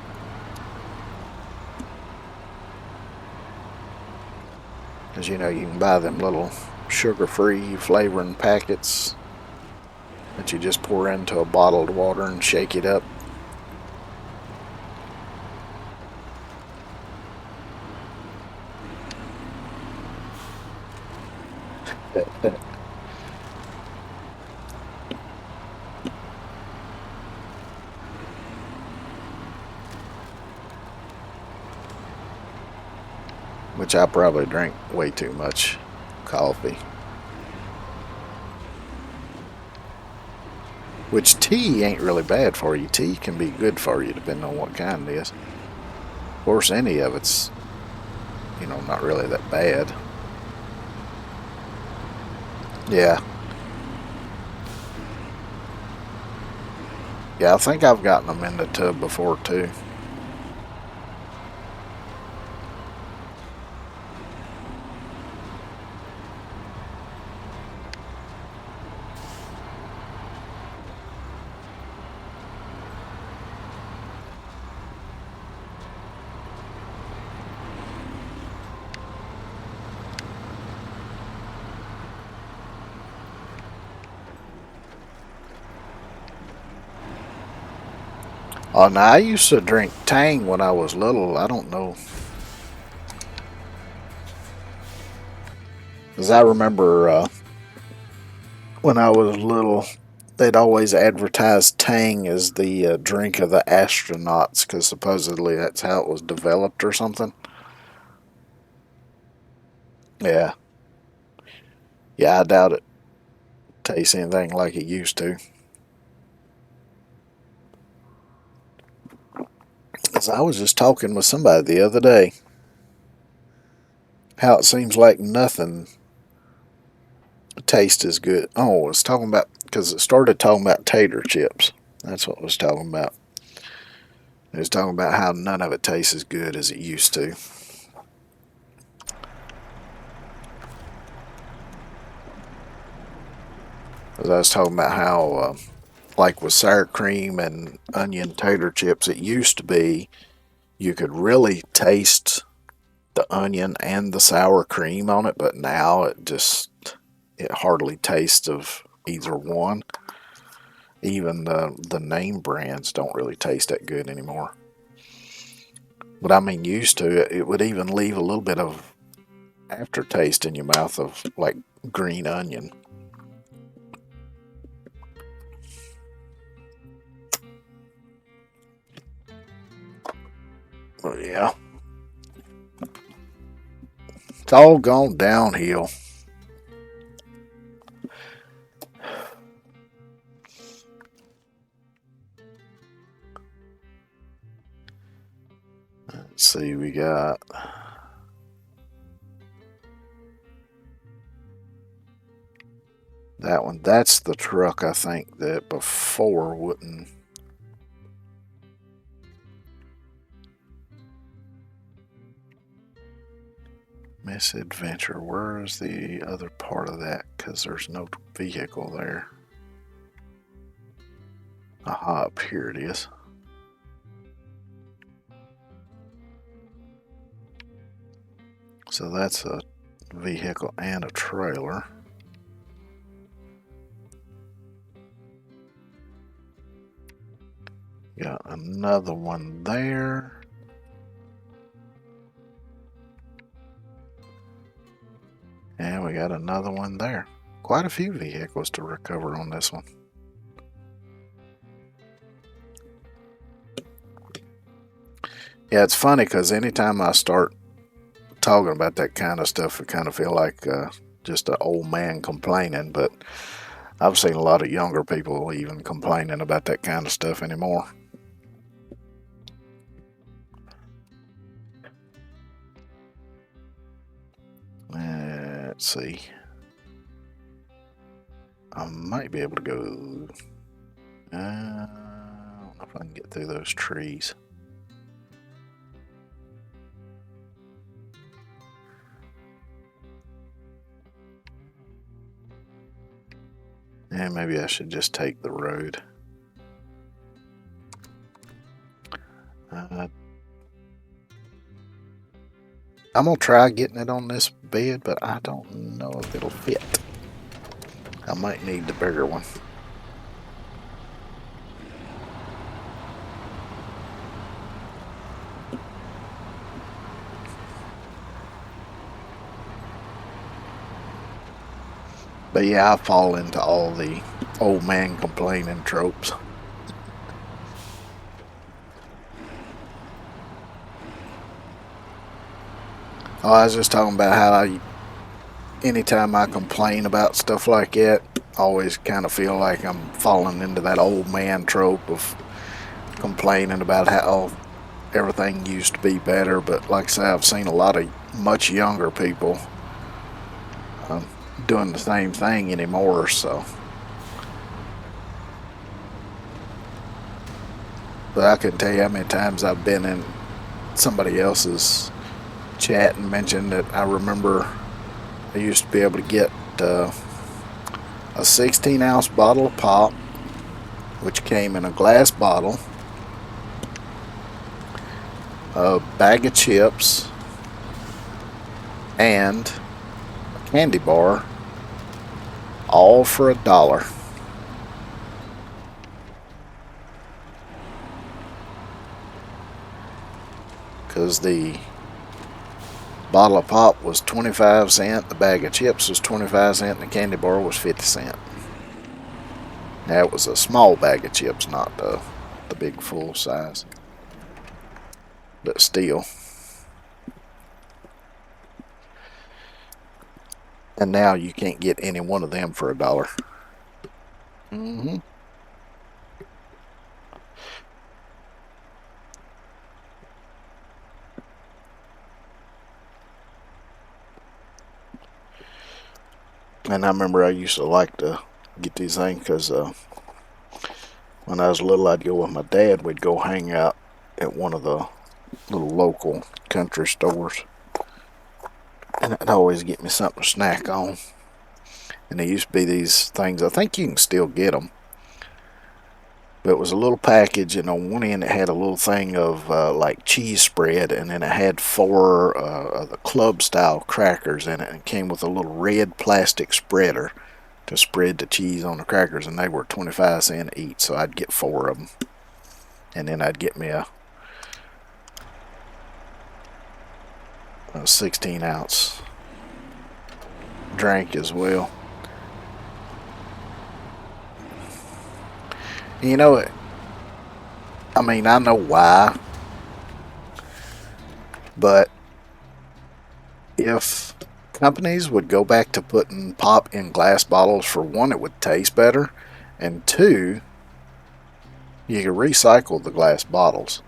as you know, you can buy them little sugar-free flavoring packets that you just pour into a bottled water and shake it up. Which I probably drink way too much coffee. Which tea ain't really bad for you. Tea can be good for you depending on what kind it is. Of course, any of it's, not really that bad. Yeah. Yeah, I think I've gotten them in the tub before too. Oh, now I used to drink Tang when I was little. I don't know. Because I remember when I was little, they'd always advertise Tang as the drink of the astronauts because supposedly that's how it was developed or something. Yeah. Yeah, I doubt it tastes anything like it used to. 'Cause I was just talking with somebody the other day how it seems like nothing tastes as good. Oh, I was talking about because it started talking about tater chips. That's what it was talking about. It was talking about how none of it tastes as good as it used to. 'Cause I was talking about how, like with sour cream and onion tater chips, it used to be you could really taste the onion and the sour cream on it, but now it hardly tastes of either one. Even the name brands don't really taste that good anymore. But I mean, used to it would even leave a little bit of aftertaste in your mouth of like green onion. But yeah, it's all gone downhill. Let's see, we got that one. That's the truck I think that before wouldn't. Misadventure. Where is the other part of that? Because there's no vehicle there. Aha, up here it is. So that's a vehicle and a trailer. Got another one there. And we got another one there. Quite a few vehicles to recover on this one. Yeah, it's funny because anytime I start talking about that kind of stuff, I kind of feel like just an old man complaining, but I've seen a lot of younger people even complaining about that kind of stuff anymore. Let's see. I might be able to go. I don't know if I can get through those trees. And maybe I should just take the road. I'm gonna try getting it on this bed, but I don't know if it'll fit. I might need the bigger one. But yeah, I fall into all the old man complaining tropes. Oh, I was just talking about how anytime I complain about stuff like that, I always kind of feel like I'm falling into that old man trope of complaining about how everything used to be better. But like I say, I've seen a lot of much younger people doing the same thing anymore, so. But I couldn't tell you how many times I've been in somebody else's chat and mentioned that I remember I used to be able to get a 16-ounce bottle of pop, which came in a glass bottle, a bag of chips, and a candy bar, all for $1. Because the bottle of pop was 25 cents, the bag of chips was 25 cents, and the candy bar was 50 cents. Now it was a small bag of chips, not the big full size. But still. And now you can't get any one of them for $1. Mm-hmm. And I remember I used to like to get these things because when I was little, I'd go with my dad. We'd go hang out at one of the little local country stores. And it'd always get me something to snack on. And there used to be these things, I think you can still get them. But it was a little package, and on one end it had a little thing of like cheese spread, and then it had 4 of the club style crackers in it, and it came with a little red plastic spreader to spread the cheese on the crackers, and they were 25 cents each, so I'd get 4 of them. And then I'd get me a 16-ounce drink as well. You know, I mean, I know why, but if companies would go back to putting pop in glass bottles, for one, it would taste better, and two, you could recycle the glass bottles.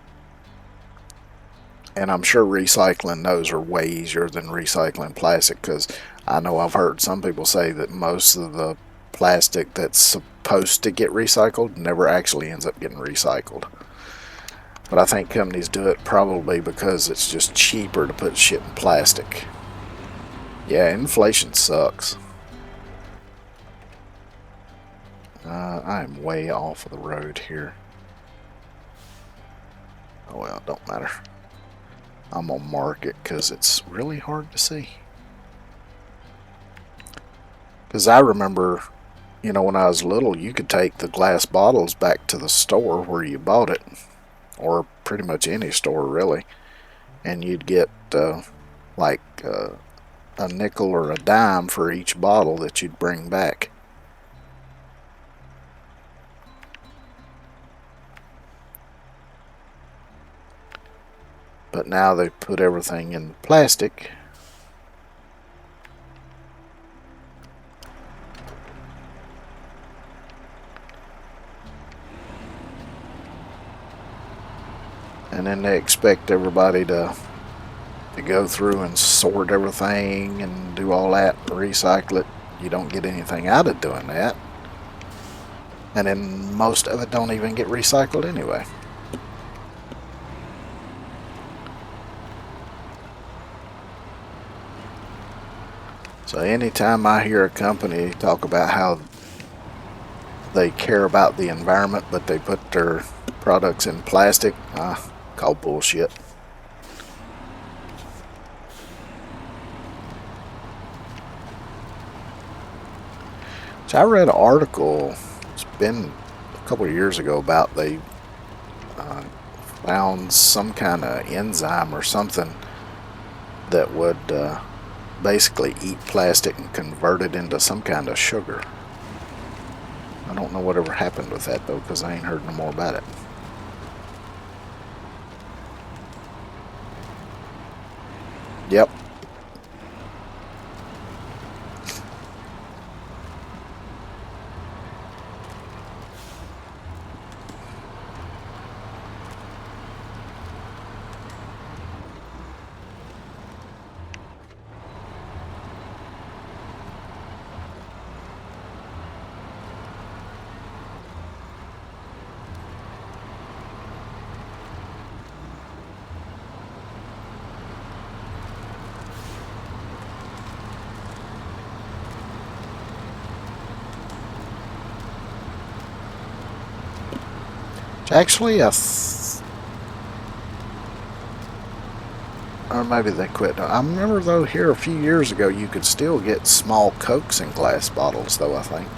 And I'm sure recycling those are way easier than recycling plastic, because I know I've heard some people say that most of the plastic that's supposed to get recycled never actually ends up getting recycled. But I think companies do it probably because it's just cheaper to put shit in plastic. Yeah, inflation sucks. I'm way off of the road here. Oh well, it don't matter. I'm gonna mark it because it's really hard to see. Because I remember, you know, when I was little, you could take the glass bottles back to the store where you bought it, or pretty much any store really, and you'd get like a nickel or a dime for each bottle that you'd bring back. But now they put everything in plastic. And then they expect everybody to go through and sort everything and do all that and recycle it. You don't get anything out of doing that. And then most of it don't even get recycled anyway. So anytime I hear a company talk about how they care about the environment but they put their products in plastic, I call bullshit. So I read an article, it's been a couple of years ago, about they found some kind of enzyme or something that would basically eat plastic and convert it into some kind of sugar. I don't know whatever happened with that though, because I ain't heard no more about it. Yep. Actually, or maybe they quit. I remember though here a few years ago you could still get small Cokes in glass bottles though, I think.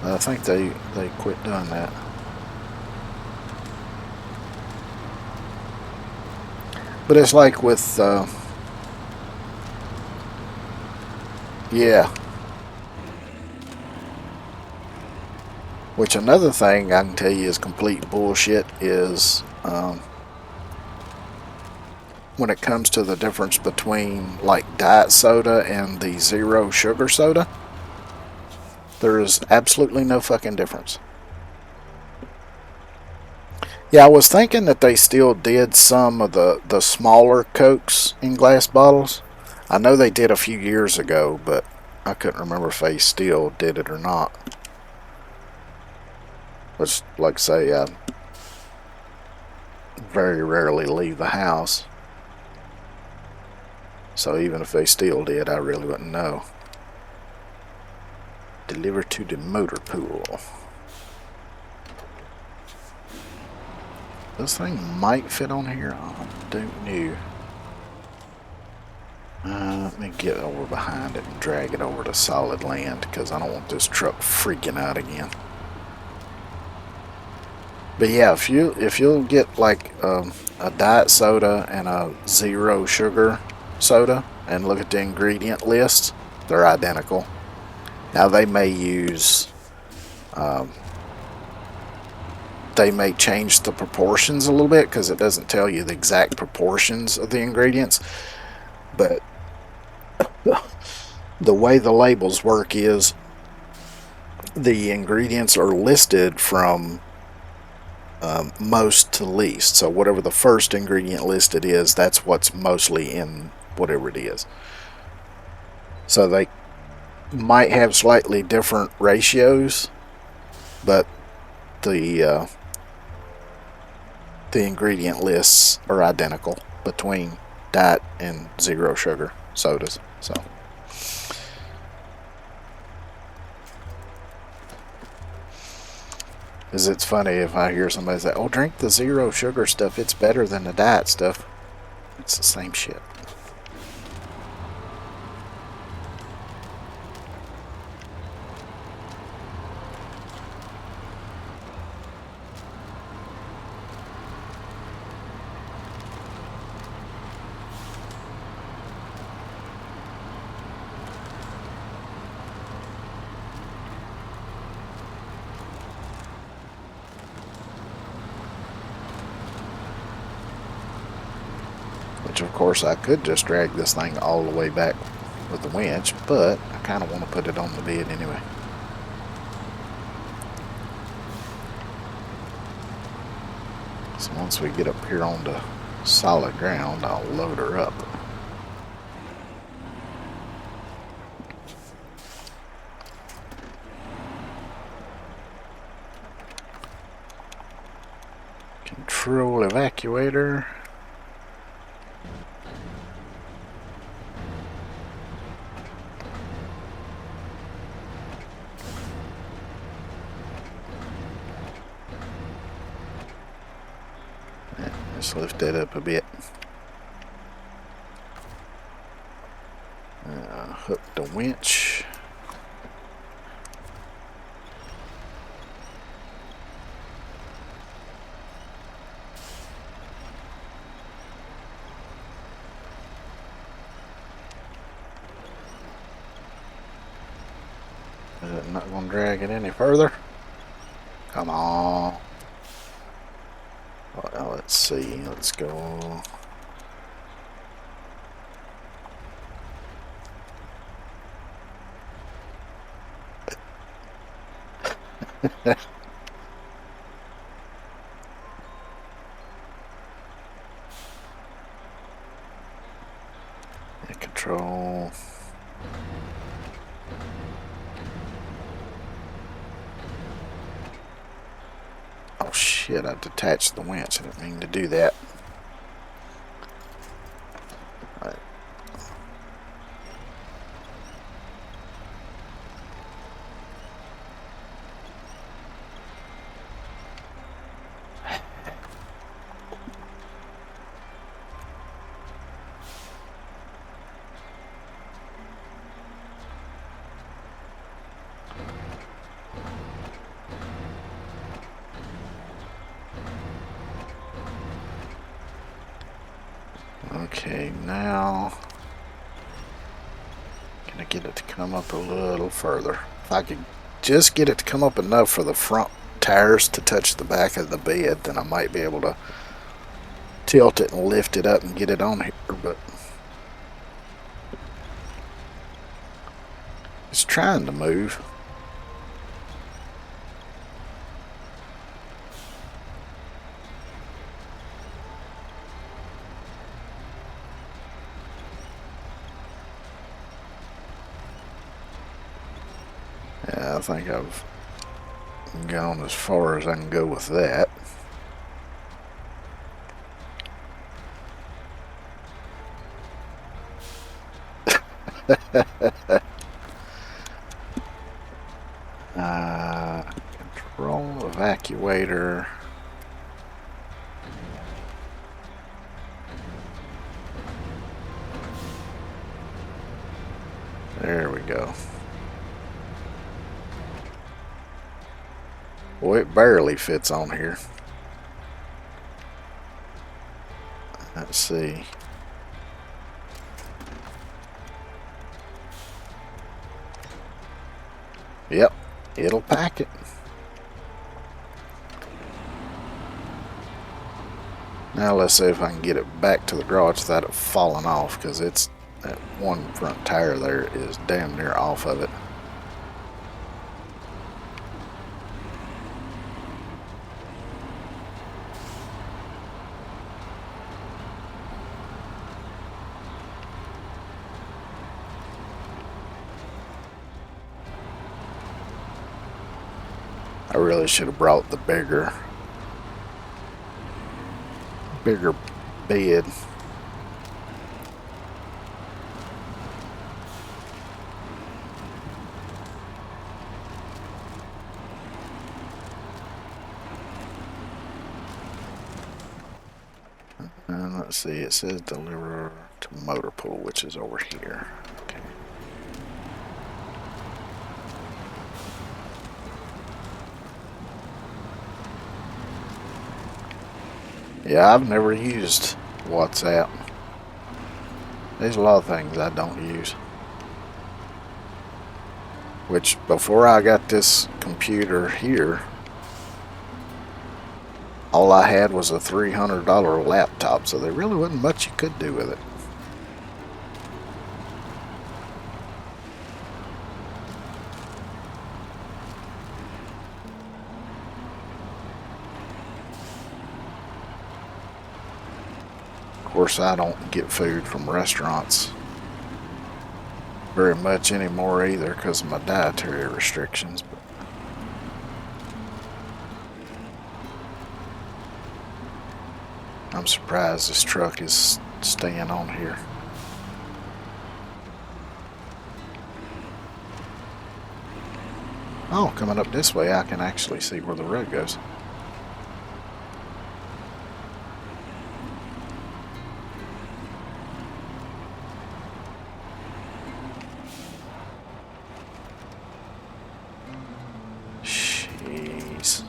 I think they quit doing that. But it's like with, yeah. Which another thing I can tell you is complete bullshit is when it comes to the difference between like diet soda and the zero sugar soda, there is absolutely no fucking difference. Yeah, I was thinking that they still did some of the smaller Cokes in glass bottles. I know they did a few years ago, but I couldn't remember if they still did it or not. Which, like I say, I very rarely leave the house. So even if they still did, I really wouldn't know. Deliver to the motor pool. This thing might fit on here. I don't know. Let me get over behind it and drag it over to solid land because I don't want this truck freaking out again. But yeah, if you'll get like a diet soda and a zero sugar soda and look at the ingredient list, they're identical. Now they may use, they may change the proportions a little bit because it doesn't tell you the exact proportions of the ingredients. But the way the labels work is the ingredients are listed from most to least. So whatever the first ingredient listed is, that's what's mostly in whatever it is. So they might have slightly different ratios, but the ingredient lists are identical between diet and zero sugar sodas. So because it's funny if I hear somebody say, oh, drink the zero sugar stuff, it's better than the diet stuff. It's the same shit. which of course I could just drag this thing all the way back with the winch, but I kind of want to put it on the bed anyway. So once we get up here on the solid ground, I'll load her up. Control evacuator. Let's lift that up a bit. Hook the winch. I'm not going to drag it any further. Come on. Well, let's see. Let's go. Control. Oh shit, I detached the winch. I didn't mean to do that. Right. Okay, now can I get it to come up a little further? If I could just get it to come up enough for the front tires to touch the back of the bed, then I might be able to tilt it and lift it up and get it on here, but it's trying to move. Yeah, I think I've gone as far as I can go with that. Control evacuator. There we go. Well, it barely fits on here. Let's see. Yep, it'll pack it. Now let's see if I can get it back to the garage without it falling off, because it's that one front tire there is damn near off of it. I really should have brought the bigger bed. And let's see, it says deliver to motor pool, which is over here. Okay. Yeah, I've never used WhatsApp. There's a lot of things I don't use. Which, before I got this computer here, All I had was a $300 laptop, so there really wasn't much you could do with it. Of course, I don't get food from restaurants very much anymore either because of my dietary restrictions. But I'm surprised this truck is staying on here. Oh, coming up this way, I can actually see where the road goes. Jeez.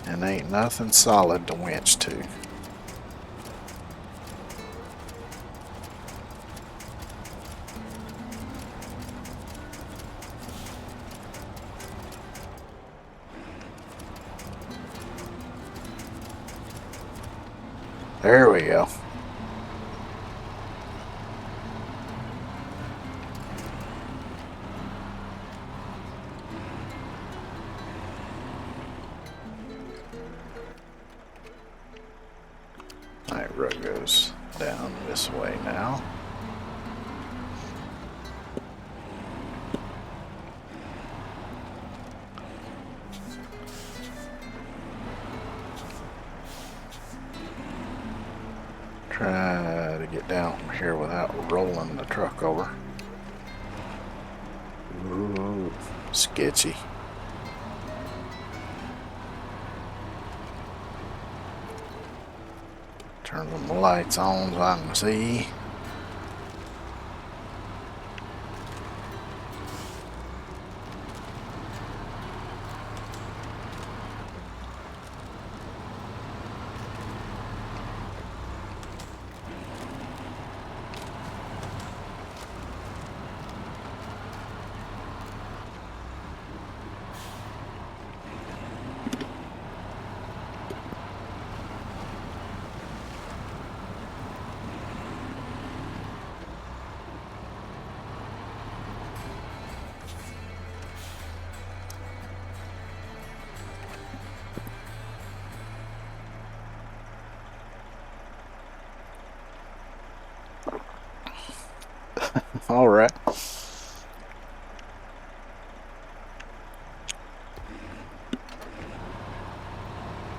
And ain't nothing solid to winch to. There we go. Alright, road goes down this way now. Try to get down here without rolling the truck over. Ooh, sketchy. Turn the lights on so I can see. All right.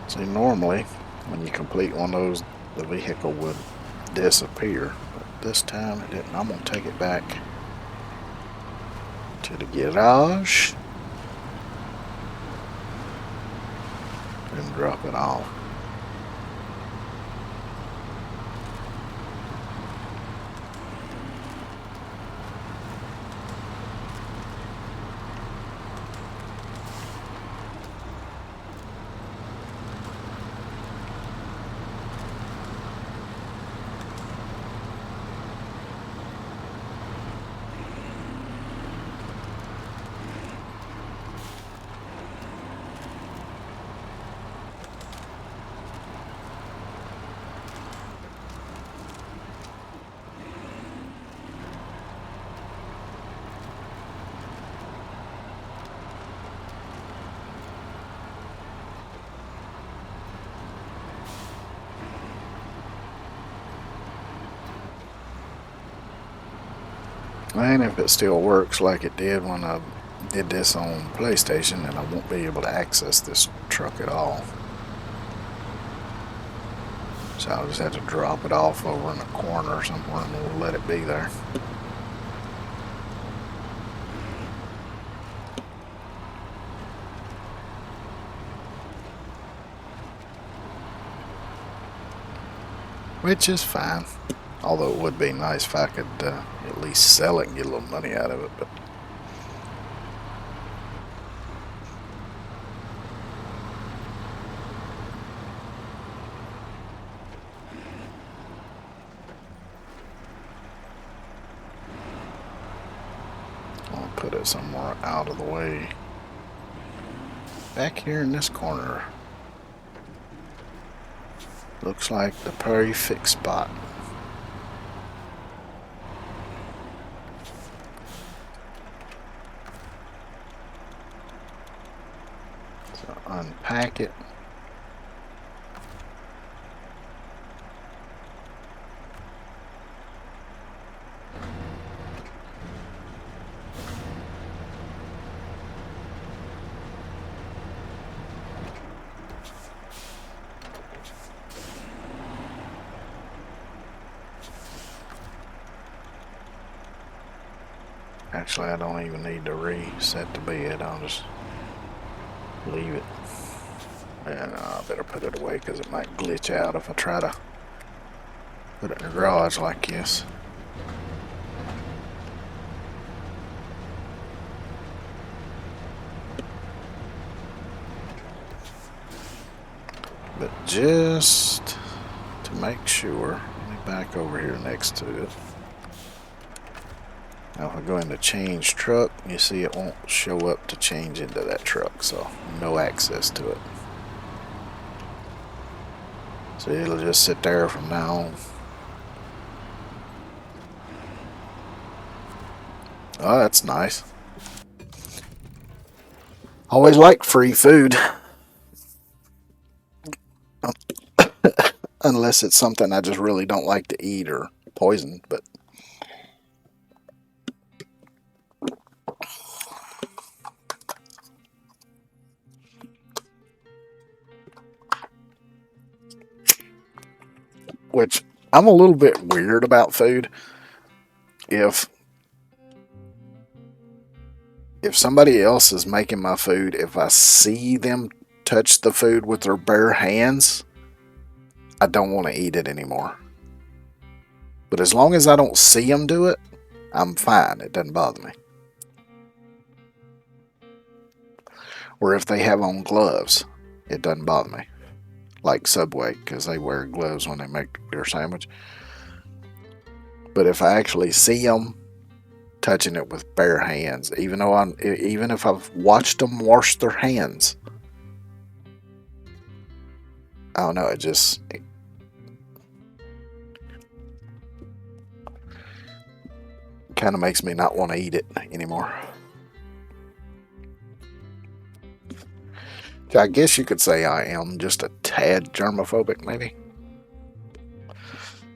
See, normally when you complete one of those, the vehicle would disappear, but this time it didn't. I'm gonna take it back to the garage and drop it off. And if it still works like it did when I did this on PlayStation, then I won't be able to access this truck at all. So I'll just have to drop it off over in the corner somewhere and we'll let it be there. Which is fine. Although it would be nice if I could at least sell it and get a little money out of it. But I'll put it somewhere out of the way. back here in this corner. Looks like the perfect spot. So unpack it. Actually, I don't even need to reset the bed. I'll just leave it. And I better put it away because it might glitch out if I try to put it in the garage like this. But just to make sure, let me back over here next to it. Now if I go into change truck, you see it won't show up to change into that truck, so no access to it. So it'll just sit there from now on. Oh, that's nice. Always like free food. Unless it's something I just really don't like to eat or poison, but which I'm a little bit weird about food. If somebody else is making my food, if I see them touch the food with their bare hands, I don't want to eat it anymore. But as long as I don't see them do it, I'm fine. It doesn't bother me. Or if they have on gloves, it doesn't bother me. Like Subway, because they wear gloves when they make their sandwich. But if I actually see them touching it with bare hands, even if I've watched them wash their hands, I don't know, it kind of makes me not want to eat it anymore. I guess you could say I am just a tad germophobic, maybe.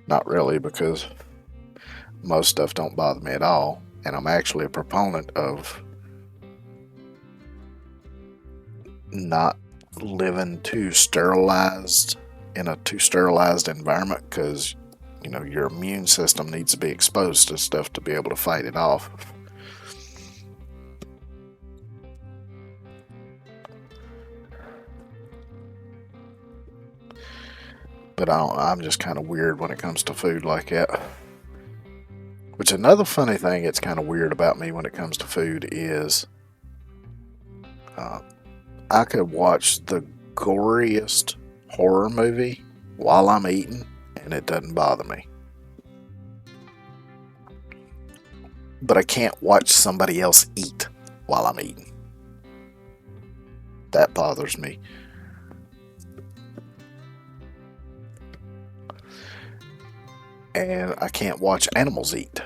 Not really, because most stuff don't bother me at all, and I'm actually a proponent of not living too sterilized in a too sterilized environment, because your immune system needs to be exposed to stuff to be able to fight it off. But I'm just kind of weird when it comes to food like that. Which, another funny thing that's kind of weird about me when it comes to food is I could watch the goriest horror movie while I'm eating and it doesn't bother me. But I can't watch somebody else eat while I'm eating. That bothers me. And I can't watch animals eat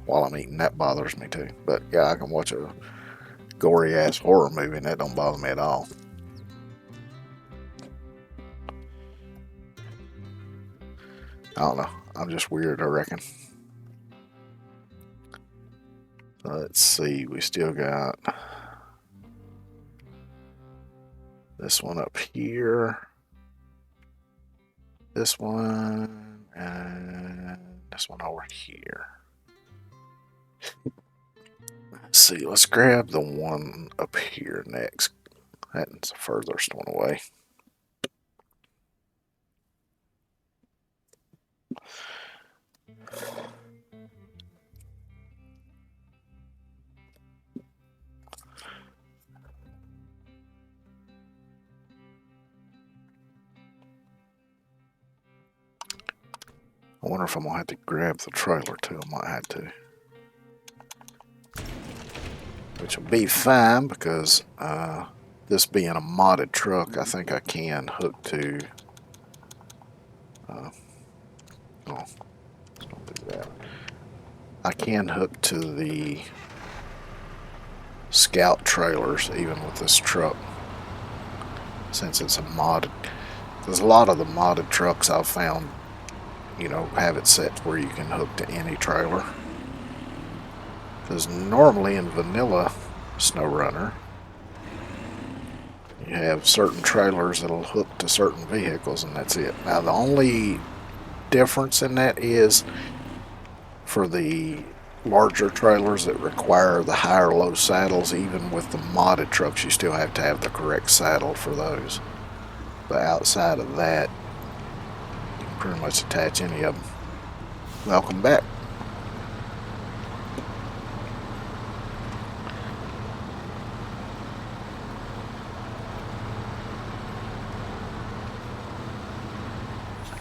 while I'm eating. That bothers me too. But yeah, I can watch a gory ass horror movie and that don't bother me at all. I don't know. I'm just weird, I reckon. Let's see. We still got this one up here. This one. And this one over here. Let's see. Let's grab the one up here next. That's the furthest one away. I wonder if I'm going to have to grab the trailer too. I might have to. Which will be fine because this being a modded truck, I think I can hook to. Oh, let's not do that. I can hook to the scout trailers even with this truck, since it's a modded. There's a lot of the modded trucks I've found, you know, have it set where you can hook to any trailer. Because normally in vanilla SnowRunner, you have certain trailers that'll hook to certain vehicles, and that's it. Now the only difference in that is for the larger trailers that require the high or low saddles. Even with the modded trucks, you still have to have the correct saddle for those. But outside of that, you can pretty much attach any of them. Welcome back.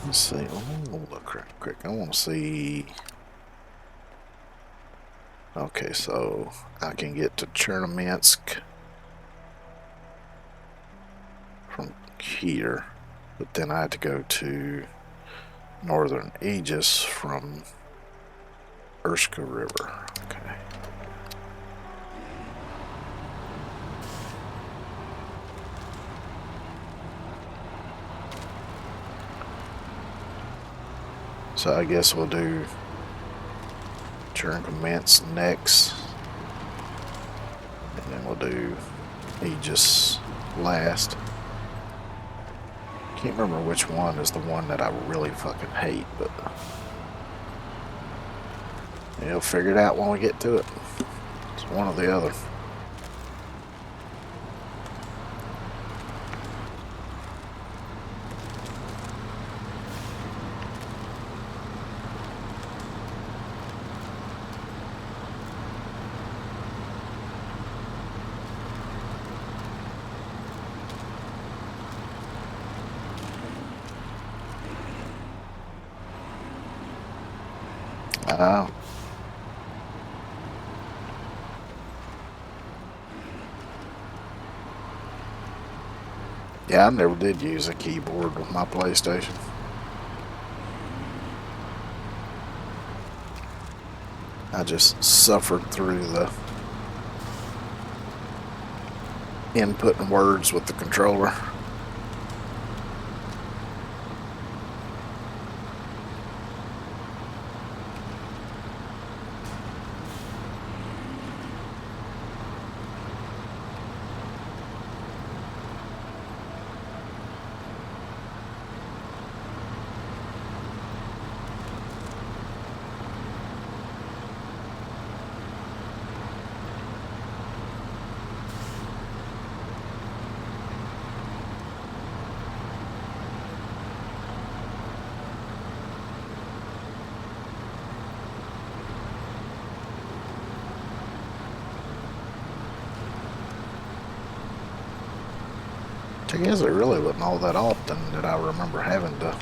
Let's see. Oh, look real quick. I want to see. Okay, so I can get to Chernominsk from here, but then I have to go to Northern Aegis from Urska River. Okay. So I guess we'll do Chernominsk next, and then we'll do Aegis last. Can't remember which one is the one that I really fucking hate, but you'll figure it out when we get to it. It's one or the other. Yeah, I never did use a keyboard with my PlayStation. I just suffered through the inputting words with the controller. I guess it really wasn't all that often that I remember having to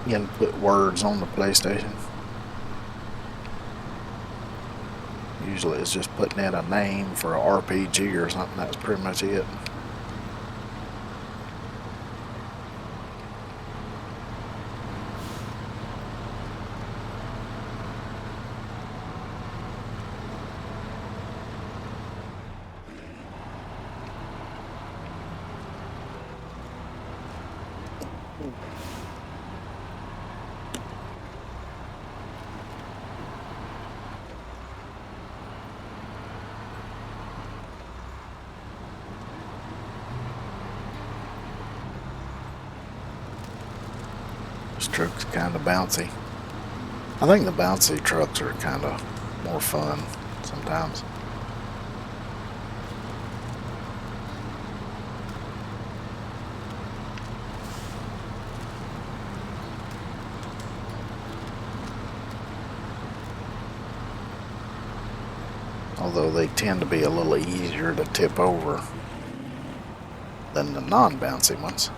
input words on the PlayStation. Usually it's just putting in a name for an RPG or something. That's pretty much it. This truck's kind of bouncy. I think the bouncy trucks are kind of more fun sometimes. Although they tend to be a little easier to tip over than the non-bouncy ones.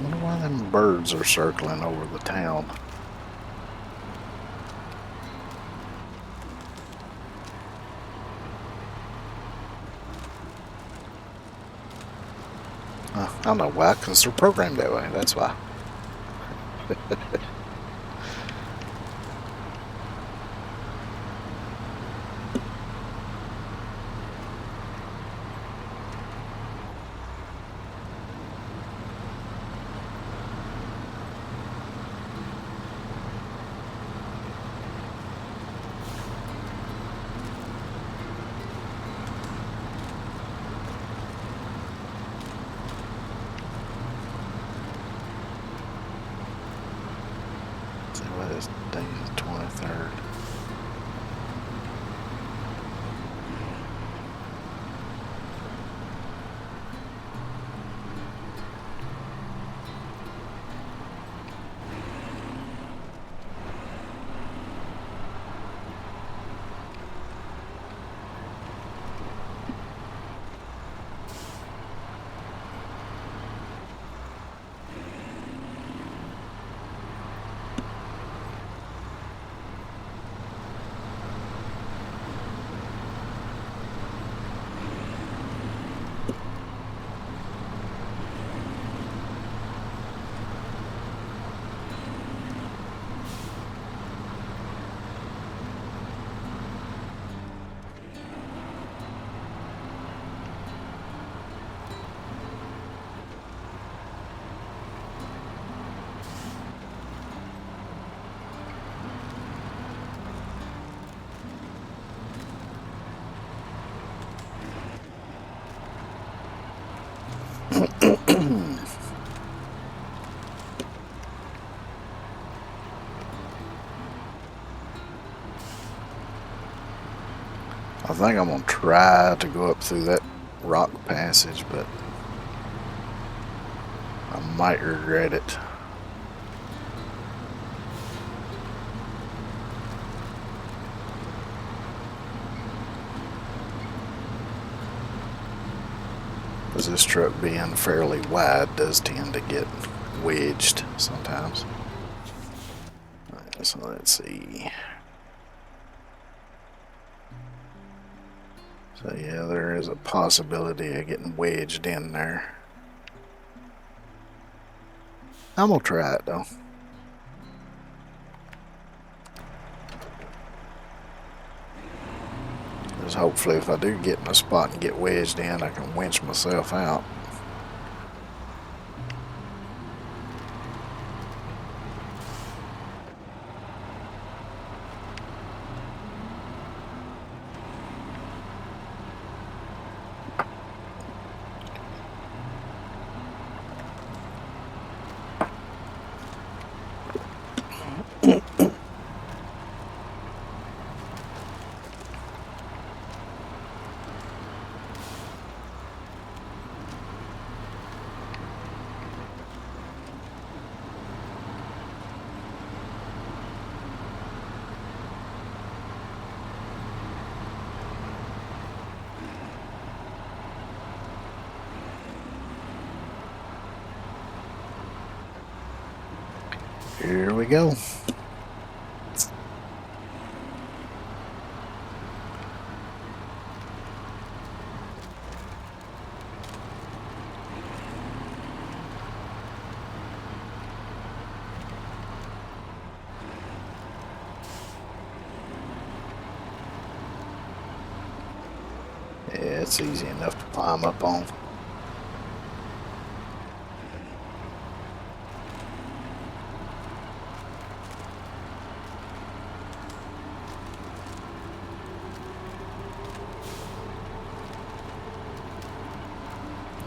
Wonder why them birds are circling over the town. I don't know why, because they're programmed that way. That's why. See what is day is 23rd. I think I'm gonna try to go up through that rock passage, but I might regret it. Because this truck being fairly wide does tend to get wedged sometimes. Alright, so let's see. So yeah, there is a possibility of getting wedged in there. I'm gonna try it though. Because hopefully if I do get in a spot and get wedged in, I can winch myself out. Here we go. Yeah, it's easy enough to climb up on.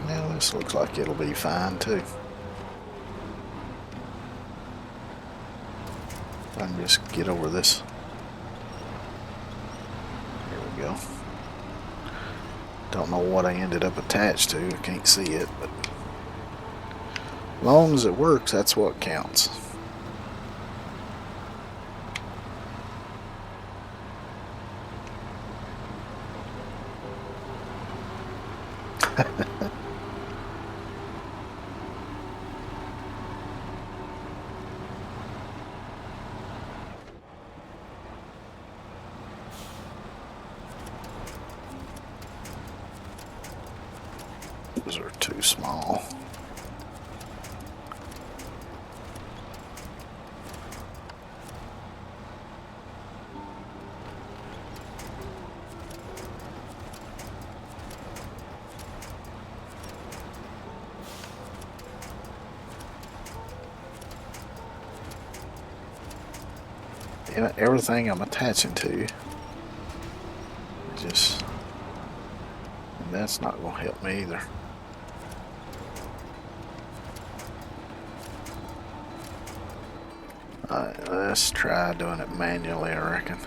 Now this looks like it'll be fine too. I can just get over this. Here we go. Don't know what I ended up attached to. I can't see it, but as long as it works, that's what counts. Those are too small. And everything I'm attaching to, just, that's not going to help me either. Alright, let's try doing it manually, I reckon.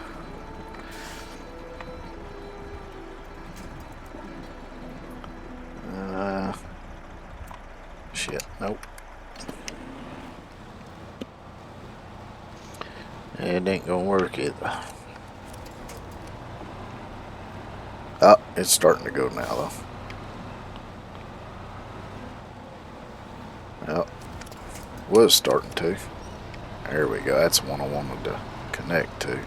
Shit, nope. It ain't gonna work either. Oh, it's starting to go now though. Well, was starting to. There we go, that's the one I wanted to connect to.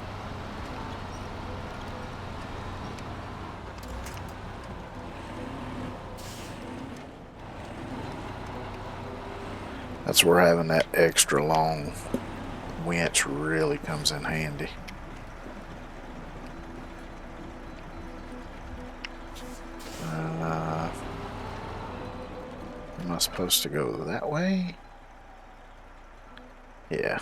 That's where having that extra long winch really comes in handy. Am I supposed to go that way? Yeah.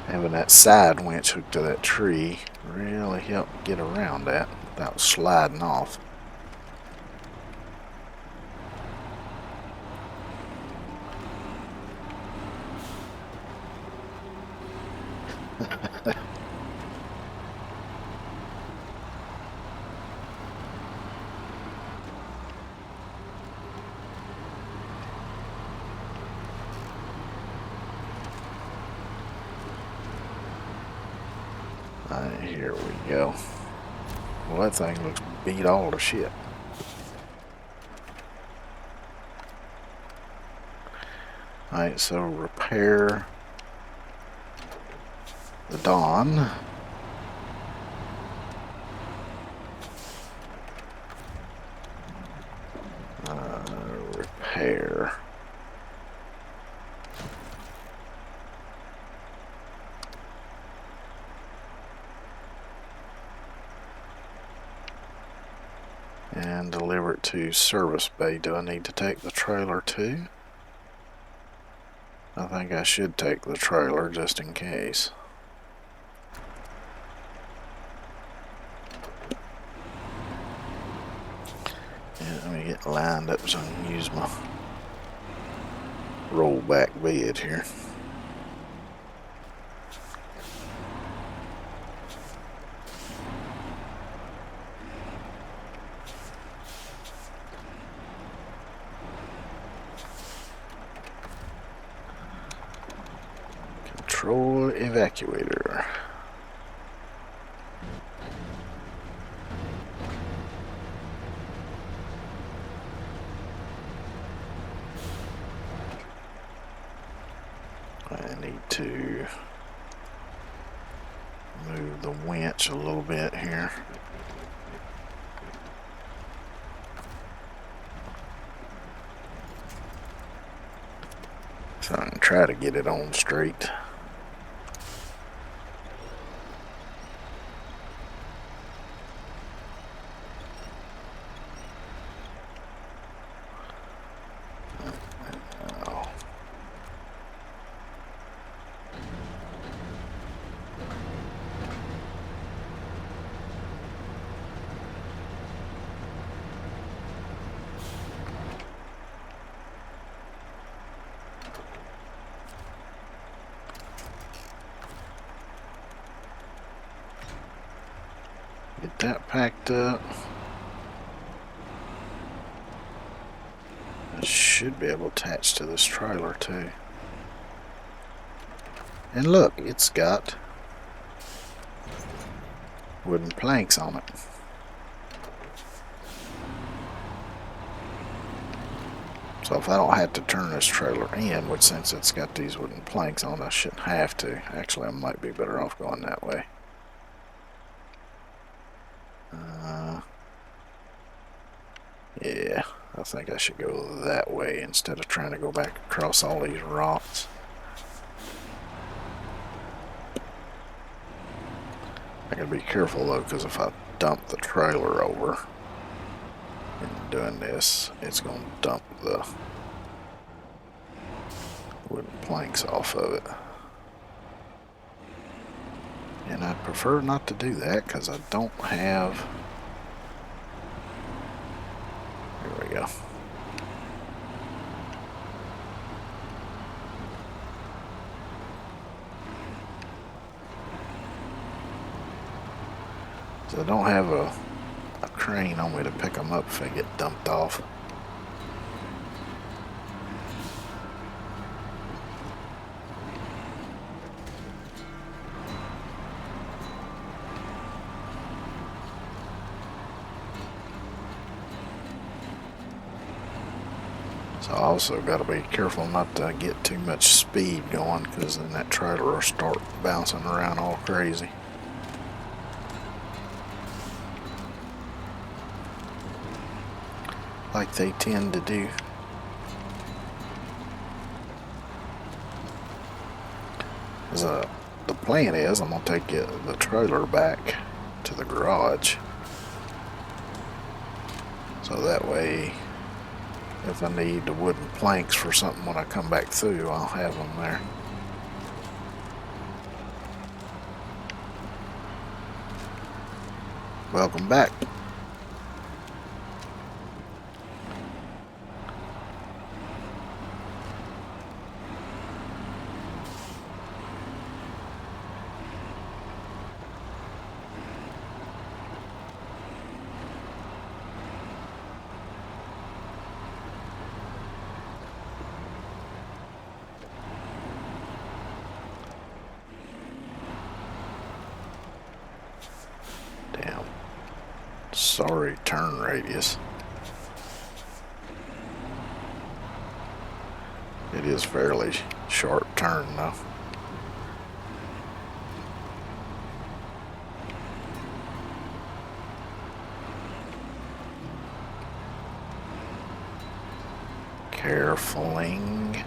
Having that side winch hooked to that tree really helped get around that without sliding off. Alright, here we go. Well, that thing looks beat all to shit. Alright, so repair the Dawn. Repair. And deliver it to service bay. Do I need to take the trailer too? I think I should take the trailer just in case. Yeah, let me get lined up so I can use my rollback bed here. Control evacuator. I need to move the winch a little bit here. So I can try to get it on straight. Get that packed up. I should be able to attach to this trailer too. And look, it's got wooden planks on it. So if I don't have to turn this trailer in, which since it's got these wooden planks on, I shouldn't have to. Actually, I might be better off going that way. Yeah, I think I should go that way instead of trying to go back across all these rocks. I gotta be careful though, because if I dump the trailer over and doing this, it's gonna dump the wooden planks off of it. And I'd prefer not to do that because I don't have... Here we go. So I don't have a crane on me to pick them up if they get dumped off. So I also got to be careful not to get too much speed going, because then that trailer will start bouncing around all crazy. Like they tend to do. The plan is I'm going to take the trailer back to the garage. So that way, if I need the wooden planks for something when I come back through, I'll have them there. Welcome back. Damn. Sorry, turn radius. It is fairly sharp turn though. Carefuling.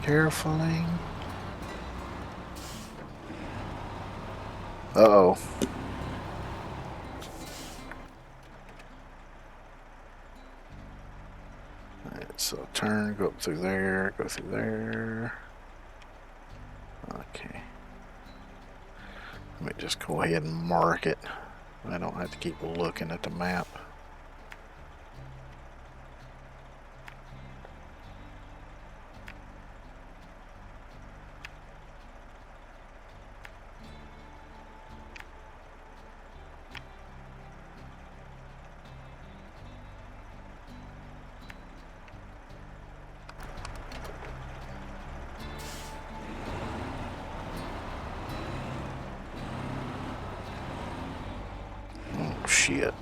Carefuling. Uh-oh. Alright, so turn, go up through there, go through there. Okay. Let me just go ahead and mark it. I don't have to keep looking at the map. Shit.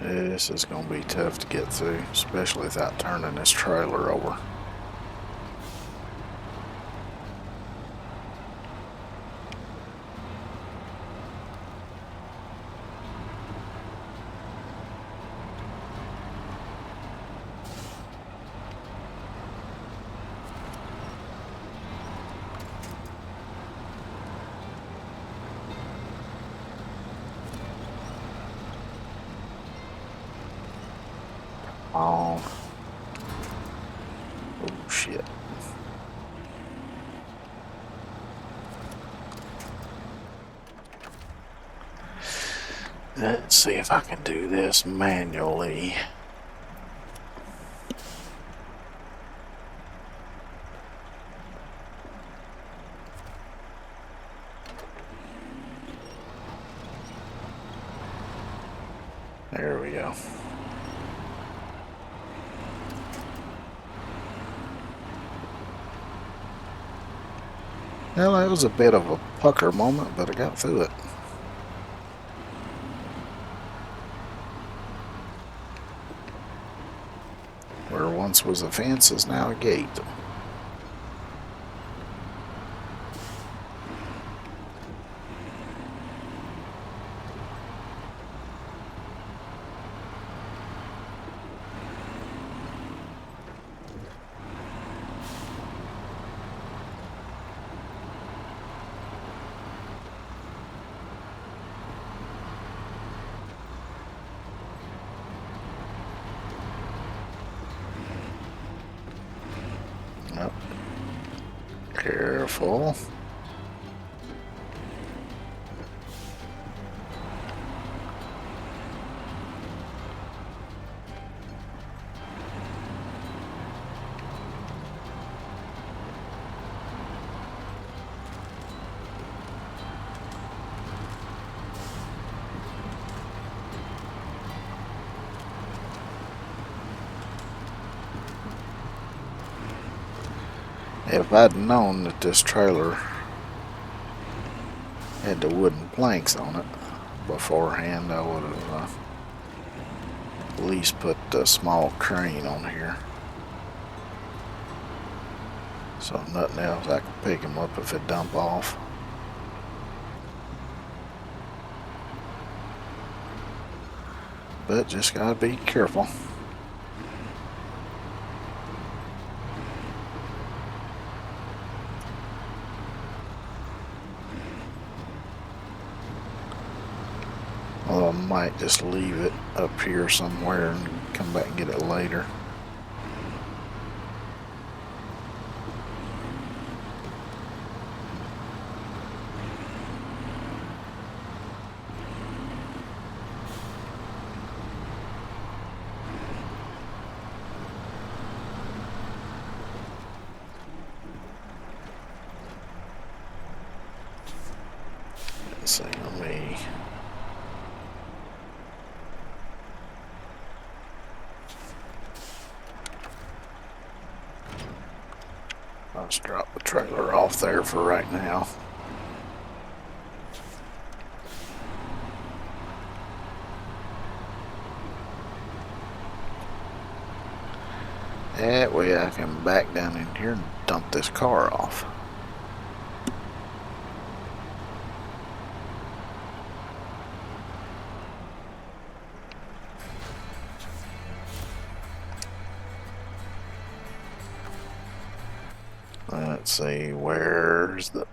This is going to be tough to get through, especially without turning this trailer over. Oh, shit. Let's see if I can do this manually. There we go. Well, that was a bit of a pucker moment, but I got through it. once was a fence is now a gate. Yep. Careful. If I'd known that this trailer had the wooden planks on it beforehand, I would have at least put a small crane on here. So if nothing else, I could pick them up if it dump off. But just gotta be careful. Well, I might just leave it up here somewhere and come back and get it later. Let's see, let me... I'll just drop the trailer off there for right now. That way I can back down in here and dump this car off. Let's see, where's the...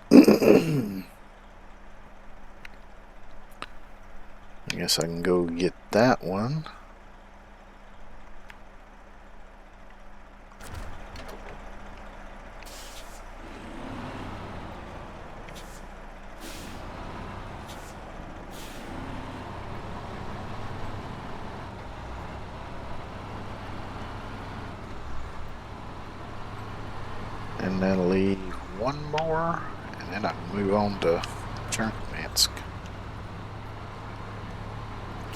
I guess I can go get that one. And then leave one more, and then I can move on to Chernkovsk.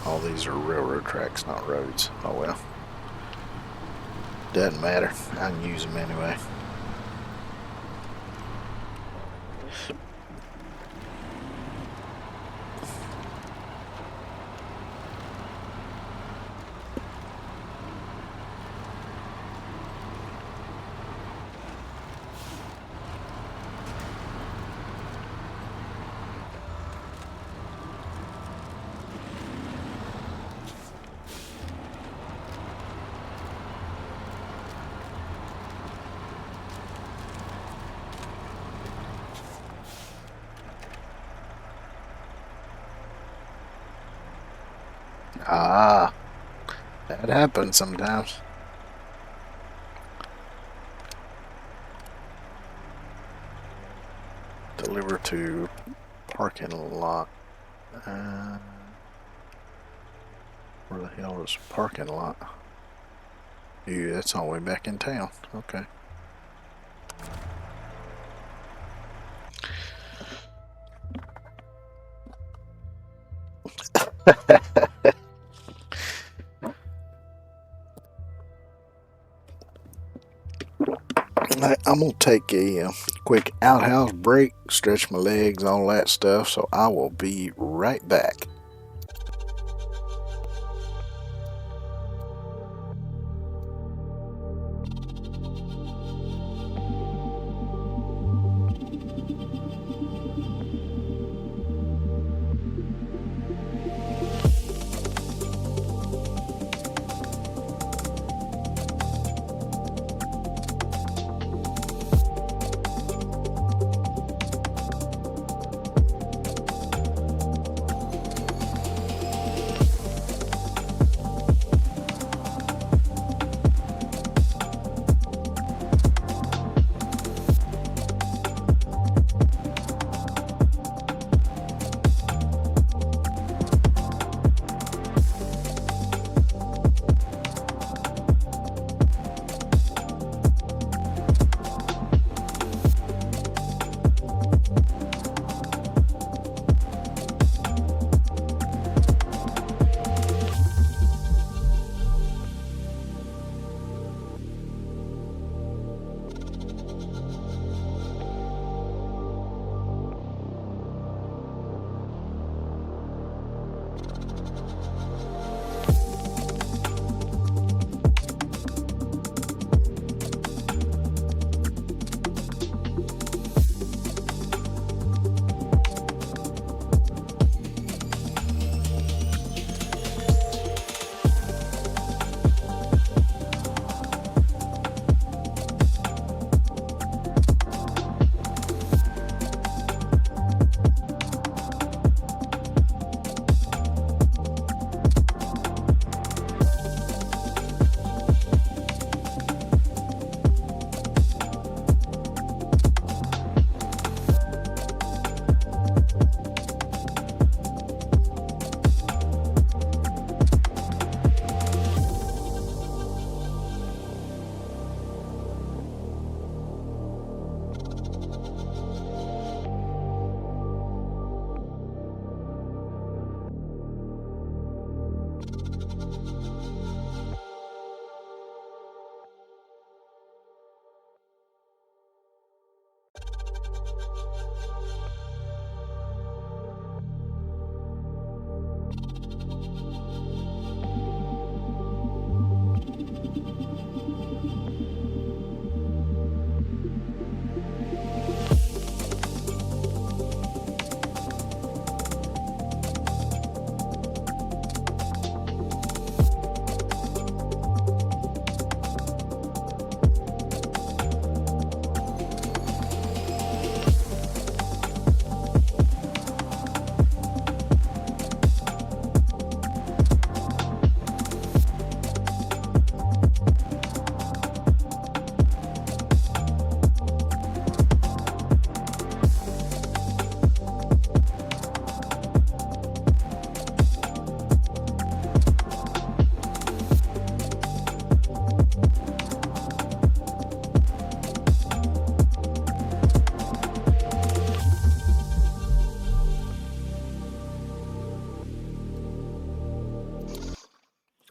All these are railroad tracks, not roads. Oh well. Doesn't matter. I can use them anyway. Ah, that happens sometimes. Deliver to parking lot. Where the hell is parking lot? Yeah, that's all the way back in town. Okay. I'm gonna take a quick outhouse break, stretch my legs, all that stuff, so I will be right back.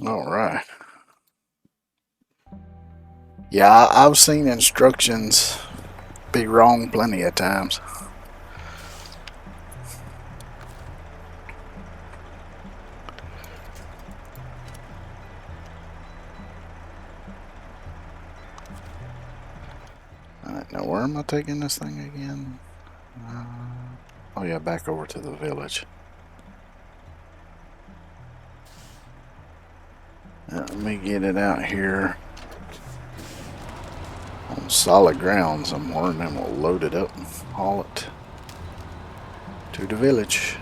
All right. Yeah, I've seen instructions be wrong plenty of times. Alright, now where am I taking this thing again? Oh yeah, back over to the village. Let me get it out here on solid ground somewhere, and then we'll load it up and haul it to the village.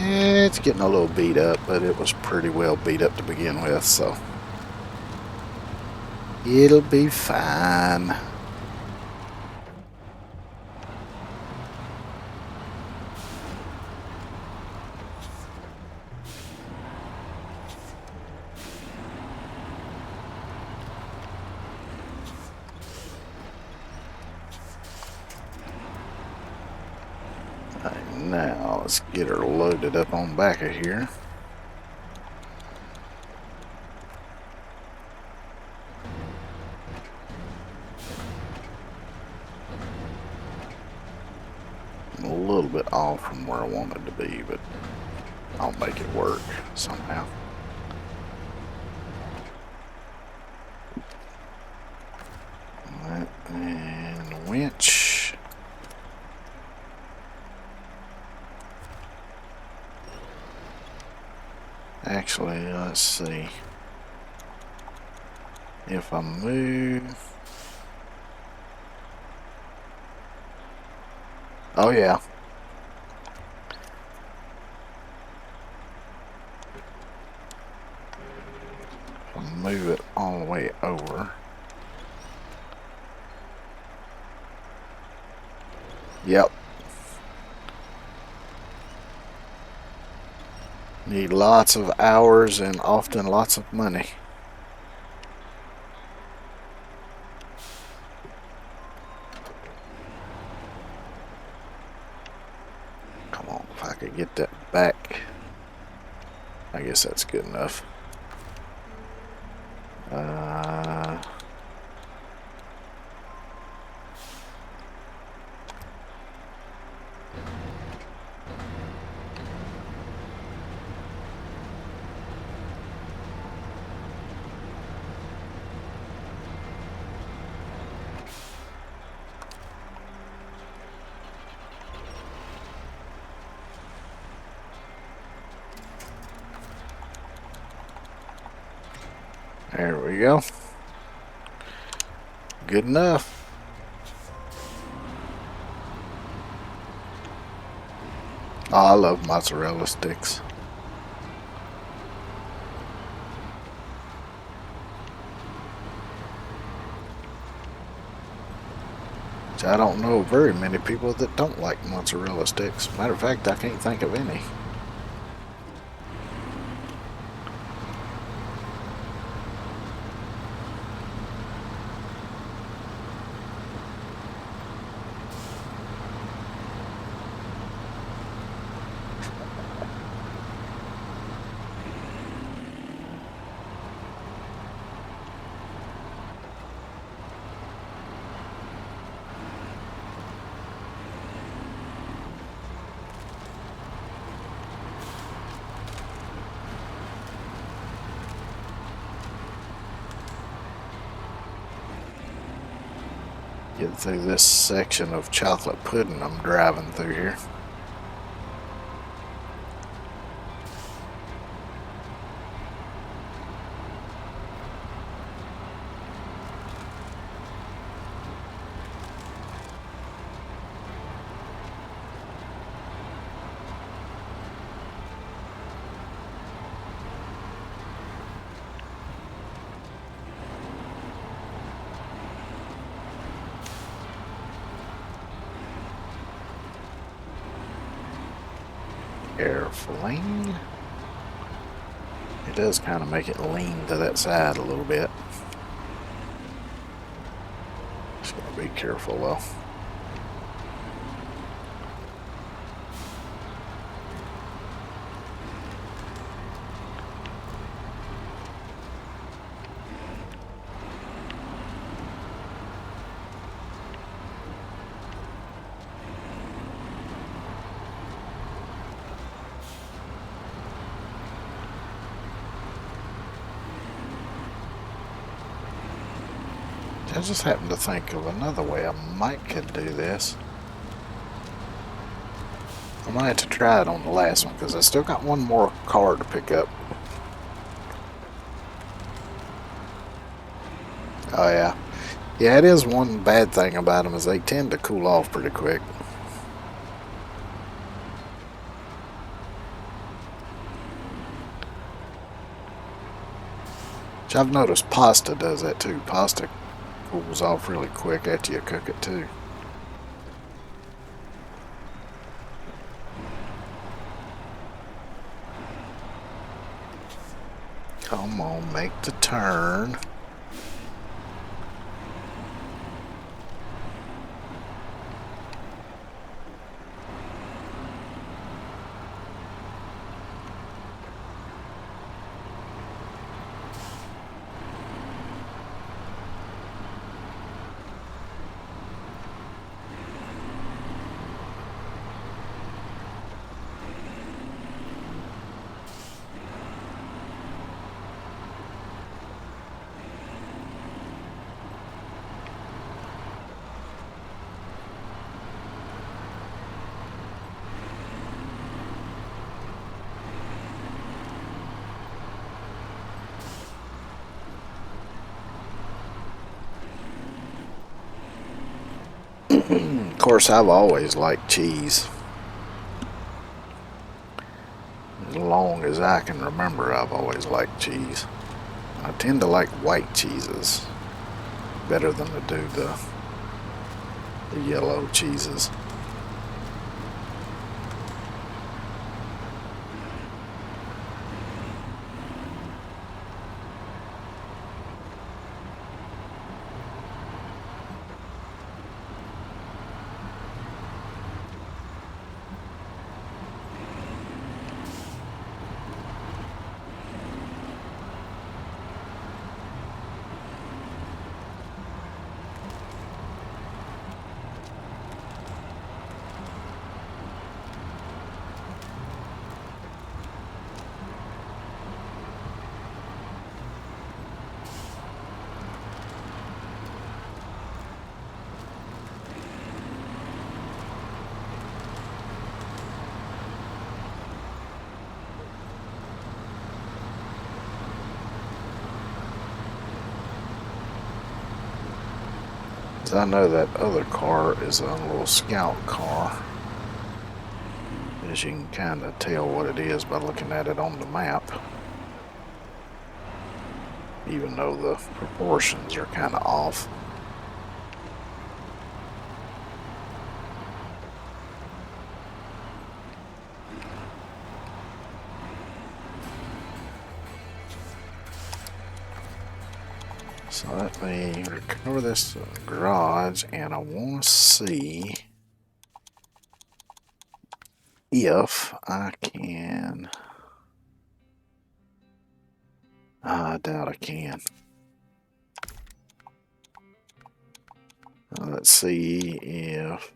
It's getting a little beat up, but it was pretty well beat up to begin with, so it'll be fine. Right, now let's get her loaded up on back of here. I'm a little bit off from where I wanted to be, but I'll make it work somehow. Right, and the winch. Actually, let's see. If I move... Oh yeah. If I move it all the way over. Yep. Need lots of hours and often lots of money. Come on, if I could get that back. I guess that's good enough. There we go. Good enough. Oh, I love mozzarella sticks. I don't know very many people that don't like mozzarella sticks. Matter of fact, I can't think of any. Get through this section of chocolate pudding I'm driving through here. Carefully. It does kind of make it lean to that side a little bit. Just gotta be careful though. I just happened to think of another way I might could do this. I might have to try it on the last one because I still got one more car to pick up. Oh yeah. Yeah, it is one bad thing about them is they tend to cool off pretty quick. Which I've noticed pasta does that too. Pasta cools off really quick after you cook it too. Come on, make the turn. Of course, I've always liked cheese. As long as I can remember, I've always liked cheese. I tend to like white cheeses better than to do the yellow cheeses. I know that other car is a little scout car. As you can kind of tell what it is by looking at it on the map. Even though the proportions are kind of off. So let me recover this garage, and I want to see if I can. I doubt I can. Let's see if.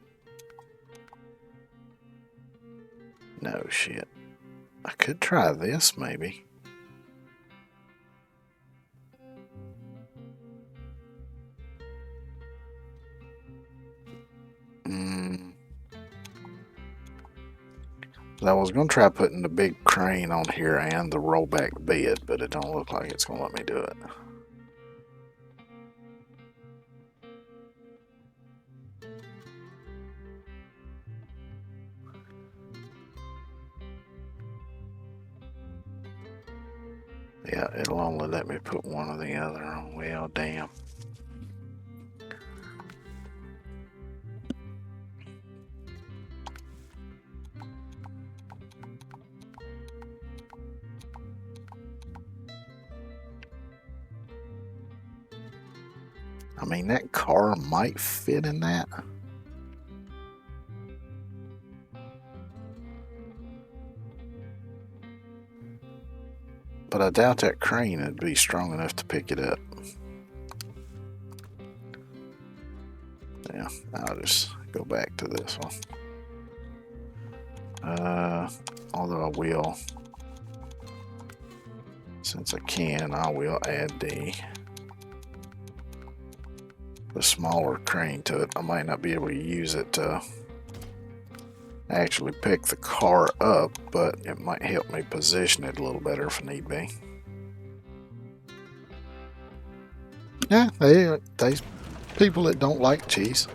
No shit. I could try this maybe. I was going to try putting the big crane on here and the rollback bed, but it don't look like it's going to let me do it. Yeah, it'll only let me put one or the other on. Well, damn. I mean, that car might fit in that. But I doubt that crane would be strong enough to pick it up. Yeah, I'll just go back to this one. Although I will, since I can, I will add the smaller crane to it. I might not be able to use it to actually pick the car up, but it might help me position it a little better if need be. Yeah, there's people that don't like cheese.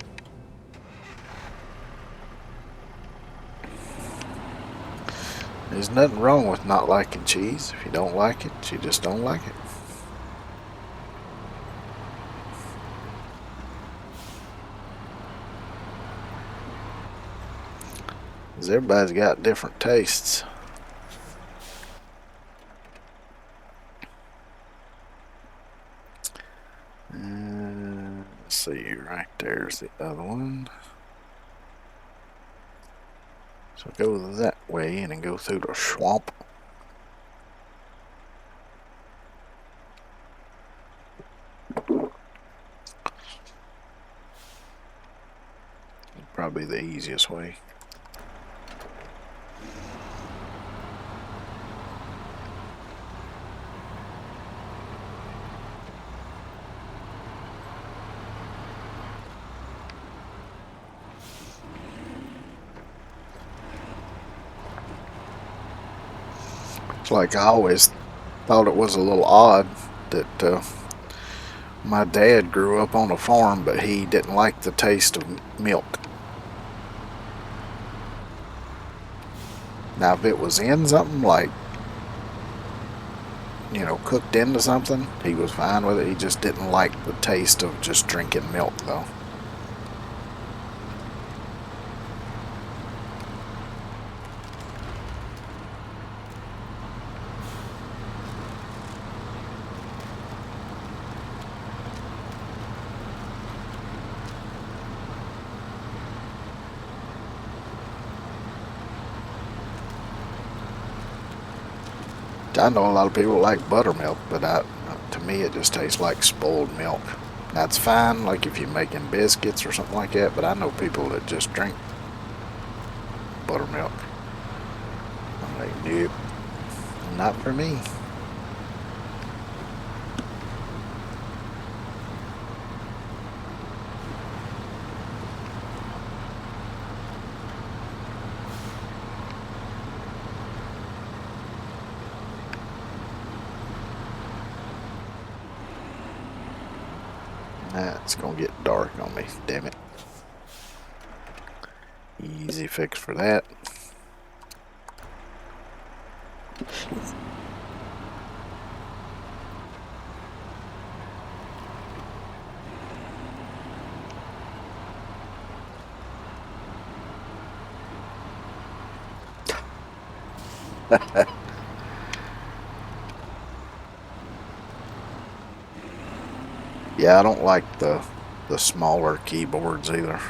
There's nothing wrong with not liking cheese. If you don't like it, you just don't like it. Because everybody's got different tastes. Let's see, right there's the other one. So go that way and then go through the swamp. Probably the easiest way. It's like I always thought it was a little odd that my dad grew up on a farm, but he didn't like the taste of milk. Now, if it was in something like, you know, cooked into something, he was fine with it. He just didn't like the taste of just drinking milk, though. I know a lot of people like buttermilk, but to me it just tastes like spoiled milk. That's fine, like if you're making biscuits or something like that, but I know people that just drink buttermilk. I'm like, nope, not for me. It's gonna get dark on me, damn it. Easy fix for that. Yeah, I don't like the smaller keyboards either.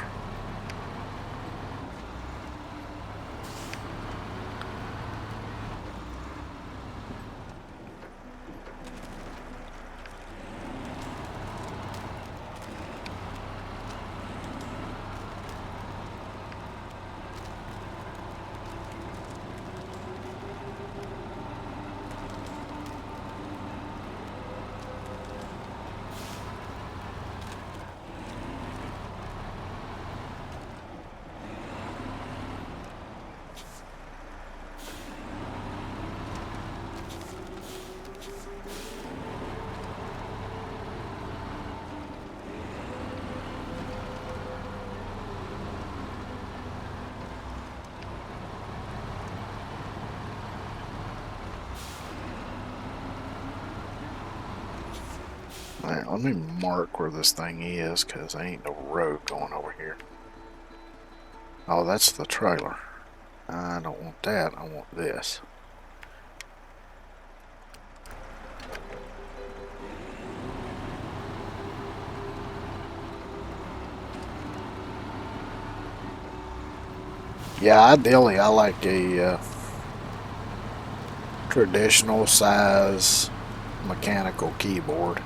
Alright, let me mark where this thing is, because there ain't no road going over here. Oh, that's the trailer. I don't want that, I want this. Yeah, ideally I like a traditional size mechanical keyboard.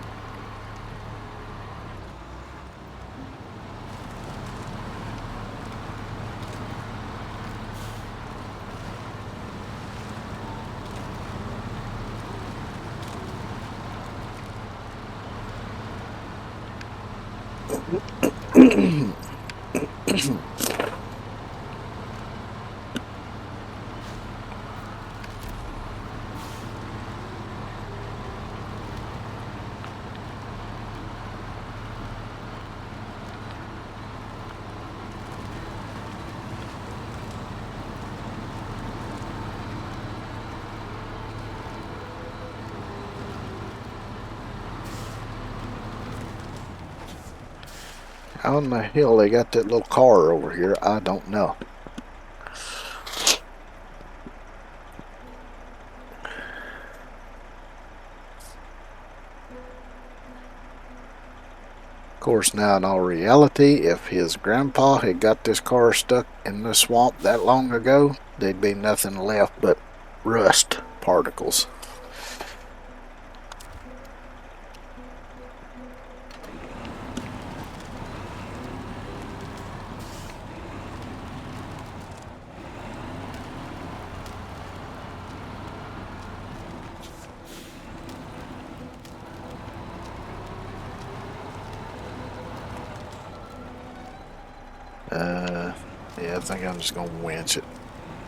How in the hell they got that little car over here? I don't know. Of course, now in all reality, if his grandpa had got this car stuck in the swamp that long ago, there'd be nothing left but rust particles. Yeah, I think I'm just gonna winch it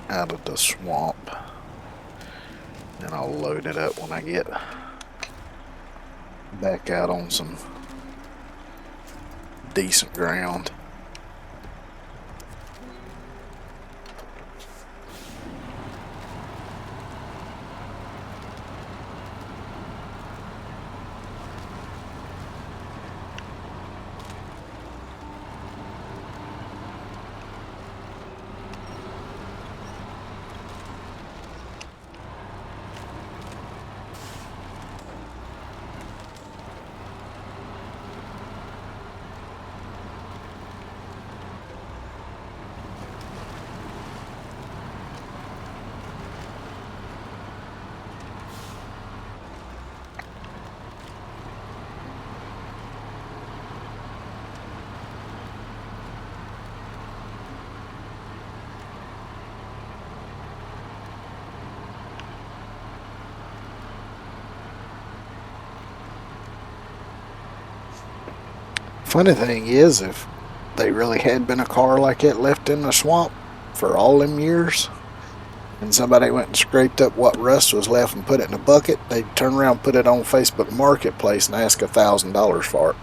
out of the swamp, and I'll load it up when I get back out on some decent ground. Funny thing is, if they really had been a car like that left in the swamp for all them years, and somebody went and scraped up what rust was left and put it in a bucket, they'd turn around and put it on Facebook Marketplace and ask $1,000 for it.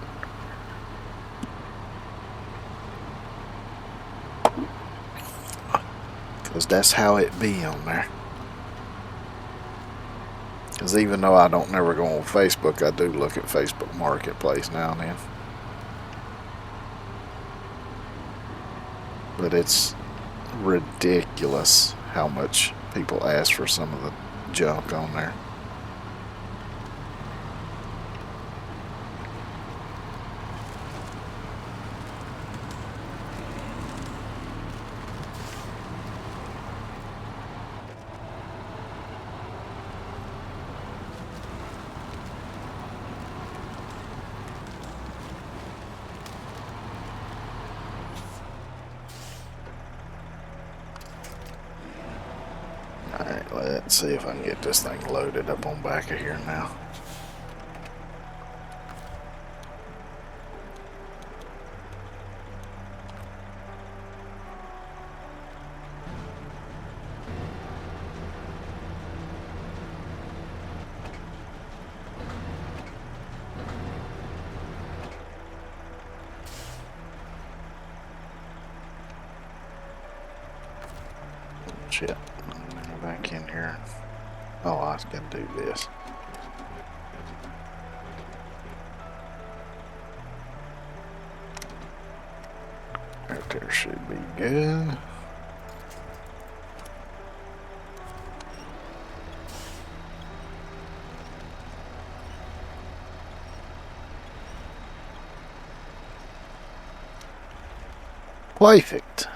Because that's how it be on there. Because even though I don't never go on Facebook, I do look at Facebook Marketplace now and then. But it's ridiculous how much people ask for some of the junk on there. Alright, let's see if I can get this thing loaded up on back of here now. Shit. Go back in here. Oh, I was gonna do this. Right there should be good. Perfect.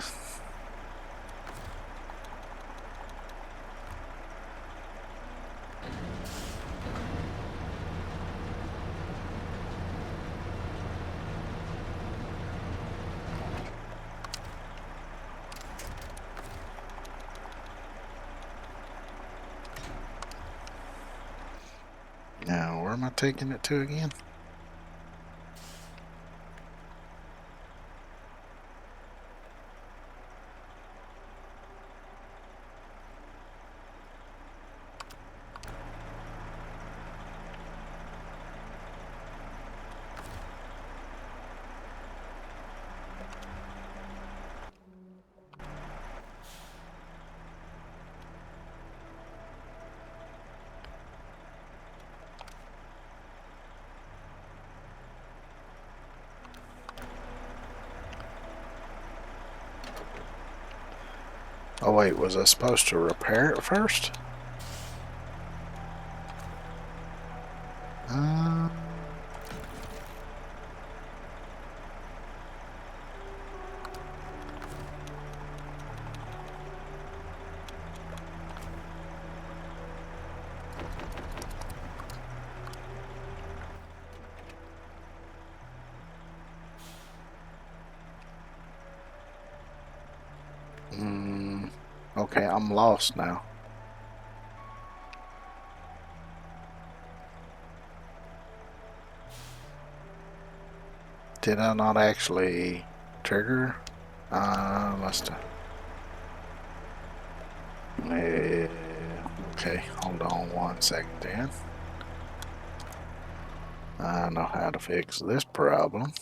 where am I taking it to again? Oh wait, was I supposed to repair it first? Okay, I'm lost now. Did I not actually trigger? Must have. Okay, hold on 1 second then. I know how to fix this problem.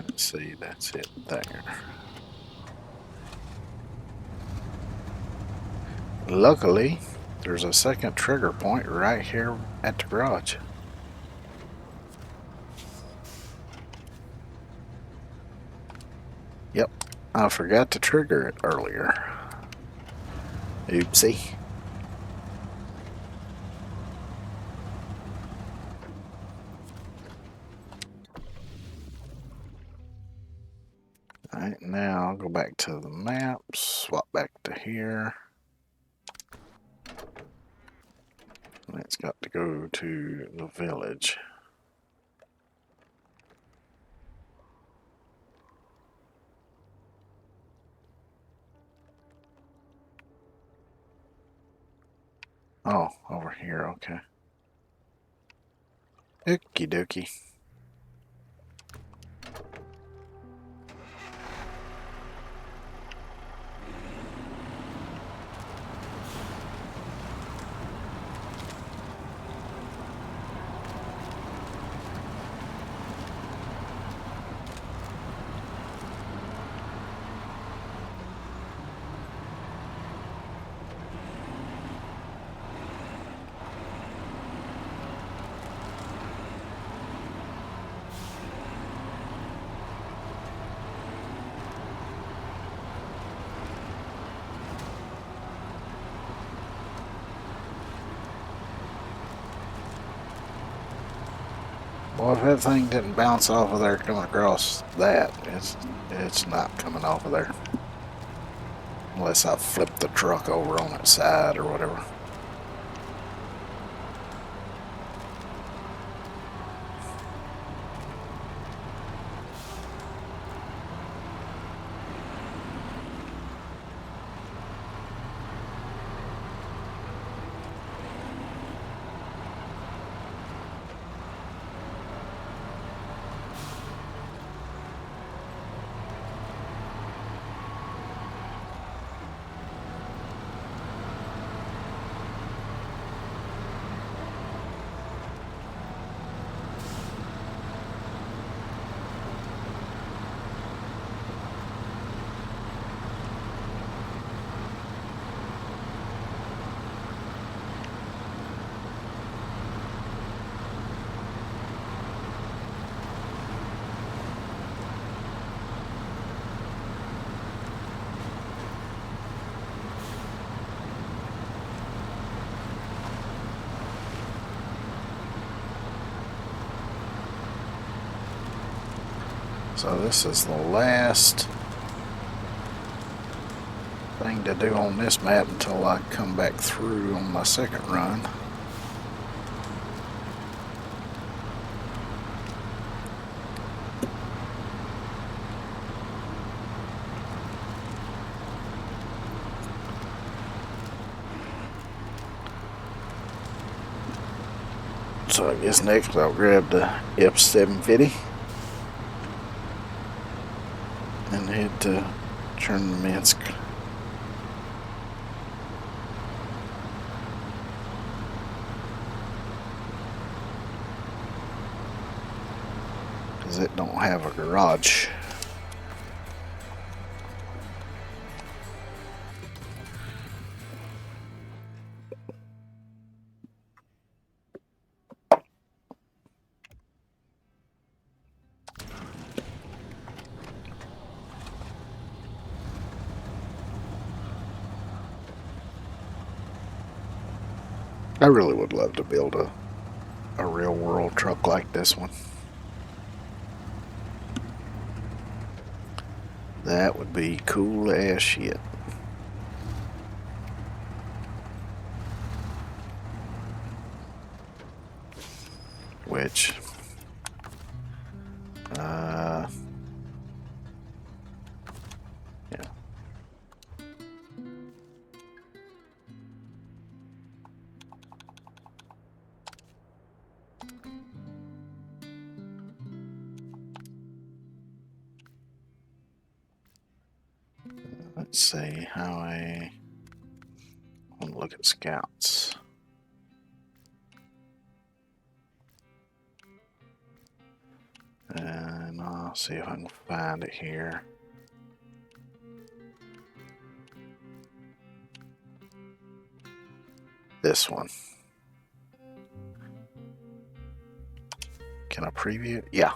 Let's see, that's it there. Luckily, there's a second trigger point right here at the garage. Yep, I forgot to trigger it earlier. Oopsie. Alright, now I'll go back to the map, swap back to here. And it's got to go to the village. Oh, over here, okay. Okie dokie. Well, if that thing didn't bounce off of there coming across that, it's not coming off of there. Unless I flip the truck over on its side or whatever. So this is the last thing to do on this map until I come back through on my second run. So I guess next I'll grab the F750 and head to Chernminsk. Because it don't have a garage. I really would love to build a real world truck like this one. That would be cool as shit. Which, yeah. Let's see how I want to look at scouts. And I'll see if I can find it here. This one. Can I preview it? Yeah.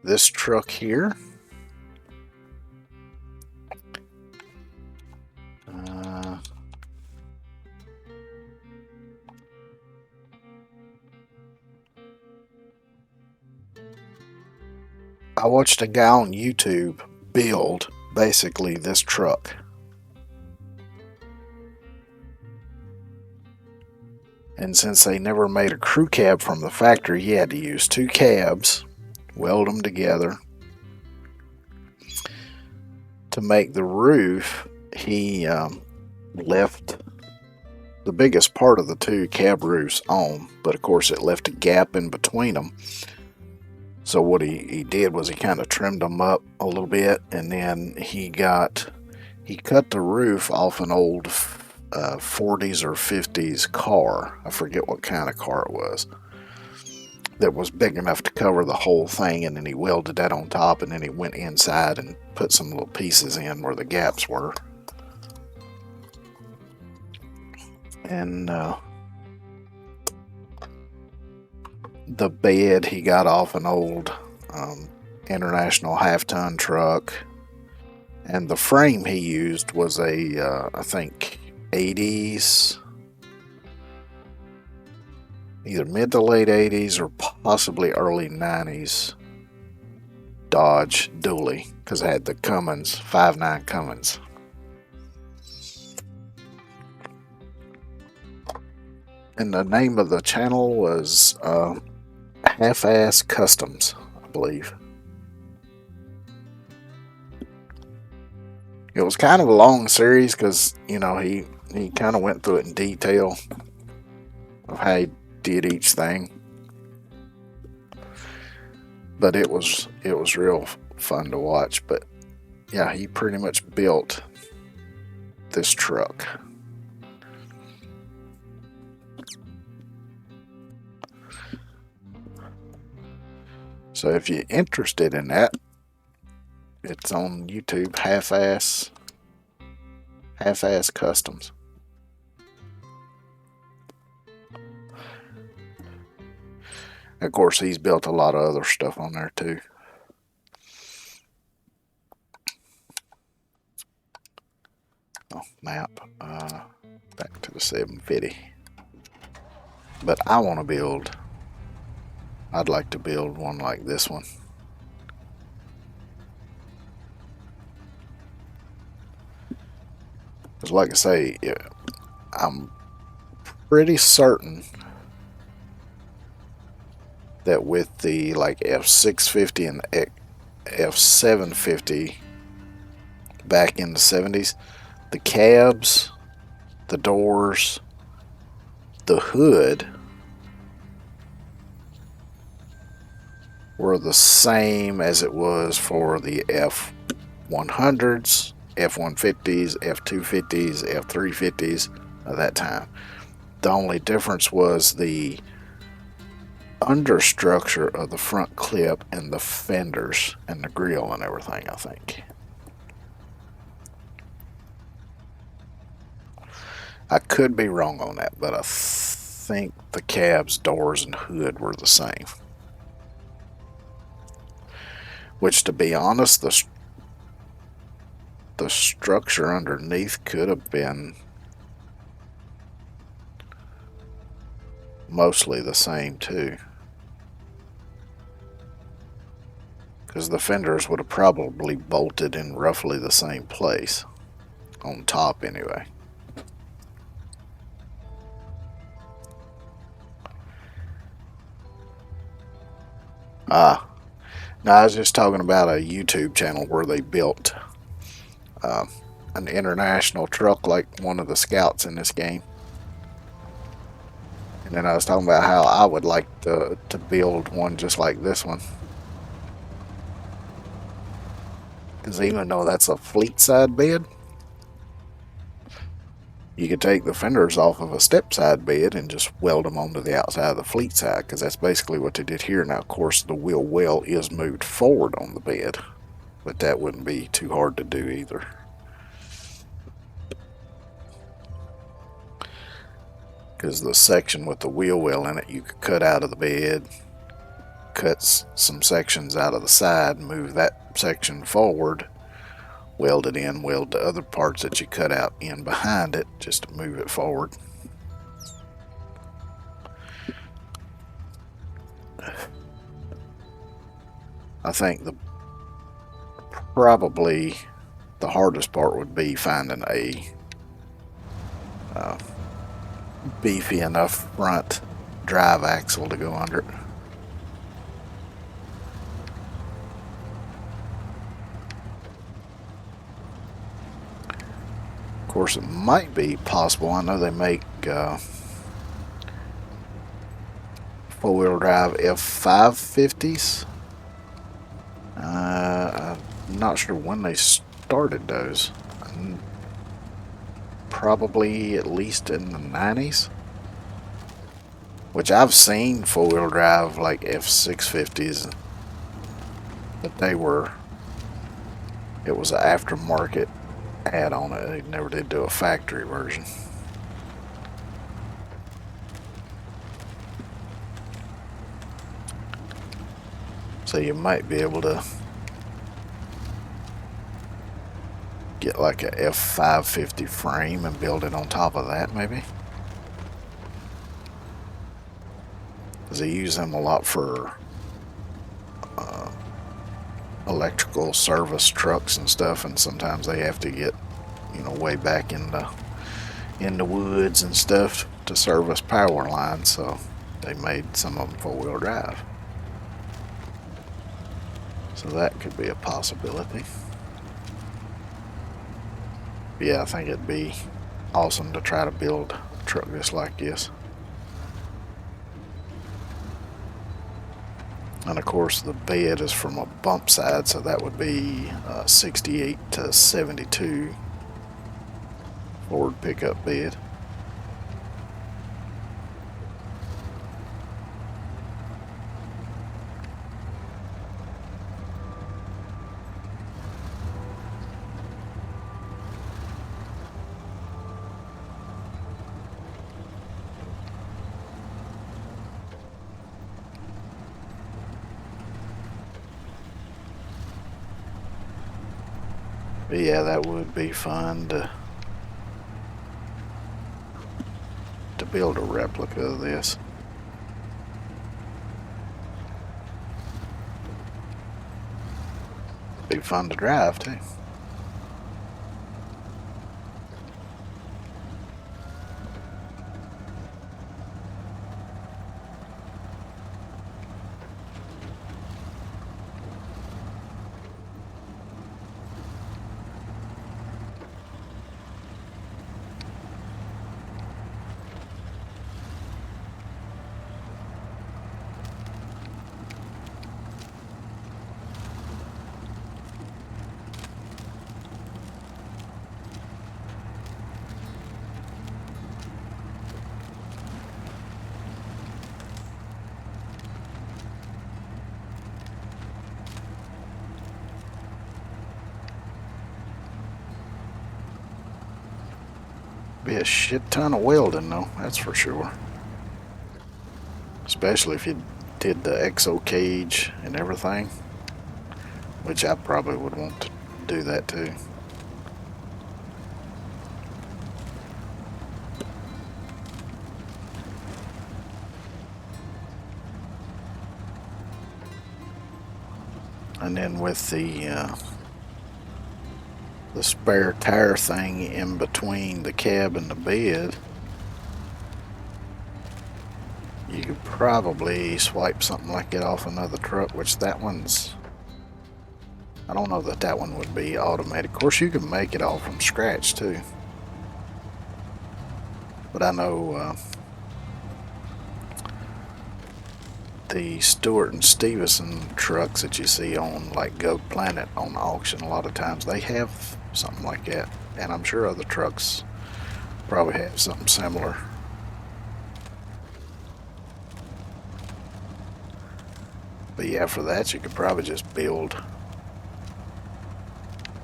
This truck here. I watched a guy on YouTube build basically this truck. And since they never made a crew cab from the factory, he had to use two cabs, weld them together. To make the roof, he left the biggest part of the two cab roofs on, but of course it left a gap in between them. So what he did was he kind of trimmed them up a little bit, and then he cut the roof off an old 40s or 50s car. I forget what kind of car it was. That was big enough to cover the whole thing, and then he welded that on top, and then he went inside and put some little pieces in where the gaps were. And the bed he got off an old International half-ton truck, and the frame he used was a I think 80s, either mid to late 80s or possibly early 90s Dodge dually, because it had the Cummins 5.9 Cummins. And the name of the channel was Half-Ass Customs, I believe. It was kind of a long series because, you know, he kind of went through it in detail of how he did each thing. But it was real fun to watch. But yeah, he pretty much built this truck. So if you're interested in that, it's on YouTube, Half-Ass Customs. Of course, he's built a lot of other stuff on there too. Oh, map. Back to the 750. But I want to build. I'd like to build one like this one. Because like I say, I'm pretty certain that with the like F650 and F750 back in the 70s, the cabs, the doors, the hood were the same as it was for the F100s, F150s, F250s, F350s of that time. The only difference was the understructure of the front clip and the fenders and the grill and everything, I think. I could be wrong on that, but I think the cabs, doors, and hood were the same. Which, to be honest, the structure underneath could have been mostly the same too. Because the fenders would have probably bolted in roughly the same place. On top, anyway. Ah, no, I was just talking about a YouTube channel where they built an international truck like one of the scouts in this game. And then I was talking about how I would like to build one just like this one. Because even though that's a fleet side bed, you could take the fenders off of a step side bed and just weld them onto the outside of the fleet side, because that's basically what they did here. Now, of course, the wheel well is moved forward on the bed, but that wouldn't be too hard to do either. Because the section with the wheel well in it, you could cut out of the bed, cut some sections out of the side, move that section forward, weld it in, weld the other parts that you cut out in behind it just to move it forward. I think probably the hardest part would be finding a beefy enough front drive axle to go under it. Of course, it might be possible. I know they make four-wheel drive F550s. I'm not sure when they started those. Probably at least in the 90s. Which I've seen four-wheel drive like F650s, but it was an aftermarket add on it. They never did do a factory version. So you might be able to get like a F550 frame and build it on top of that, maybe. Because they use them a lot for electrical service trucks and stuff, and sometimes they have to get, way back in the woods and stuff to service power lines, so they made some of them four-wheel drive. So that could be a possibility. But yeah, I think it'd be awesome to try to build a truck just like this. And of course the bed is from a bump side, so that would be 68 to 72 Ford pickup bed. But yeah, that would be fun to build a replica of this. Be fun to drive too. Be a shit ton of welding though, that's for sure. Especially if you did the exo cage and everything, which I probably would want to do that too. And then with the spare tire thing in between the cab and the bed, you could probably swipe something like that off another truck, which that one's, I don't know that that one would be automatic. Of course, you can make it all from scratch too. But I know the Stewart and Stevenson trucks that you see on like Go Planet on auction, a lot of times they have something like that. And I'm sure other trucks probably have something similar. But yeah, for that you could probably just build.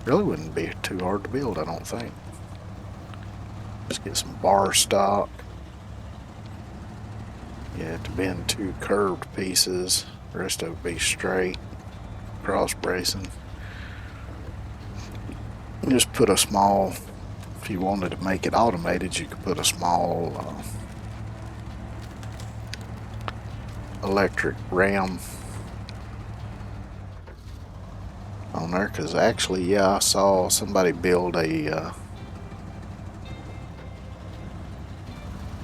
Really wouldn't be too hard to build, I don't think. Just get some bar stock. You have to bend 2 curved pieces. The rest of it be straight. Cross bracing. Just put a small, if you wanted to make it automated, you could put a small electric ram on there, because actually, yeah, I saw somebody build a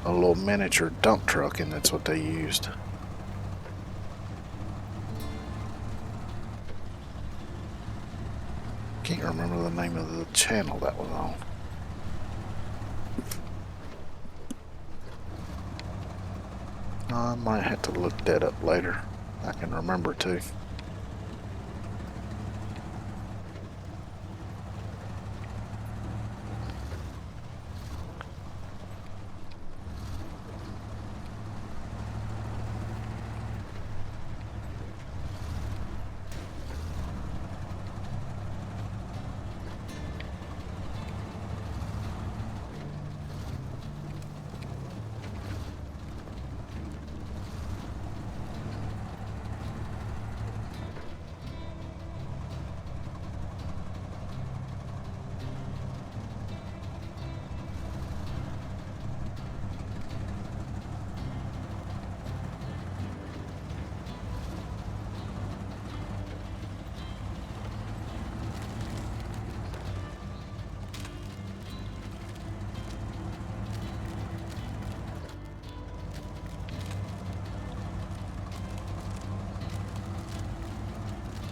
little miniature dump truck, and that's what they used. Can't remember the name of the channel that was on. I might have to look that up later. I can remember too.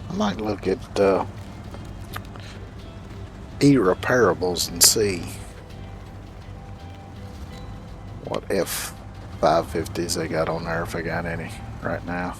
I might look at e-repairables and see what F550s they got on there, if they got any right now.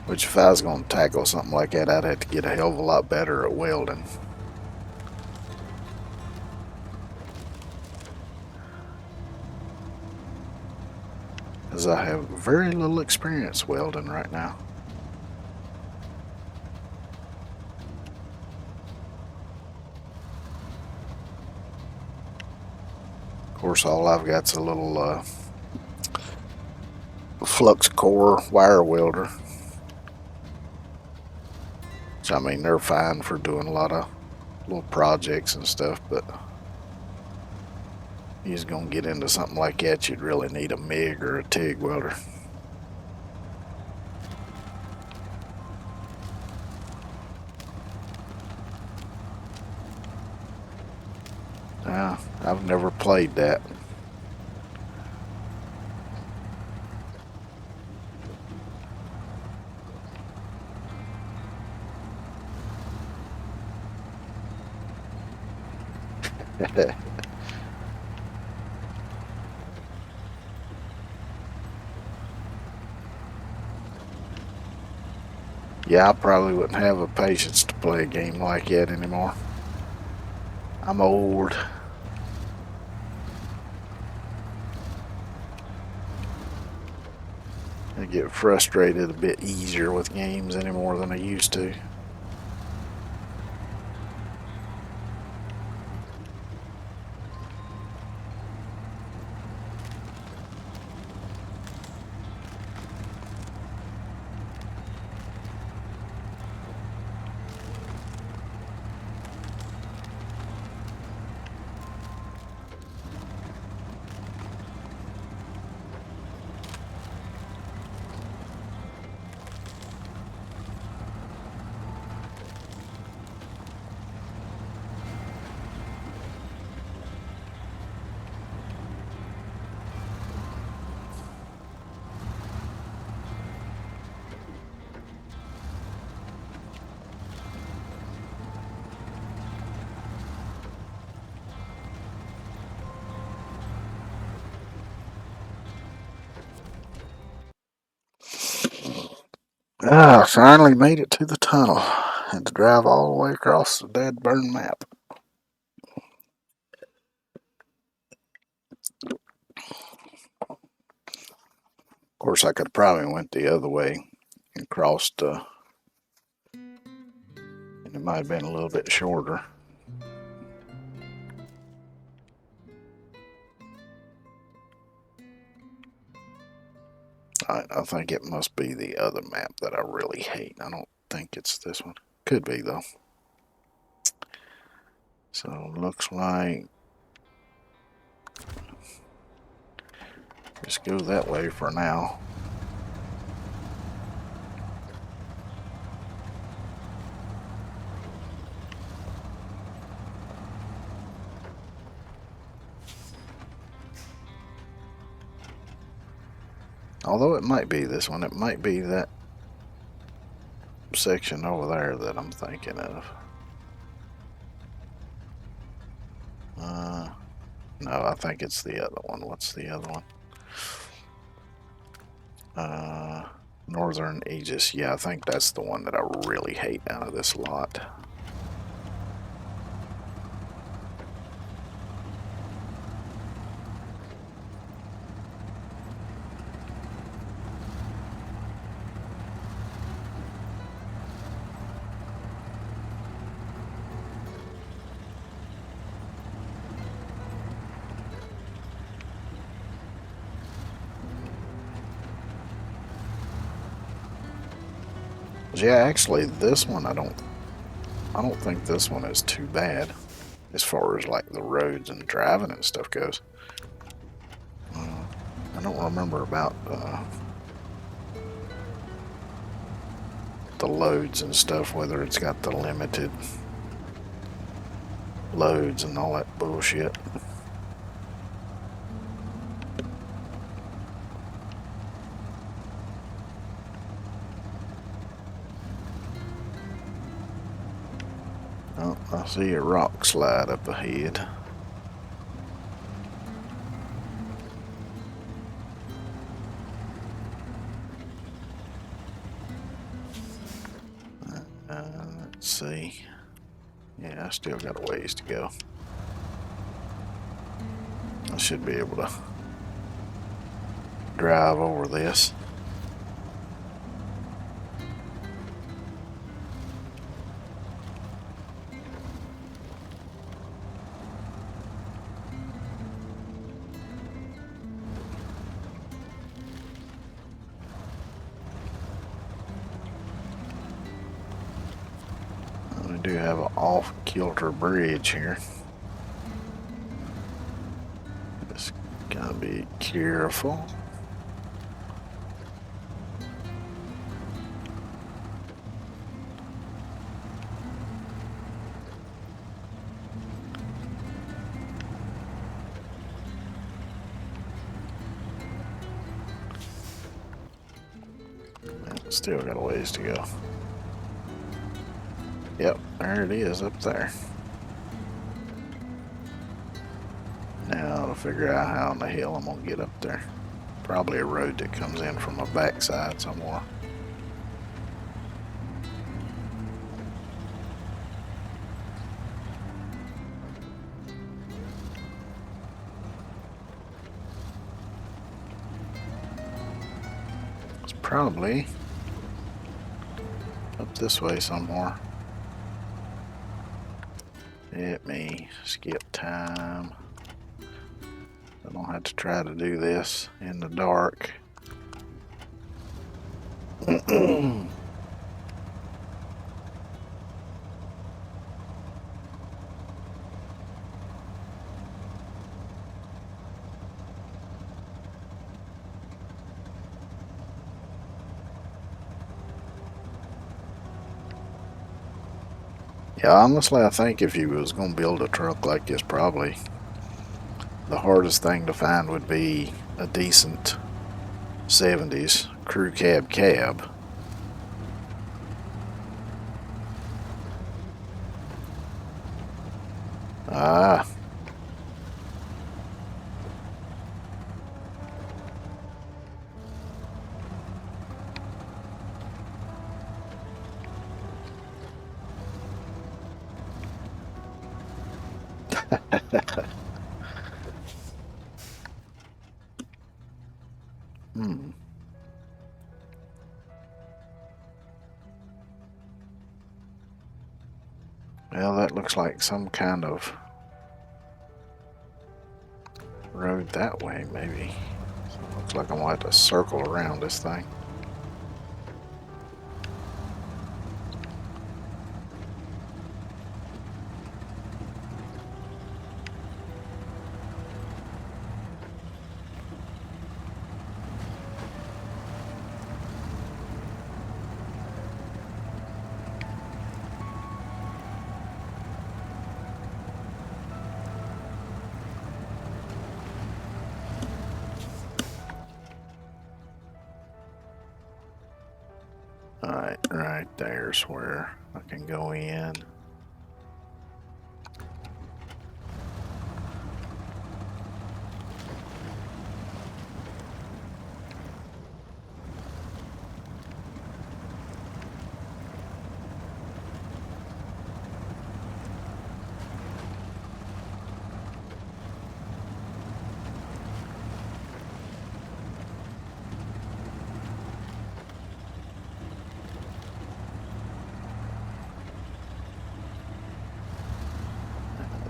Which if I was going to tackle something like that, I'd have to get a hell of a lot better at welding. As I have very little experience welding right now. Of course, all I've got's a little flux core wire welder. I mean, they're fine for doing a lot of little projects and stuff, but you're just gonna get into something like that, you'd really need a MIG or a TIG welder. I've never played that. Yeah, I probably wouldn't have the patience to play a game like that anymore. I'm old. I get frustrated a bit easier with games anymore than I used to. Ah, I finally made it to the tunnel. Had to drive all the way across the dead burn map. Of course, I could have probably went the other way and crossed, and it might have been a little bit shorter. I think it must be the other map that I really hate. I don't think it's this one. Could be, though. So, looks like just go that way for now. Although it might be this one. It might be that section over there that I'm thinking of. No, I think it's the other one. What's the other one? Northern Aegis. Yeah, I think that's the one that I really hate out of this lot. Yeah, actually, this one I don't think this one is too bad as far as like the roads and driving and stuff goes. I don't remember about the loads and stuff, whether it's got the limited loads and all that bullshit. Oh, I see a rock slide up ahead. Let's see. Yeah, I still got a ways to go. I should be able to drive over this. We do have an off-kilter bridge here. Just gotta be careful. Still got a ways to go. Yep, there it is up there. Now to figure out how in the hell I'm gonna get up there. Probably a road that comes in from a backside somewhere. Probably up this way somewhere. Let me skip time. I don't have to try to do this in the dark. Yeah, honestly, I think if you was going to build a truck like this, probably the hardest thing to find would be a decent 70s crew cab. Ah. Hmm. Well, that looks like some kind of road that way, maybe. So it looks like I'm going to have to circle around this thing. Alright, right there's where I can go in.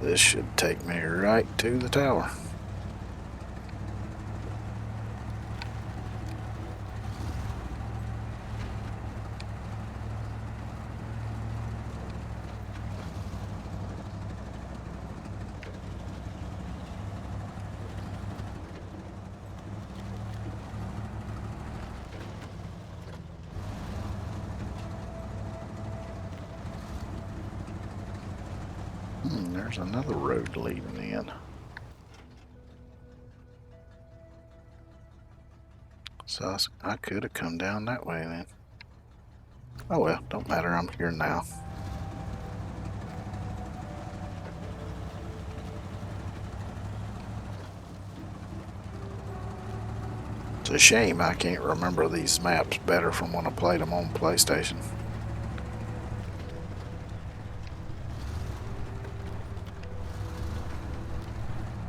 This should take me right to the tower. There's another road leading in. So I could have come down that way then. Oh well, don't matter, I'm here now. It's a shame I can't remember these maps better from when I played them on PlayStation.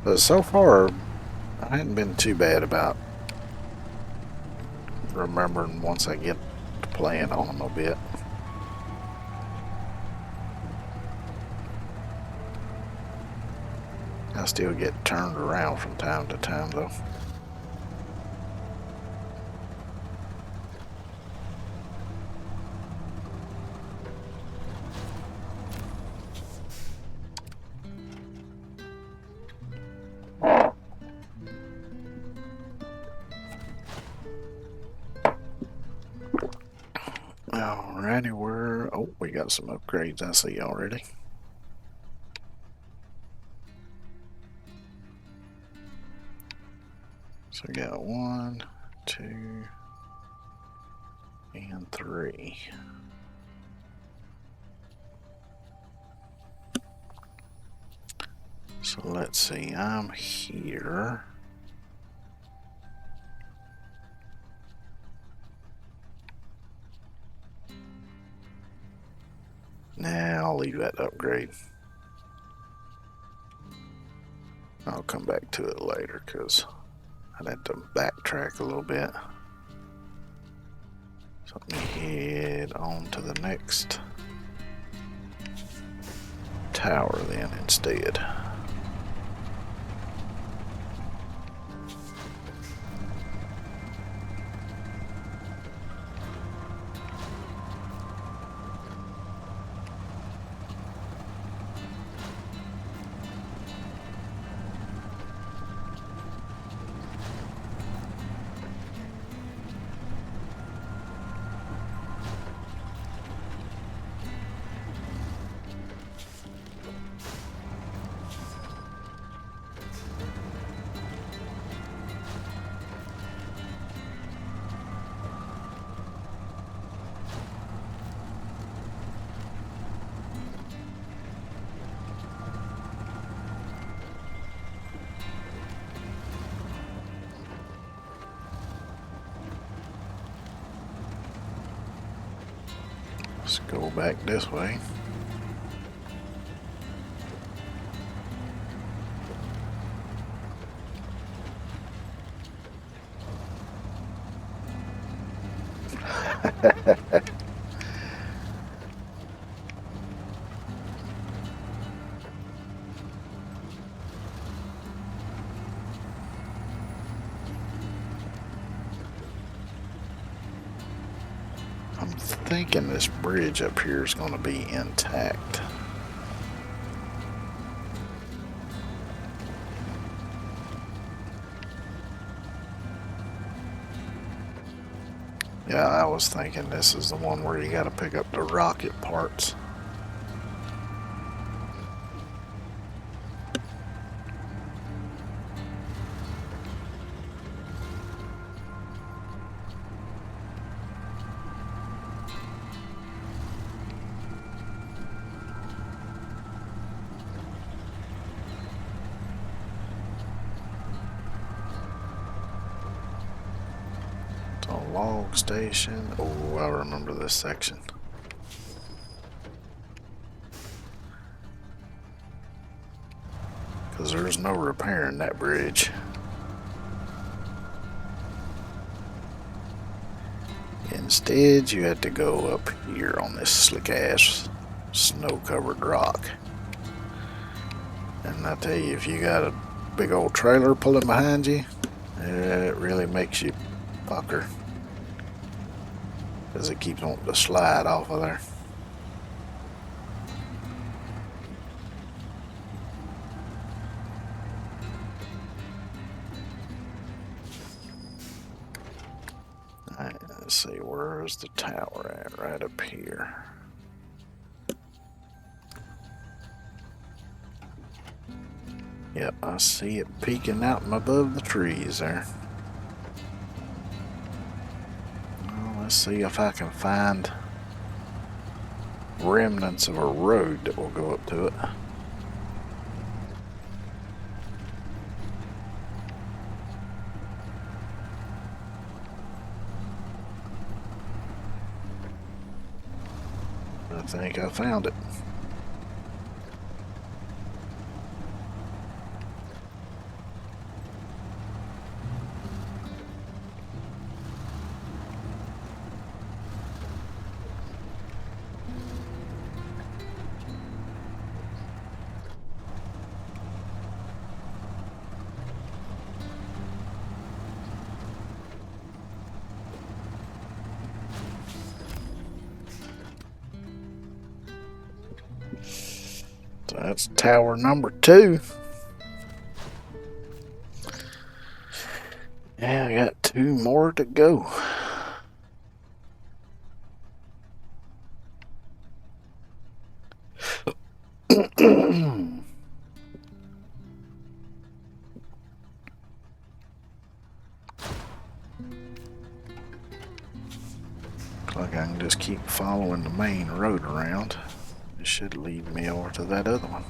But so far, I hadn't been too bad about remembering once I get to playing on them a bit. I still get turned around from time to time though. Alrighty, we got some upgrades I see already. So we got 1, 2, and 3. So let's see, I'm here. Nah, I'll leave that upgrade. I'll come back to it later because I'd have to backtrack a little bit. So let me head on to the next tower then instead. Let's go back this way. I'm thinking this bridge up here is going to be intact. Yeah, I was thinking this is the one where you got to pick up the rocket parts. Log station. Oh, I remember this section. Because there's no repairing that bridge. Instead, you had to go up here on this slick ass snow-covered rock. And I tell you, if you got a big old trailer pulling behind you, it really makes you pucker. Because it keeps wanting to slide off of there. Alright, let's see, where's the tower at? Right up here. Yep, I see it peeking out from above the trees there. Let's see if I can find remnants of a road that will go up to it. I think I found it. So that's tower number 2. Yeah, I got 2 more to go. Like I can just keep following the main road around. It should lead me over to that other one.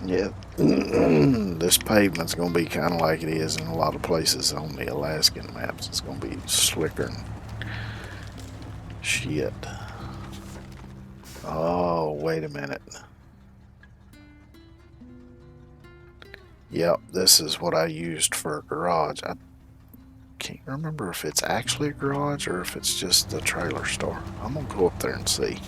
Yeah, this pavement's gonna be kind of like it is in a lot of places on the Alaskan maps. It's gonna be slicker and shit. Oh, wait a minute. Yep, this is what I used for a garage. I can't remember if it's actually a garage or if it's just the trailer store. I'm gonna go up there and see.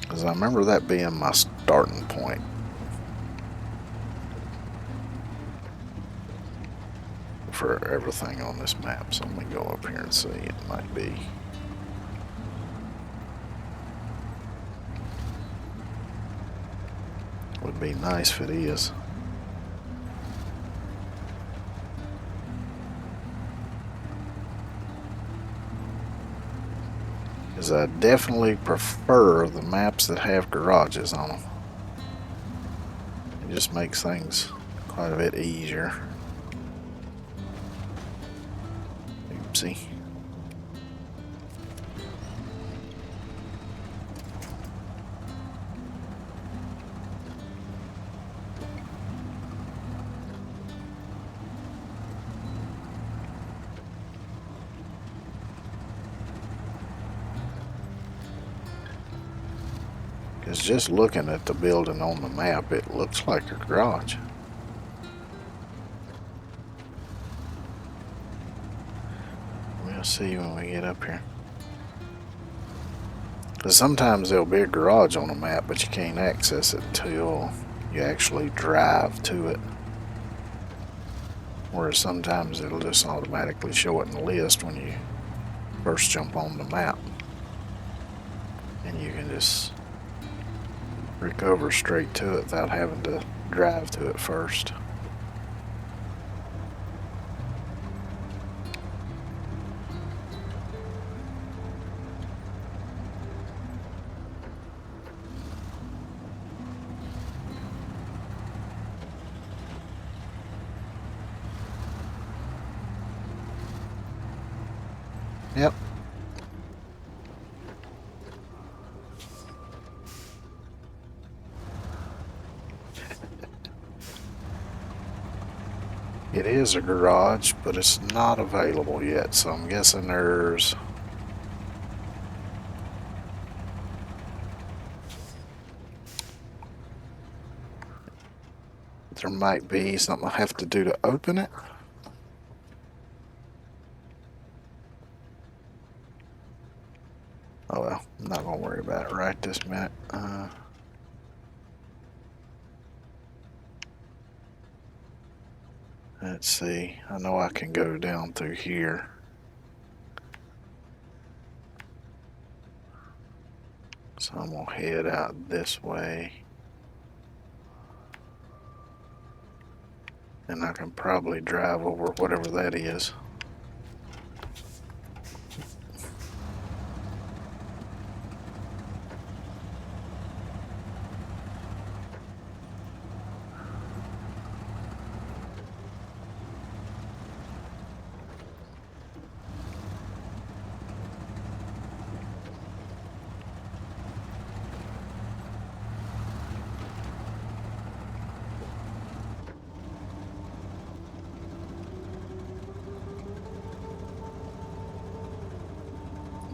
Because I remember that being my starting point. For everything on this map, so let me go up here and see. It might be. Would be nice if it is. Because I definitely prefer the maps that have garages on them. It just makes things quite a bit easier. Oopsie. Because just looking at the building on the map, it looks like a garage. We'll see when we get up here. Because sometimes there'll be a garage on the map, but you can't access it until you actually drive to it. Whereas sometimes it'll just automatically show it in the list when you first jump on the map. And you can just recover straight to it without having to drive to it first. Yep. It is a garage, but it's not available yet, so I'm guessing there might be something I have to do to open it. Oh well, I'm not gonna worry about it right this minute. Let's see. I know I can go down through here. So I'm gonna head out this way. And I can probably drive over whatever that is.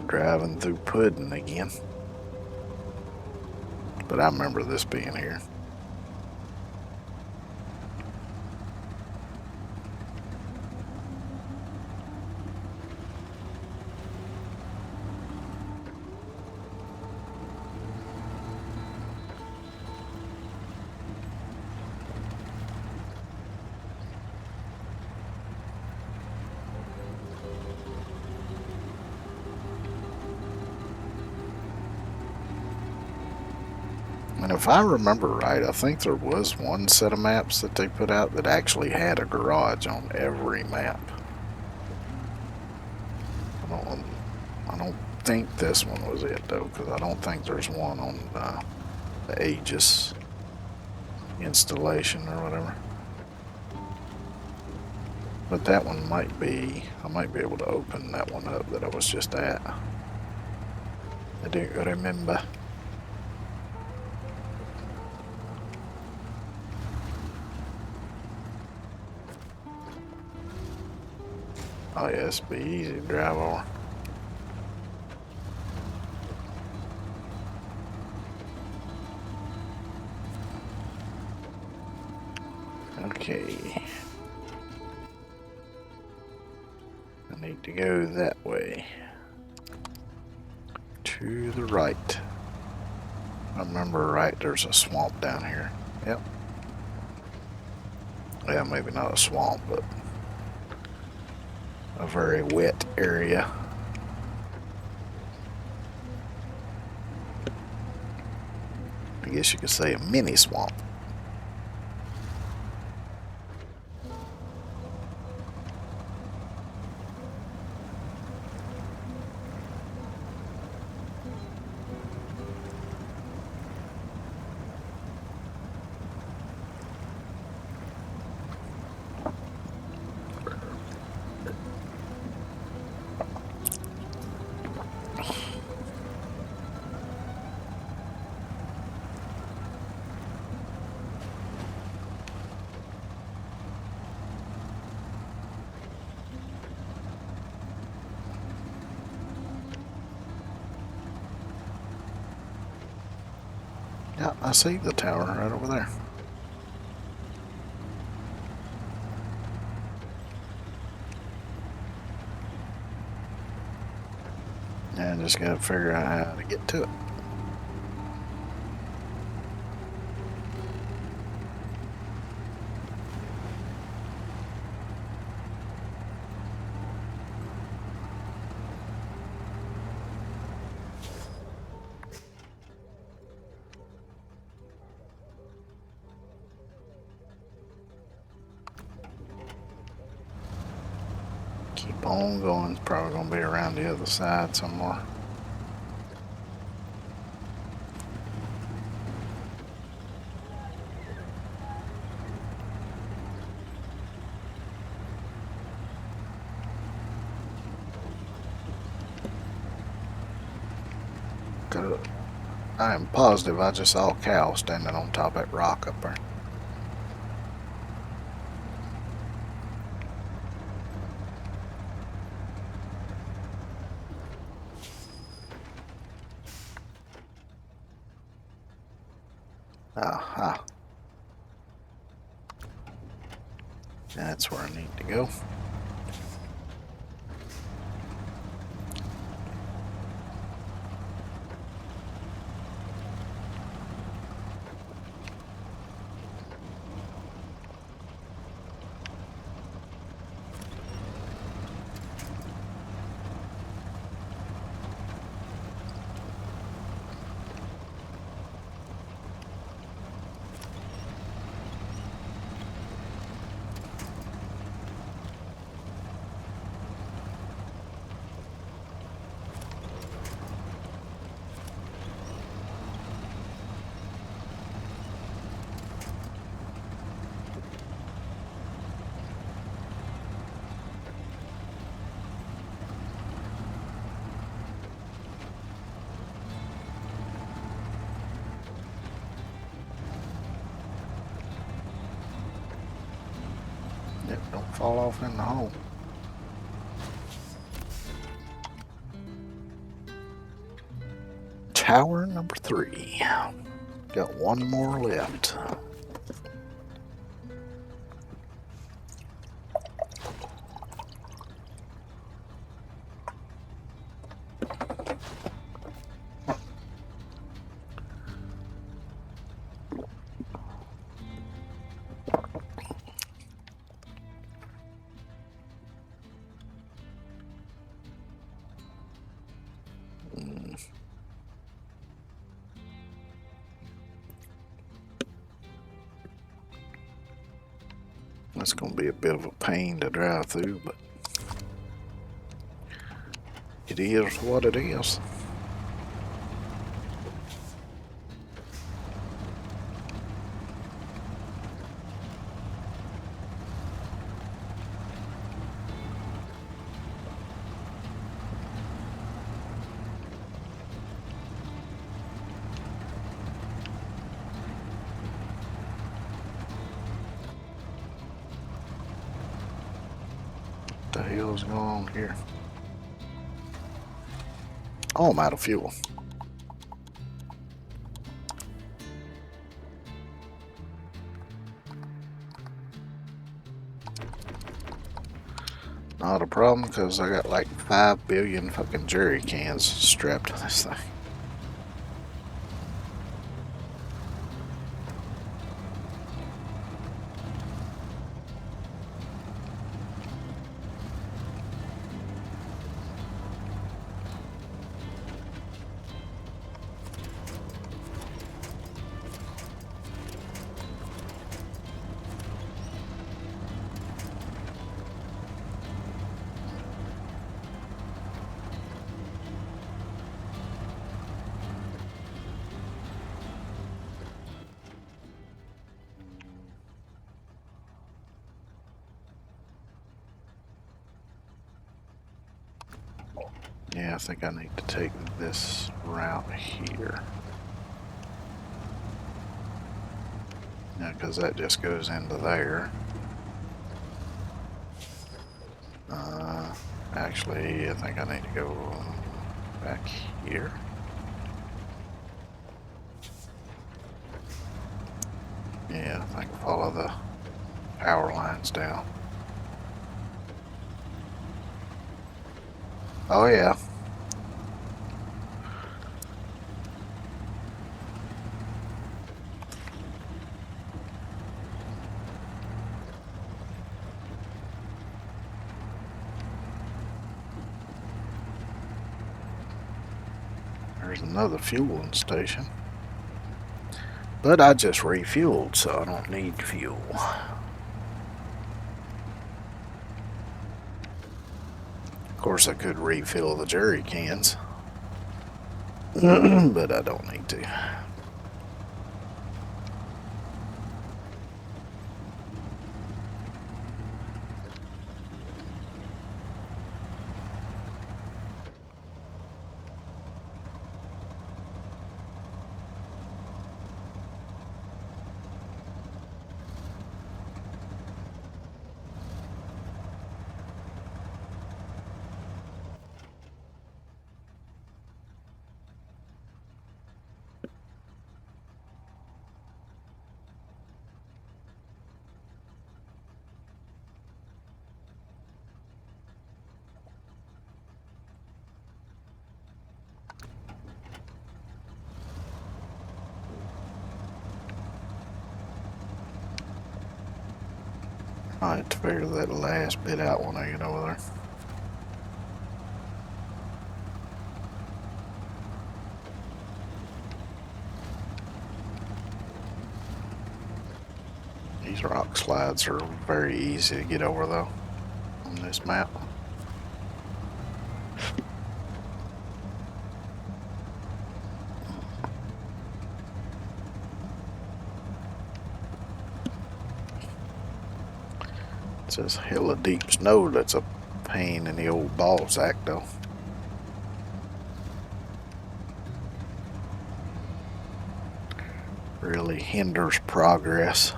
Driving through Pudding again. But I remember this being here. And if I remember right, I think there was one set of maps that they put out that actually had a garage on every map. I don't think this one was it though, because I don't think there's one on the Aegis installation or whatever. But that one might be, I might be able to open that one up that I was just at. I don't remember. Oh yeah, this will be easy to drive over. Okay. I need to go that way. To the right. If I remember right, there's a swamp down here. Yep. Yeah, maybe not a swamp, but a very wet area. I guess you could say a mini swamp. Yeah, I see the tower right over there. Yeah, I just gotta figure out how to get to it. Keep on going. It's probably gonna be around the other side somewhere. I am positive I just saw a cow standing on top of that rock up there. Aha. That's where I need to go. Yep, don't fall off in the hole. Tower number 3. Got one more left. That's going to be a bit of a pain to drive through, but it is what it is. The hell's going on here? Oh, I'm out of fuel. Not a problem, because I got like 5 billion fucking jerry cans strapped to this thing. Yeah, I think I need to take this route here. Yeah, because that just goes into there. Actually, I think I need to go back here. Yeah, I think follow the power lines down. Oh yeah. There's another fueling station. But I just refueled, so I don't need fuel. Of course, I could refill the jerry cans. But I don't need to. I have to figure that last bit out when I get over there. These rock slides are very easy to get over though on this map. It's this hella deep snow that's a pain in the old ball sack though. Really hinders progress.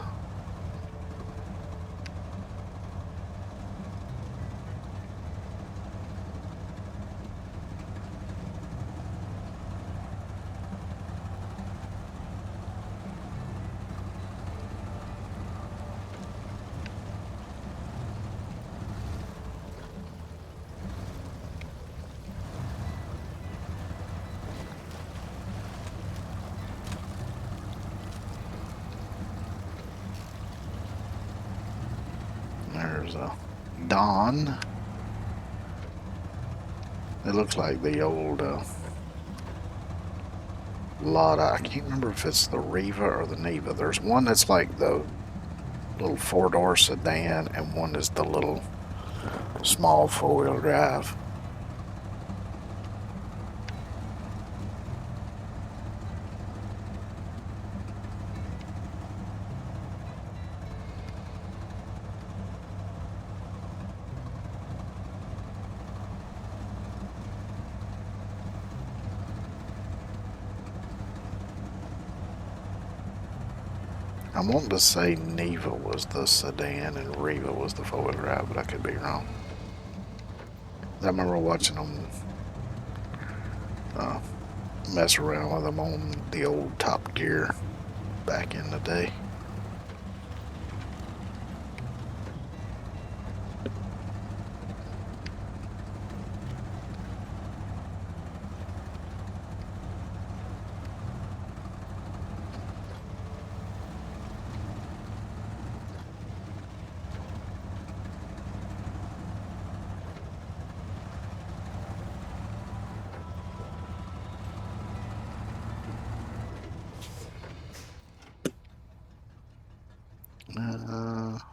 There's a Dawn. It looks like the old Lada. I can't remember if it's the Riva or the Neva. There's one that's like the little 4-door sedan, and one is the little small 4-wheel drive. I want to say Neva was the sedan and Riva was the 4-wheel drive, but I could be wrong. I remember watching them mess around with them on the old Top Gear back in the day.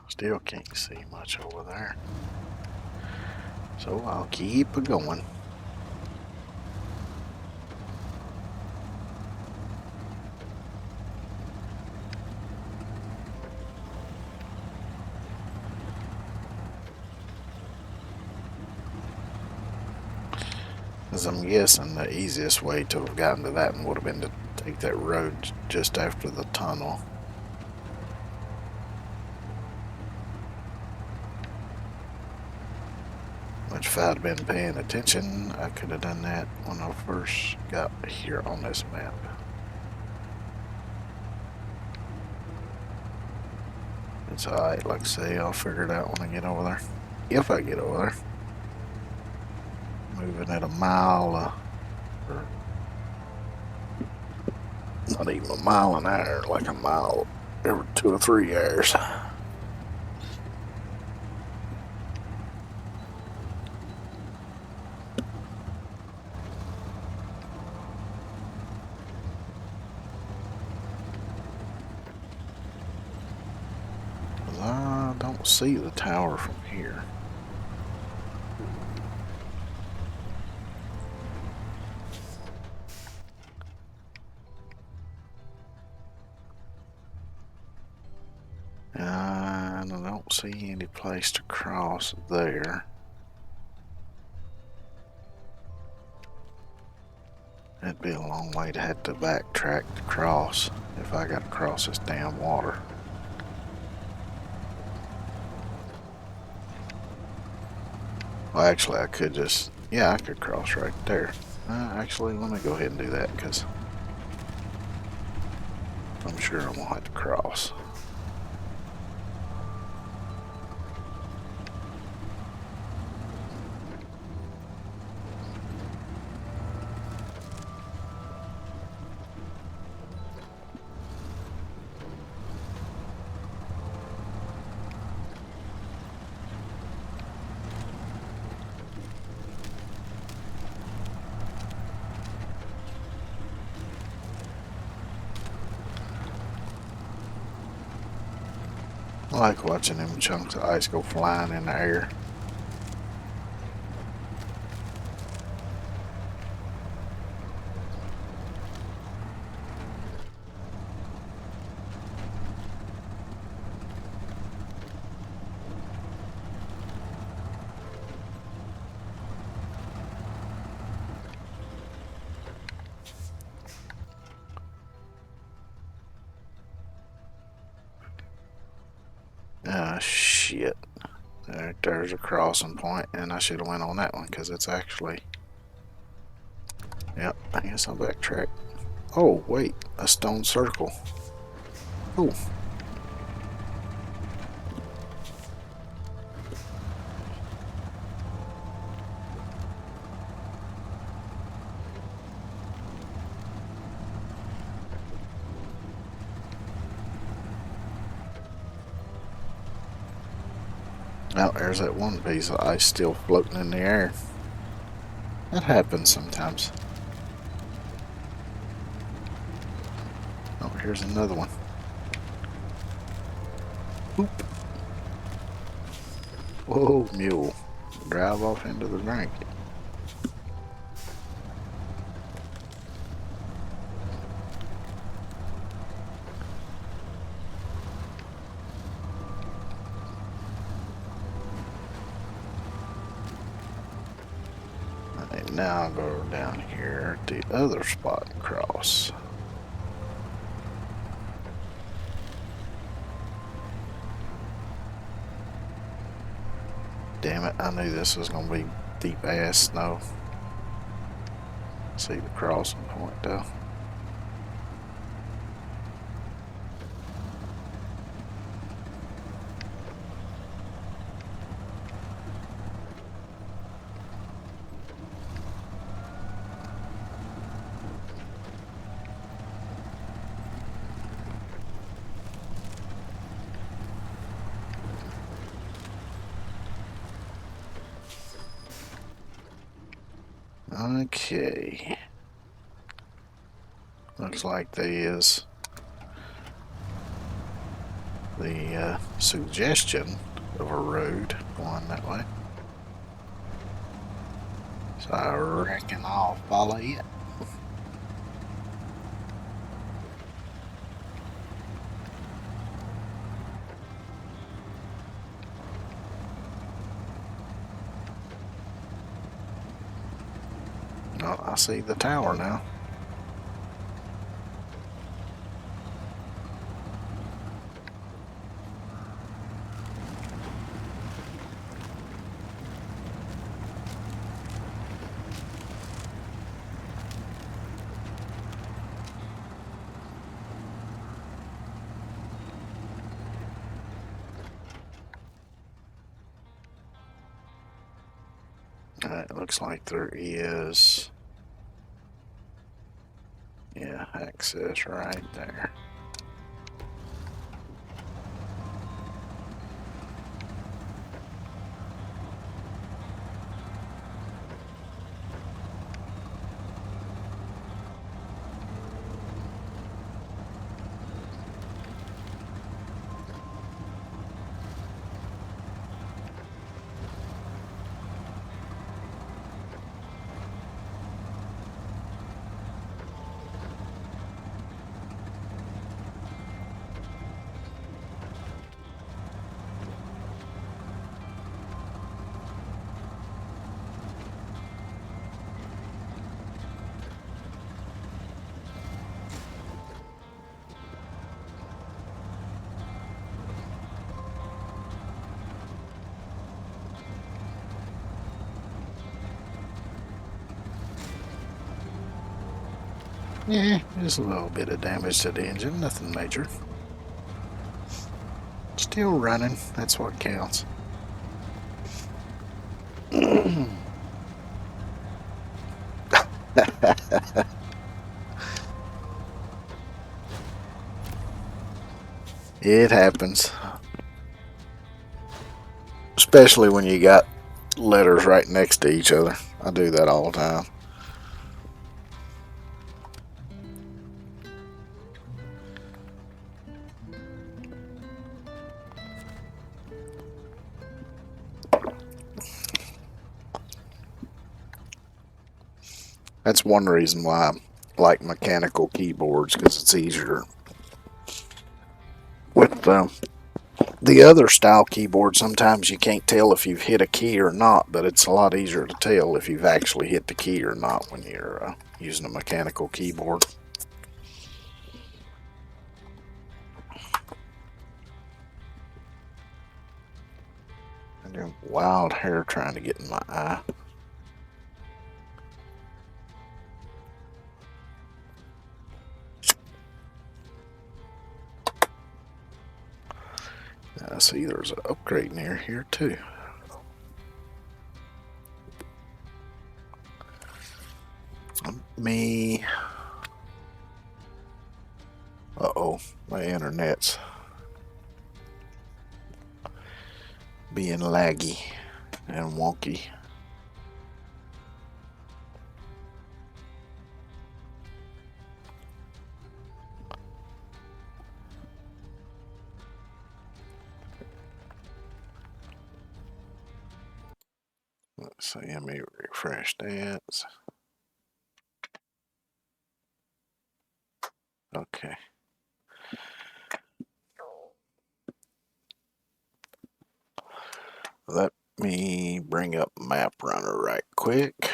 Still can't see much over there. So I'll keep it going. As I'm guessing the easiest way to have gotten to that one would have been to take that road just after the tunnel. Which if I'd been paying attention, I could have done that when I first got here on this map. It's alright, like I say, I'll figure it out when I get over there. If I get over there. Moving at a mile, or not even a mile an hour, like a mile every 2 or 3 hours. I don't see the tower from here. And I don't see any place to cross there. It'd be a long way to have to backtrack to cross if I got to cross this damn water. Well, actually, I could just, yeah, I could cross right there. Actually, let me go ahead and do that because I'm sure I'm going to have to cross. I like watching them chunks of ice go flying in the air. Ah, shit. There's a crossing point, and I should have went on that one because it's actually... Yep, I guess I'll backtrack. Oh, wait, a stone circle. Oh. Oh, there's that one piece of ice still floating in the air. That happens sometimes. Oh, here's another one. Oop. Whoa, mule. Drive off into the drink. And now I'll go down here at the other spot and cross. Damn it, I knew this was going to be deep ass snow. See the crossing point though. Okay. Looks like there is the suggestion of a road going that way. So I reckon I'll follow it. Oh, I see the tower now. It looks like there is, yeah, access right there. Yeah, just a little bit of damage to the engine, nothing major. Still running, that's what counts. It happens. Especially when you got letters right next to each other. I do that all the time. That's one reason why I like mechanical keyboards, because it's easier. With the other style keyboard, sometimes you can't tell if you've hit a key or not, but it's a lot easier to tell if you've actually hit the key or not when you're using a mechanical keyboard. And there's wild hair trying to get in my eye. I see there's an upgrade near here too. Me. Uh-oh, my internet's being laggy and wonky. Let's see, let me refresh that. Okay. Let me bring up Map Runner right quick.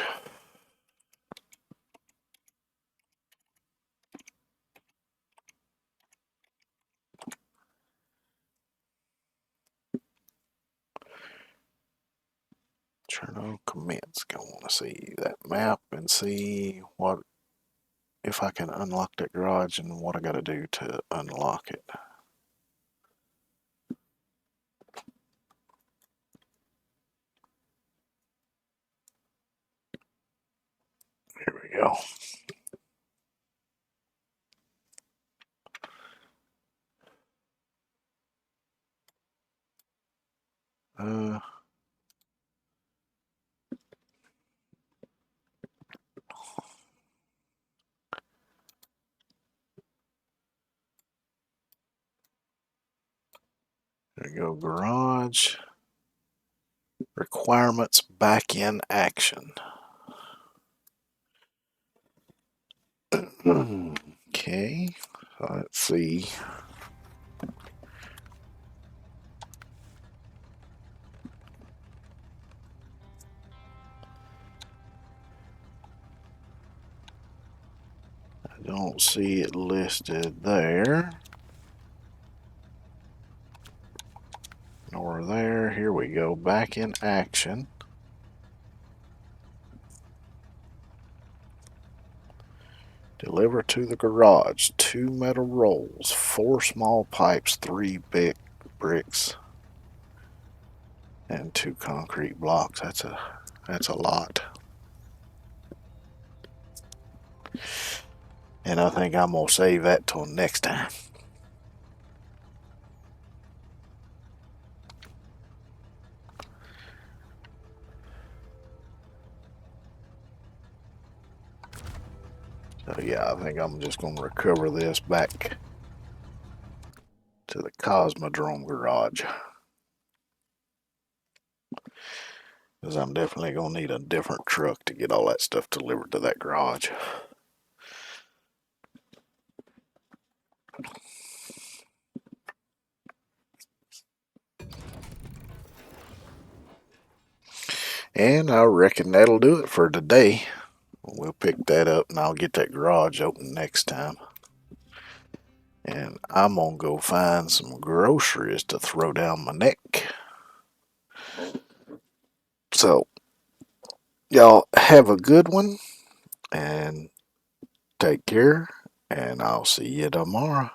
Cherno commence. I want to see that map and see what if I can unlock that garage and what I got to do to unlock it. Here we go. Uh, there we go. Garage requirements back in action. Okay, let's see. I don't see it listed there. Nor there. Here we go. Back in action. Deliver to the garage 2 metal rolls, 4 small pipes, 3 big bricks, and 2 concrete blocks. That's a lot. And I think I'm gonna save that till next time. So yeah, I think I'm just gonna recover this back to the Cosmodrome garage. Because I'm definitely gonna need a different truck to get all that stuff delivered to that garage. And I reckon that'll do it for today. We'll pick that up and I'll get that garage open next time. And I'm gonna go find some groceries to throw down my neck. So, y'all have a good one and take care. And I'll see you tomorrow.